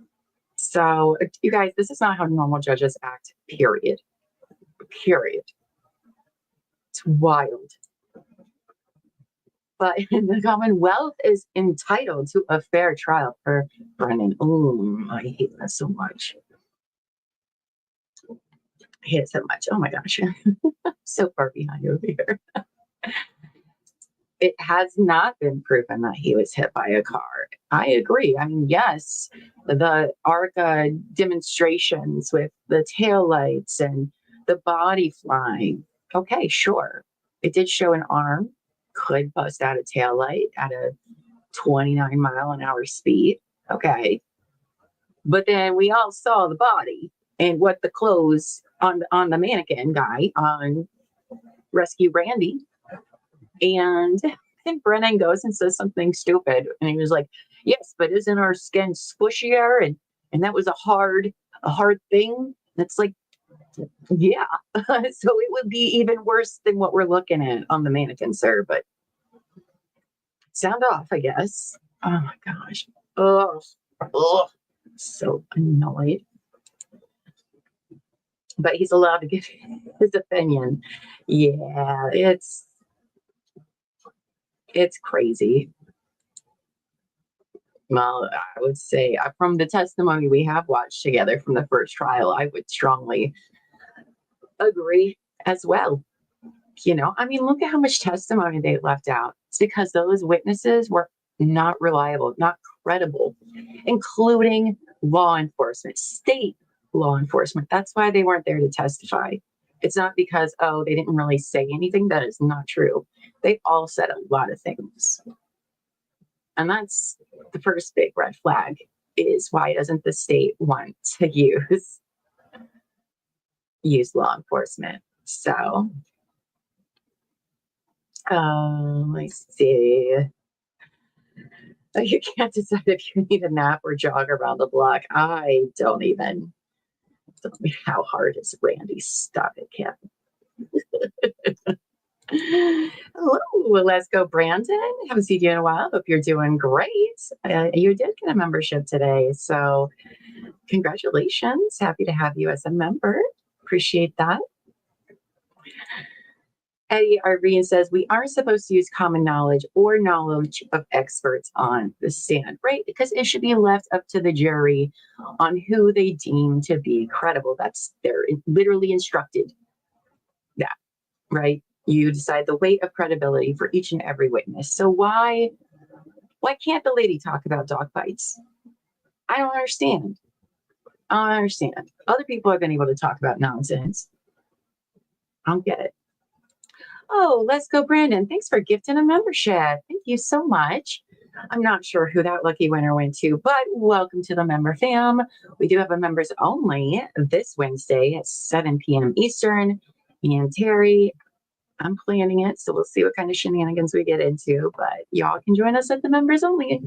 So, you guys, this is not how normal judges act, period. It's wild. But the Commonwealth is entitled to a fair trial for Brennan. Oh, I hate that so much. I hate it so much. Oh my gosh. So far behind over here. It has not been proven that he was hit by a car. I agree. I mean, yes, the ARCA demonstrations with the taillights and the body flying. Okay, sure. It did show an arm could bust out a taillight at a 29-mile-an-hour speed. Okay. But then we all saw the body and what the clothes on the mannequin guy on Rescue Randy. And then Brennan goes and says something stupid. And he was like, yes, but isn't our skin squishier? And And that was a hard thing. It's like, yeah. So it would be even worse than what we're looking at on the mannequin, sir. But sound off, I guess. Oh my gosh. Oh, so annoyed. But he's allowed to give his opinion. Yeah, it's crazy. Well, I would say from the testimony we have watched together from the first trial, I would strongly agree as well. You know, I mean, look at how much testimony they left out. It's because those witnesses were not reliable, not credible, including law enforcement, state law enforcement. That's why they weren't there to testify. It's not because, oh, they didn't really say anything. That is not true. They all said a lot of things. And that's the first big red flag, is why doesn't the state want to use law enforcement? So, let's see. You can't decide if you need a nap or jog around the block. I don't even. How hard is Randy? Stop it, Kim. Hello, let's go, Brandon. Haven't seen you in a while. Hope you're doing great. You did get a membership today, so congratulations. Happy to have you as a member. Appreciate that. Eddie Irene says, we aren't supposed to use common knowledge or knowledge of experts on the stand, right? Because it should be left up to the jury on who they deem to be credible. They're literally instructed that, right? You decide the weight of credibility for each and every witness. So why can't the lady talk about dog fights? I don't understand. Other people have been able to talk about nonsense. I don't get it. Oh, let's go, Brandon. Thanks for gifting a membership. Thank you so much. I'm not sure who that lucky winner went to, but welcome to the member fam. We do have a members only this Wednesday at 7 p.m. Eastern. And Terry, I'm planning it, so we'll see what kind of shenanigans we get into, but y'all can join us at the members only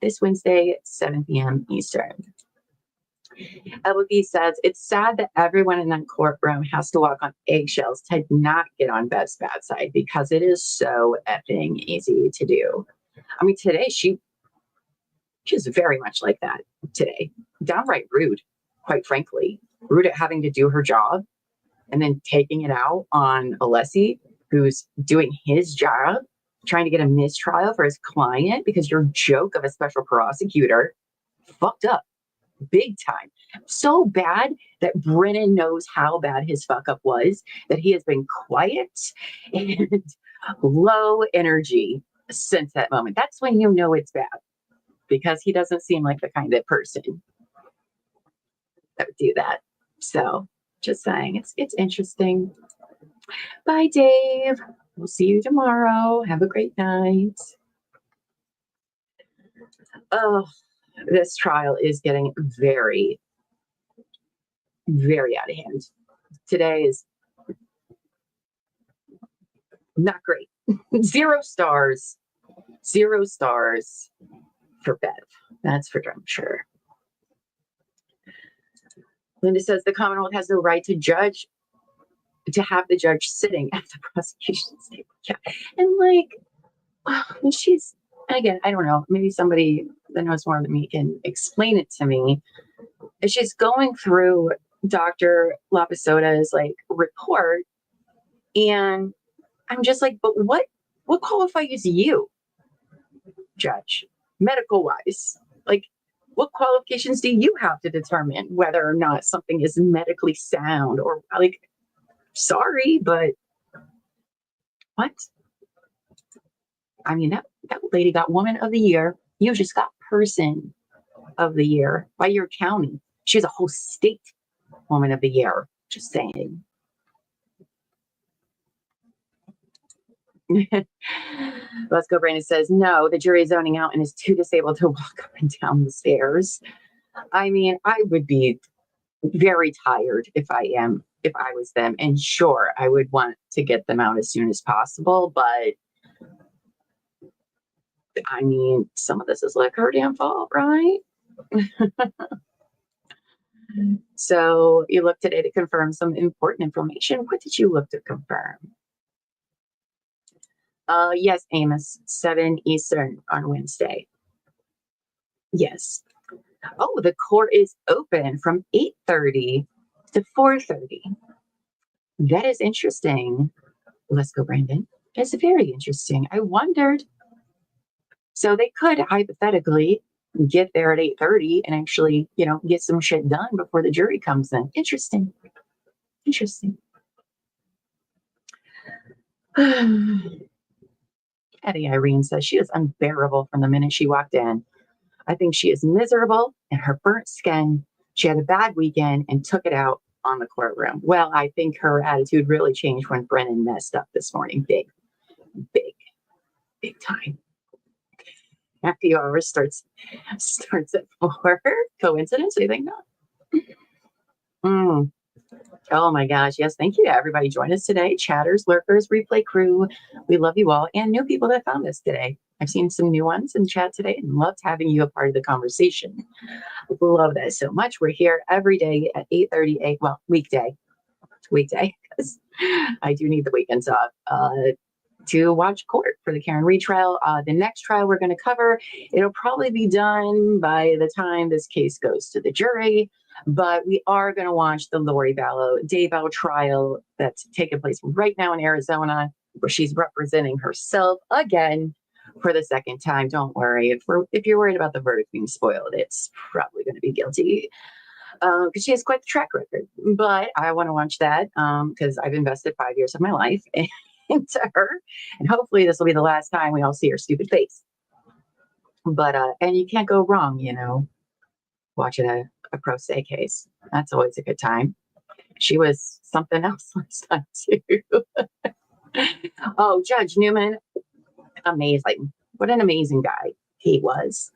this Wednesday at 7 p.m. Eastern. LB says, it's sad that everyone in that courtroom has to walk on eggshells to not get on Bev's bad side, because it is so effing easy to do. I mean, today she's very much like that today. Downright rude, quite frankly. Rude at having to do her job and then taking it out on Alessi, who's doing his job, trying to get a mistrial for his client because your joke of a special prosecutor fucked up. Big time. So bad that Brennan knows how bad his fuck up was, that he has been quiet and low energy since that moment. That's when you know it's bad, because he doesn't seem like the kind of person that would do that. So just saying, it's interesting. Bye, Dave. We'll see you tomorrow. Have a great night. Oh, this trial is getting very, very out of hand. Today is not great. 0 stars. 0 stars for Bev. That's for damn sure. Linda says the Commonwealth has no right to have the judge sitting at the prosecution's table. Yeah. And like, she's, again, I don't know, maybe somebody that knows more than me can explain it to me. She's going through Dr. Lapisota's like report, and I'm just like, but what qualifies you, judge, medical wise? Like, what qualifications do you have to determine whether or not something is medically sound? Or like, sorry, but what? I mean, that lady got Woman of the Year. You just got Person of the Year by your county. She was a whole state Woman of the Year. Just saying. Let's go. Brandon says, no, the jury is zoning out and is too disabled to walk up and down the stairs. I mean, I would be very tired if I was them. And sure, I would want to get them out as soon as possible. But I mean, some of this is like her damn fault, right? So you looked today to confirm some important information. What did you look to confirm? Yes, Amos, 7 Eastern on Wednesday. Yes. Oh, the court is open from 8:30 to 4:30. That is interesting. Let's go, Brandon. That's very interesting. I wondered. So they could hypothetically get there at 8:30 and actually, get some shit done before the jury comes in. Interesting. Interesting. Eddie Irene says she is unbearable from the minute she walked in. I think she is miserable in her burnt skin. She had a bad weekend and took it out on the courtroom. Well, I think her attitude really changed when Brennan messed up this morning. Big time. Happy hour starts at 4. Coincidence? Do you think not? Oh my gosh. Yes. Thank you to everybody joining us today. Chatters, lurkers, replay crew. We love you all, and new people that found us today. I've seen some new ones in chat today and loved having you a part of the conversation. Love that so much. We're here every day at 8:30. Well, weekday, because I do need the weekends off to watch court for the Karen Reed trial. The next trial we're going to cover, it'll probably be done by the time this case goes to the jury, but we are going to watch the Lori Vallow Daybell trial that's taking place right now in Arizona, where she's representing herself again for the second time. Don't worry. If you're worried about the verdict being spoiled, it's probably going to be guilty because she has quite the track record. But I want to watch that because I've invested 5 years of my life into her, and hopefully this will be the last time we all see her stupid face. But and you can't go wrong, watching a pro se case. That's always a good time. She was something else last time too. Oh, Judge Newman, amazing. What an amazing guy he was.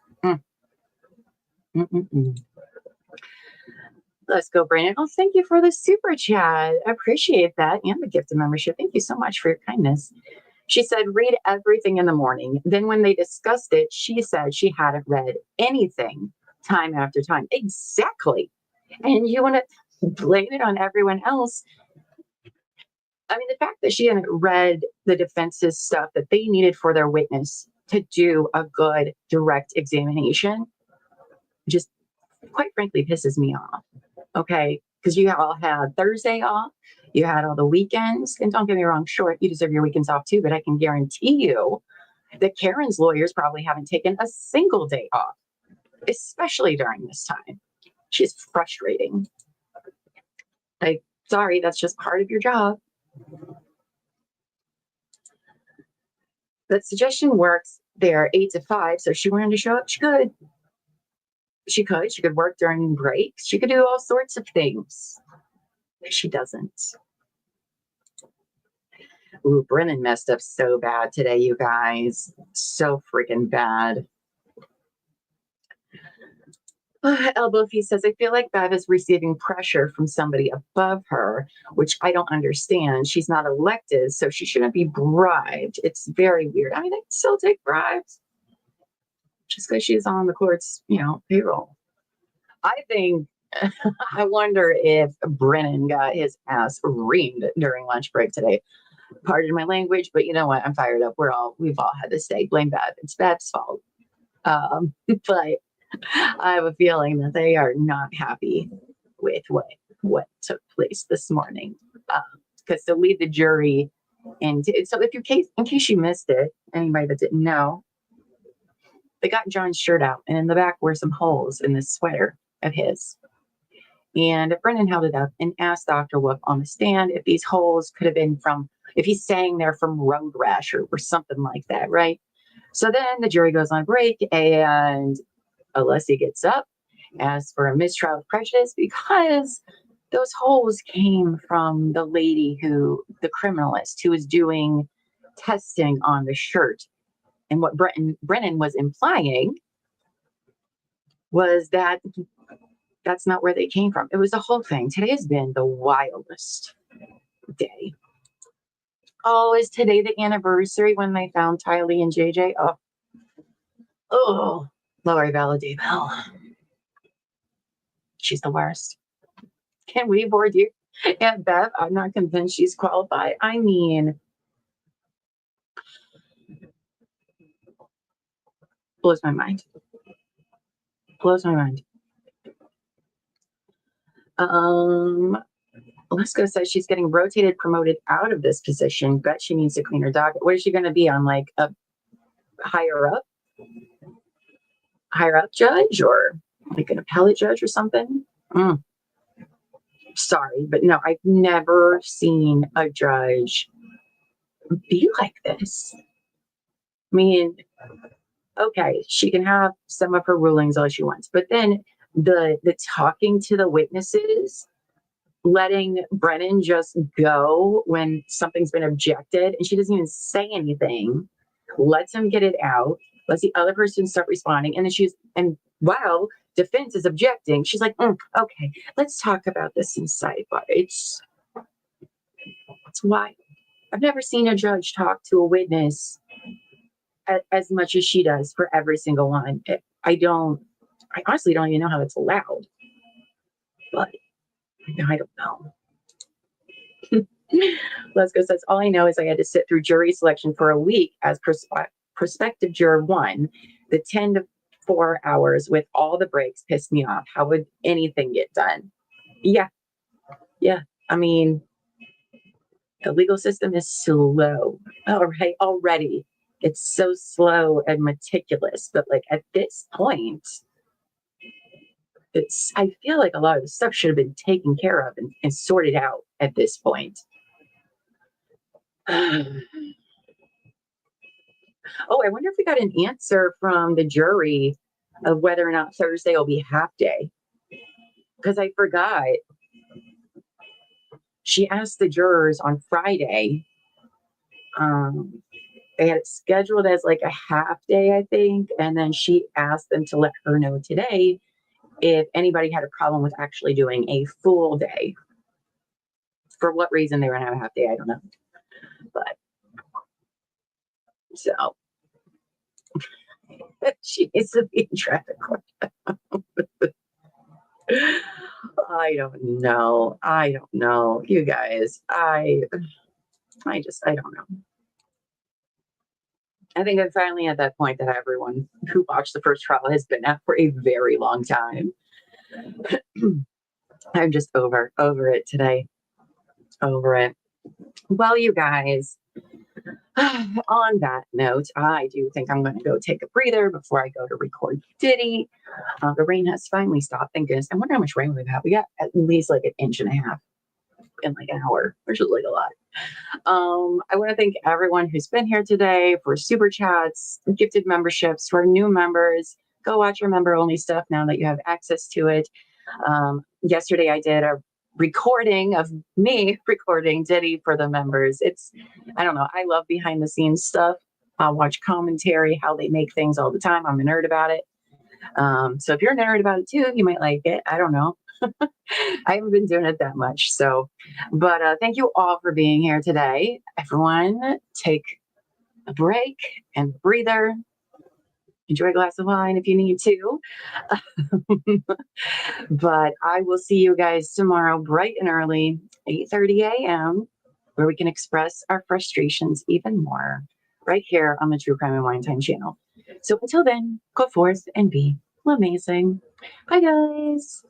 Let's go, Brandon. Oh, thank you for the super chat. I appreciate that. And the gift of membership. Thank you so much for your kindness. She said, read everything in the morning. Then when they discussed it, she said she hadn't read anything time after time. Exactly. And you want to blame it on everyone else. I mean, the fact that she hadn't read the defense's stuff that they needed for their witness to do a good direct examination just quite frankly pisses me off. Okay, because you all had Thursday off, you had all the weekends, and don't get me wrong, sure, you deserve your weekends off too, but I can guarantee you that Karen's lawyers probably haven't taken a single day off, especially during this time. She's frustrating. Like, sorry, that's just part of your job. That suggestion works. They're 8 to 5, so if she wanted to show up, she could. She could work during breaks. She could do all sorts of things. She doesn't. Ooh, Brennan messed up so bad today, you guys. So freaking bad. Elbow Fee says, I feel like Bev is receiving pressure from somebody above her, which I don't understand. She's not elected, so she shouldn't be bribed. It's very weird. I mean, they still take bribes. Just because she's on the court's, payroll. I think, I wonder if Brennan got his ass reamed during lunch break today. Pardon my language, but you know what? I'm fired up. We've all had this day. Blame Bev. It's Bev's fault. But I have a feeling that they are not happy with what took place this morning. Because to lead the jury, and so in case you missed it, anybody that didn't know, they got John's shirt out, and in the back were some holes in this sweater of his. And Brennan held it up and asked Dr. Wolf on the stand if these holes could have been if he's saying they're from road rash or something like that, right? So then the jury goes on break, and Alessia gets up, asks for a mistrial of prejudice because those holes came from the lady the criminalist who was doing testing on the shirt. And what Brennan was implying was that that's not where they came from. It was the whole thing. Today has been the wildest day. Oh, is today the anniversary when they found Tylee and JJ? Oh, Lori Vallow Daybell. She's the worst. Can we board you? Aunt Bev, I'm not convinced she's qualified. I mean, blows my mind. Blows my mind. Lesko says she's getting rotated, promoted out of this position. Bet she needs to clean her docket. What is she going to be on, like a higher up judge, or like an appellate judge or something? Sorry, but no, I've never seen a judge be like this. I mean, okay, she can have some of her rulings all she wants, but then the talking to the witnesses, letting Brennan just go when something's been objected, and she doesn't even say anything, lets him get it out, lets the other person start responding, and then wow, defense is objecting. She's like, okay, let's talk about this in sidebar. It's wild. I've never seen a judge talk to a witness as much as she does for every single one. I honestly don't even know how that's allowed, but I don't know. Lesko says, all I know is I had to sit through jury selection for a week as prospective juror 1. The 10 to 4 hours with all the breaks pissed me off. How would anything get done? Yeah. I mean, the legal system is slow. All right, already. It's so slow and meticulous. But like at this point, I feel like a lot of the stuff should have been taken care of and sorted out at this point. Oh, I wonder if we got an answer from the jury of whether or not Thursday will be half day. Because I forgot. She asked the jurors on Friday. They had it scheduled as like a half day, I think. And then she asked them to let her know today if anybody had a problem with actually doing a full day. For what reason they were going to have a half day, I don't know. But so she needs to be in traffic court. I don't know. You guys, I don't know. I think I'm finally at that point that everyone who watched the first trial has been at for a very long time. I'm just over it today. Over it. Well, you guys, on that note, I do think I'm going to go take a breather before I go to record Diddy. The rain has finally stopped. Thank goodness. I wonder how much rain we've had. We got at least like 1.5 inches in like an hour, which is like a lot. I want to thank everyone who's been here today for super chats, gifted memberships. For new members, go watch your member only stuff now that you have access to it. Yesterday I did a recording of me recording Diddy for the members. I don't know, I love behind the scenes stuff. I'll watch commentary, how they make things all the time. I'm a nerd about it. So if you're a nerd about it too, you might like it. I don't know. I haven't been doing it that much. But thank you all for being here today. Everyone, take a break and a breather. Enjoy a glass of wine if you need to. But I will see you guys tomorrow bright and early, 8:30 a.m., where we can express our frustrations even more right here on the True Crime and Wine Time channel. So until then, go forth and be amazing. Bye, guys.